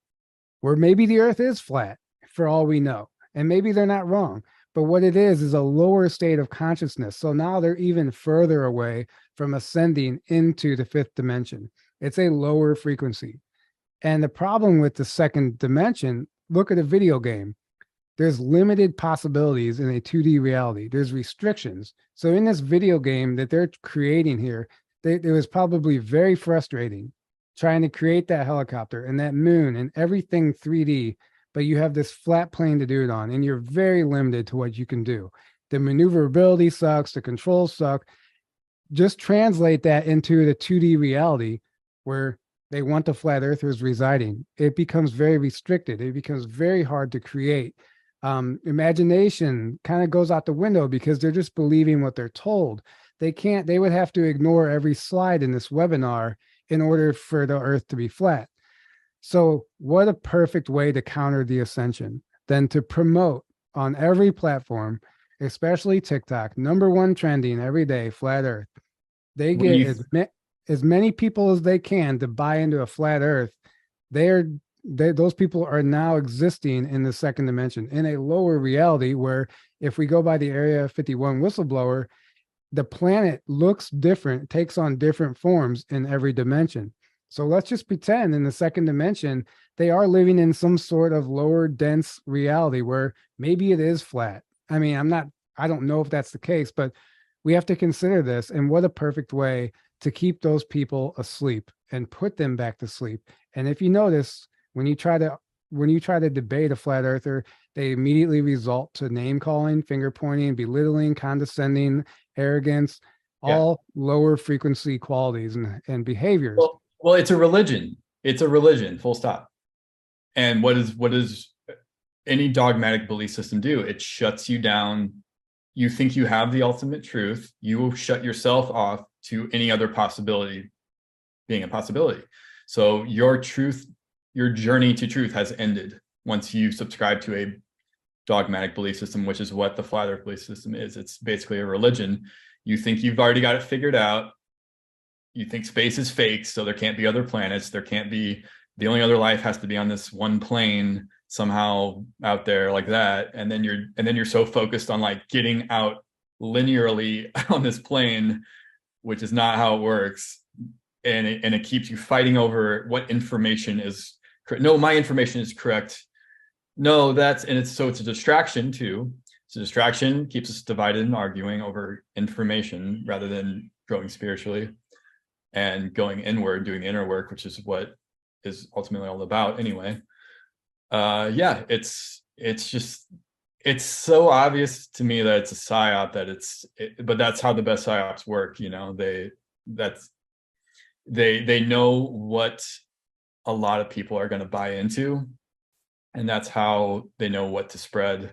where maybe the Earth is flat for all we know. And maybe they're not wrong, but what it is a lower state of consciousness. So now they're even further away from ascending into the fifth dimension. It's a lower frequency. And the problem with the second dimension, look at a video game. There's limited possibilities in a 2D reality. There's restrictions. So in this video game that they're creating here, it was probably very frustrating trying to create that helicopter and that moon and everything 3D, but you have this flat plane to do it on, and you're very limited to what you can do. The maneuverability sucks, the controls suck. Just translate that into the 2D reality where they want the flat earthers residing. It becomes very restricted. It becomes very hard to create. Imagination kind of goes out the window because they're just believing what they're told. They would have to ignore every slide in this webinar in order for the earth to be flat. So what a perfect way to counter the ascension than to promote on every platform, especially TikTok, #1 trending every day, flat earth. They get as many people as they can to buy into a flat earth. Those people are now existing in the second dimension in a lower reality where if we go by the Area 51 whistleblower, the planet looks different, takes on different forms in every dimension. So let's just pretend in the second dimension, they are living in some sort of lower dense reality where maybe it is flat. I mean, I don't know if that's the case, but we have to consider this, and what a perfect way to keep those people asleep and put them back to sleep. And if you notice, when you try to debate a flat earther, they immediately resort to name calling, finger pointing, belittling, condescending, arrogance, all lower frequency qualities and behaviors. Well, it's a religion. It's a religion, full stop. And what does any dogmatic belief system do? It shuts you down. You think you have the ultimate truth. You will shut yourself off to any other possibility being a possibility. So your journey to truth has ended once you subscribe to a dogmatic belief system, which is what the flat earth belief system is. It's basically a religion. You think you've already got it figured out. You think space is fake, so there can't be other planets. There can't be, the only other life has to be on this one plane somehow out there like that. And then you're so focused on like getting out linearly on this plane, which is not how it works. And it keeps you fighting over what information is correct. No, my information is correct. No, it's a distraction too. It's a distraction, keeps us divided and arguing over information rather than growing spiritually and going inward, doing the inner work, which is what is ultimately all about anyway. It's so obvious to me that it's a psyop but that's how the best psyops work. You know, they know what a lot of people are going to buy into, and that's how they know what to spread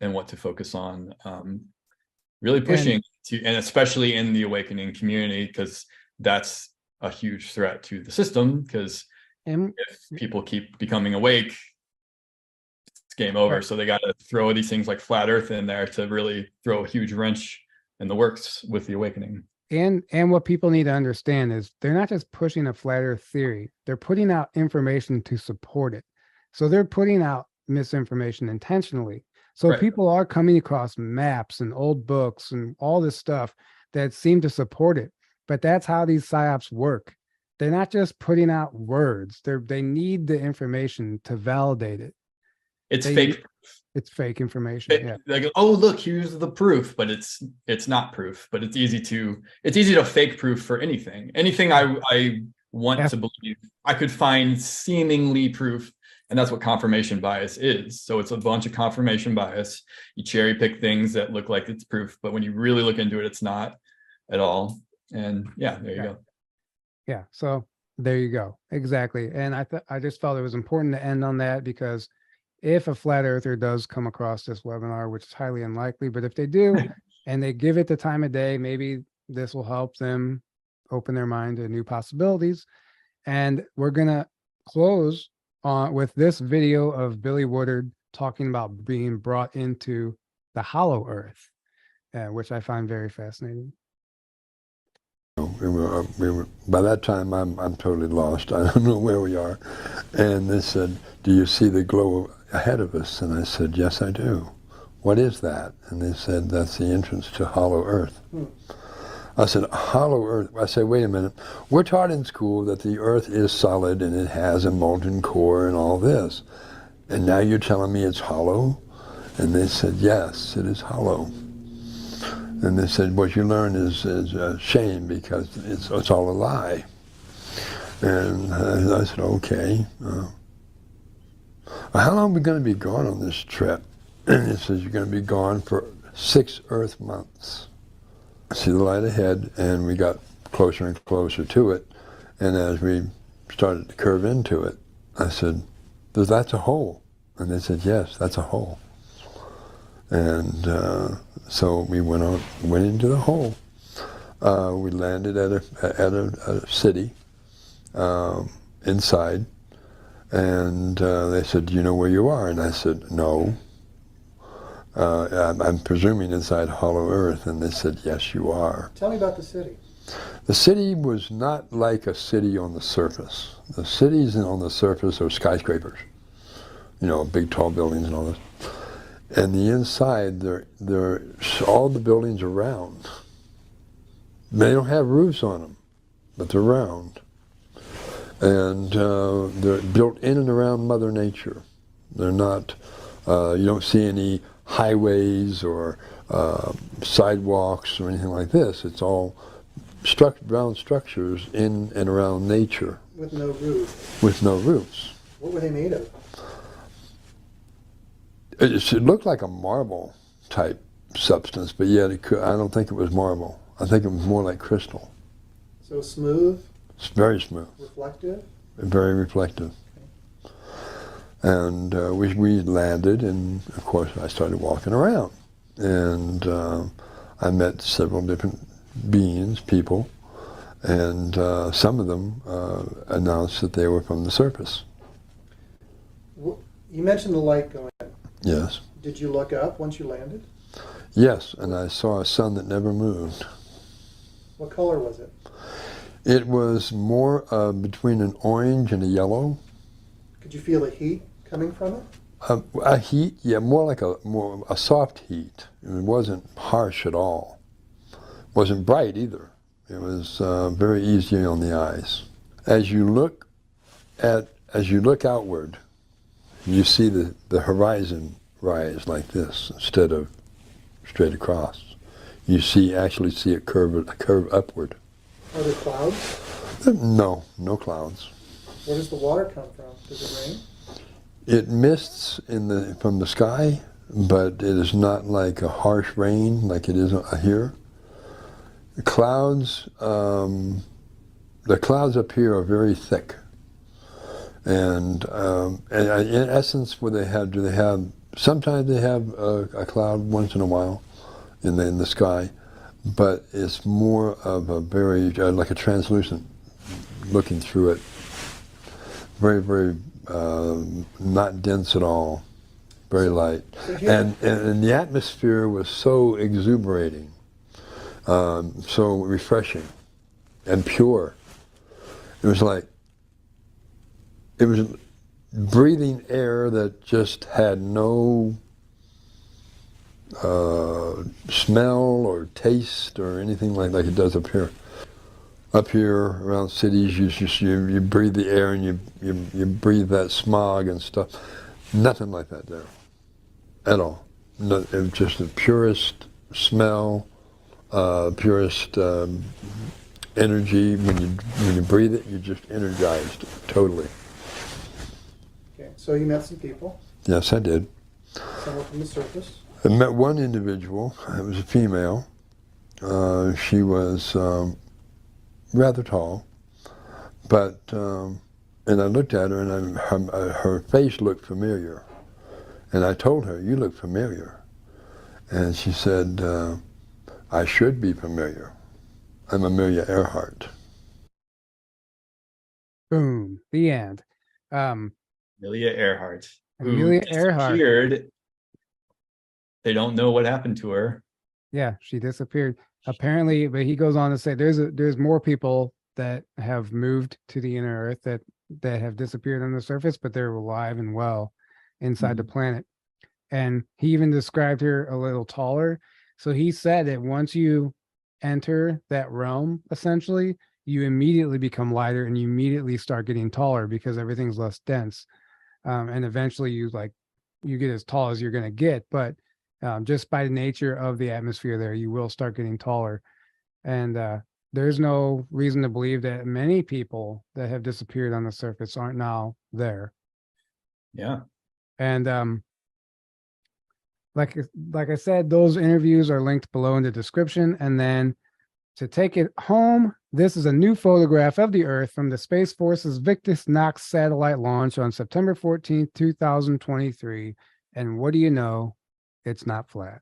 and what to focus on. Really pushing and especially in the awakening community, because that's a huge threat to the system, because if people keep becoming awake, it's game over. Right. So they got to throw these things like flat earth in there to really throw a huge wrench in the works with the awakening. And what people need to understand is they're not just pushing a flat earth theory, they're putting out information to support it. So they're putting out misinformation intentionally. So people are coming across maps and old books and all this stuff that seem to support it. But that's how these psyops work. They're not just putting out words. They need the information to validate it. It's fake. It's fake information. Like, oh, look, here's the proof, but it's not proof. But it's easy to fake proof for anything. Anything I want to believe, I could find seemingly proof. And that's what confirmation bias is. So it's a bunch of confirmation bias. You cherry pick things that look like it's proof, but when you really look into it, it's not at all. And there you go. Yeah. So there you go. Exactly. And I just felt it was important to end on that, because if a flat earther does come across this webinar, which is highly unlikely, but if they do and they give it the time of day, maybe this will help them open their mind to new possibilities. And we're going to close with this video of Billy Woodard talking about being brought into the hollow earth, which I find very fascinating. By that time, I'm totally lost. I don't know where we are. And they said, do you see the glow ahead of us? And I said, yes, I do. What is that? And they said, that's the entrance to Hollow Earth. I said, Hollow Earth? I said, wait a minute. We're taught in school that the Earth is solid and it has a molten core and all this. And now you're telling me it's hollow? And they said, yes, it is hollow. And they said, what you learn is a shame because it's all a lie. And I said, okay. How long are we going to be gone on this trip? And he says, you're going to be gone for 6 Earth months. I see the light ahead, and we got closer and closer to it. And as we started to curve into it, I said, that's a hole. And they said, yes, that's a hole. And so we went into the hole. We landed at a city inside, and they said, do you know where you are? And I said, no. I'm presuming inside Hollow Earth. And they said, yes, you are. Tell me about the city. The city was not like a city on the surface. The cities on the surface are skyscrapers, you know, big tall buildings and all this. And the inside, they're all the buildings are round. They don't have roofs on them, but they're round. And they're built in and around Mother Nature. They're not, you don't see any highways or sidewalks or anything like this. It's all round structures in and around nature. With no roof. With no roofs. What were they made of? It looked like a marble type substance, but yet I don't think it was marble. I think it was more like crystal. So smooth? It's very smooth. Reflective? Very reflective. Okay. And we landed, and of course I started walking around. And I met several different beings, people, and some of them announced that they were from the surface. You mentioned the light going in. Yes. Did you look up once you landed? Yes, and I saw a sun that never moved. What color was it? It was more between an orange and a yellow. Could you feel the heat coming from it? A heat, yeah, more like a soft heat. It wasn't harsh at all. It wasn't bright either. It was very easy on the eyes. As you look outward, you see the horizon rise like this instead of straight across. You actually see it curve upward. Are there clouds? No clouds. Where does the water come from? Does it rain? It mists from the sky, but it is not like a harsh rain like it is here. The clouds up here are very thick. And in essence, do they have, sometimes they have a cloud once in a while in the sky, but it's more of a very, like a translucent, looking through it. Very, very, not dense at all, very light. And the atmosphere was so exuberating, so refreshing and pure. It was breathing air that just had no smell or taste or anything like it does up here. Up here around cities, you breathe the air and you breathe that smog and stuff. Nothing like that there, at all. No, it was just the purest smell, purest energy. When you breathe it, you're just energized totally. Okay, so you met some people. Yes, I did. Someone from the surface. I met one individual. It was a female. She was rather tall, but and I looked at her, and her face looked familiar. And I told her, "You look familiar," and she said, "I should be familiar. I'm Amelia Earhart." Boom. The end. Amelia Earhart. Amelia Earhart. Disappeared. They don't know what happened to her. Yeah, she disappeared. Apparently, but he goes on to say there's more people that have moved to the inner earth that have disappeared on the surface, but they're alive and well. inside the planet. And he even described her a little taller. So he said that once you enter that realm, essentially, you immediately become lighter and you immediately start getting taller because everything's less dense. And eventually you get as tall as you're going to get. But just by the nature of the atmosphere there, you will start getting taller. And there's no reason to believe that many people that have disappeared on the surface aren't now there. Yeah. And like I said, those interviews are linked below in the description. And then to take it home, this is a new photograph of the Earth from the Space Force's Victus Nox satellite launch on September 14th, 2023. And what do you know? It's not flat.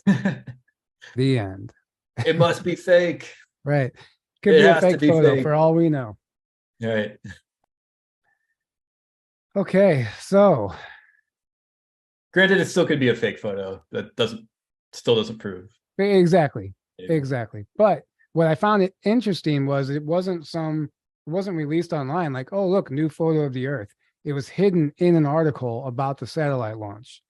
The end. It must be fake. Right. Could It be a has to fake be photo fake. for all we know. Right. Okay, so Granted, it still could be a fake photo. That still doesn't prove. exactly. Yeah. Exactly. But what I found it interesting was it wasn't released online like, oh, look, new photo of the Earth. It was hidden in an article about the satellite launch.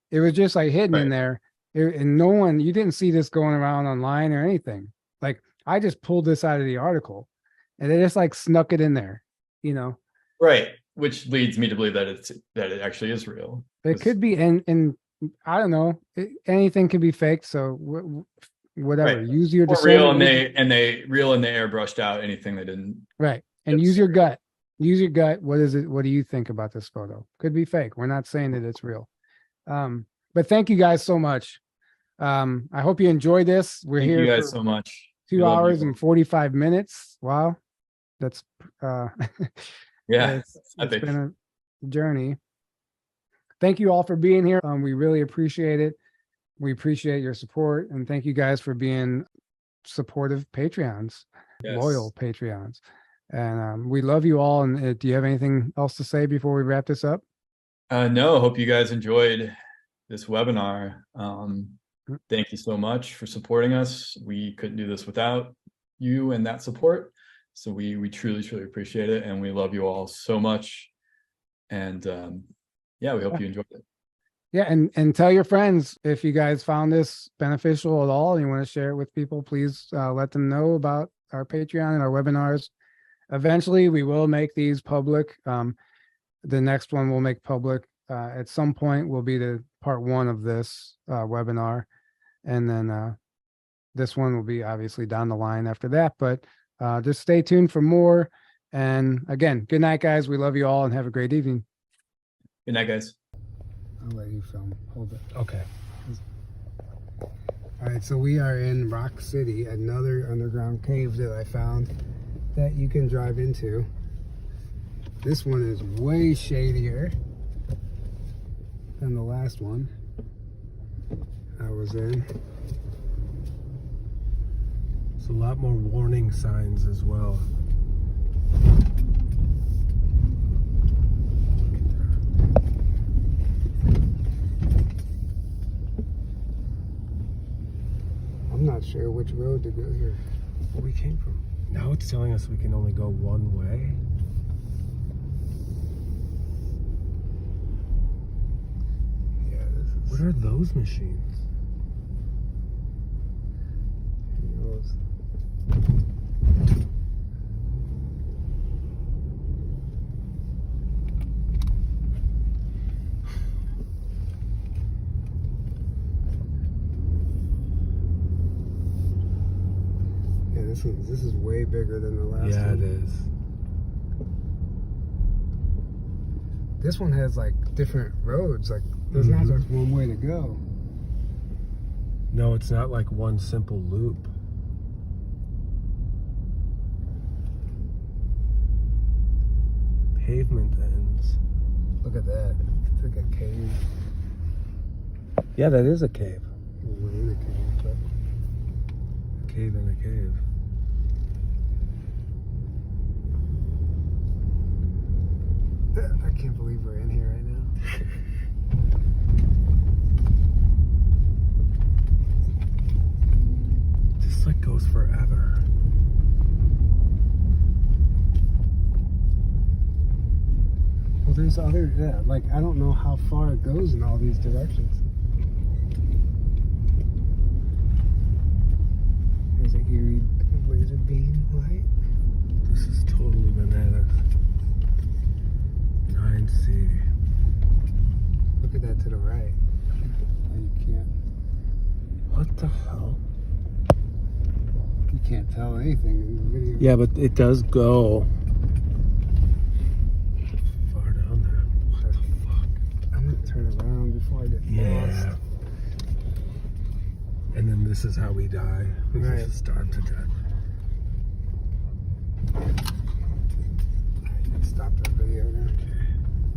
It was just like hidden in there. And no one, you didn't see this going around online or anything. Like I just pulled this out of the article and they just like snuck it in there, you know? Right. Which leads me to believe that it actually is real. It could be, and I don't know, anything could be faked. So whatever, Right. use your Or real, discernment. and they airbrushed out anything they didn't. Right. And use your gut. Use your gut. What is it? What do you think about this photo? Could be fake. We're not saying that it's real. But thank you guys so much. I hope you enjoyed this. We're Thank here you guys for so much. 2 hours and 45 minutes. Wow. That's Yeah. it's been a journey. Thank you all for being here. We really appreciate it. We appreciate your support, and thank you guys for being supportive Patreons, loyal Patreons. And we love you all. And do you have anything else to say before we wrap this up? No, hope you guys enjoyed this webinar. Thank you so much for supporting us. We couldn't do this without you and that support. So we truly, truly appreciate it. And we love you all so much. And yeah, we hope you enjoyed it. Yeah, and tell your friends if you guys found this beneficial at all and you want to share it with people, please let them know about our Patreon and our webinars. Eventually, we will make these public. The next one we'll make public at some point will be the part 1 of this webinar. And then this one will be obviously down the line after that. But just stay tuned for more. And again, good night, guys. We love you all and have a great evening. Good night, guys. I'll let you film. Hold it. Okay. All right, so we are in Rock City, another underground cave that I found that you can drive into. This one is way shadier than the last one I was in. There's a lot more warning signs as well. I'm not sure which road to go here. Where we came from. Now it's telling us we can only go one way. Yeah, this is... What are those machines? Who knows? This is way bigger than the last one. Yeah, it is. This one has like different roads. Like there's not just one way to go. No, it's not like one simple loop. Pavement ends. Look at that. It's like a cave. Yeah, that is a cave. Well, we're in a cave, but... A cave in a cave. I can't believe we're in here right now. This like goes forever. Well, there's other, yeah, like, I don't know how far it goes in all these directions. There's an eerie laser beam light. This is totally bananas. 9C. Look at that to the right. Oh, you can't. What the hell? You can't tell anything in the video. Yeah, but it does go far down there. What the fuck? I'm gonna turn around before I get lost. Yeah. And then this is how we die. We Right. just starve to death. Stop that video.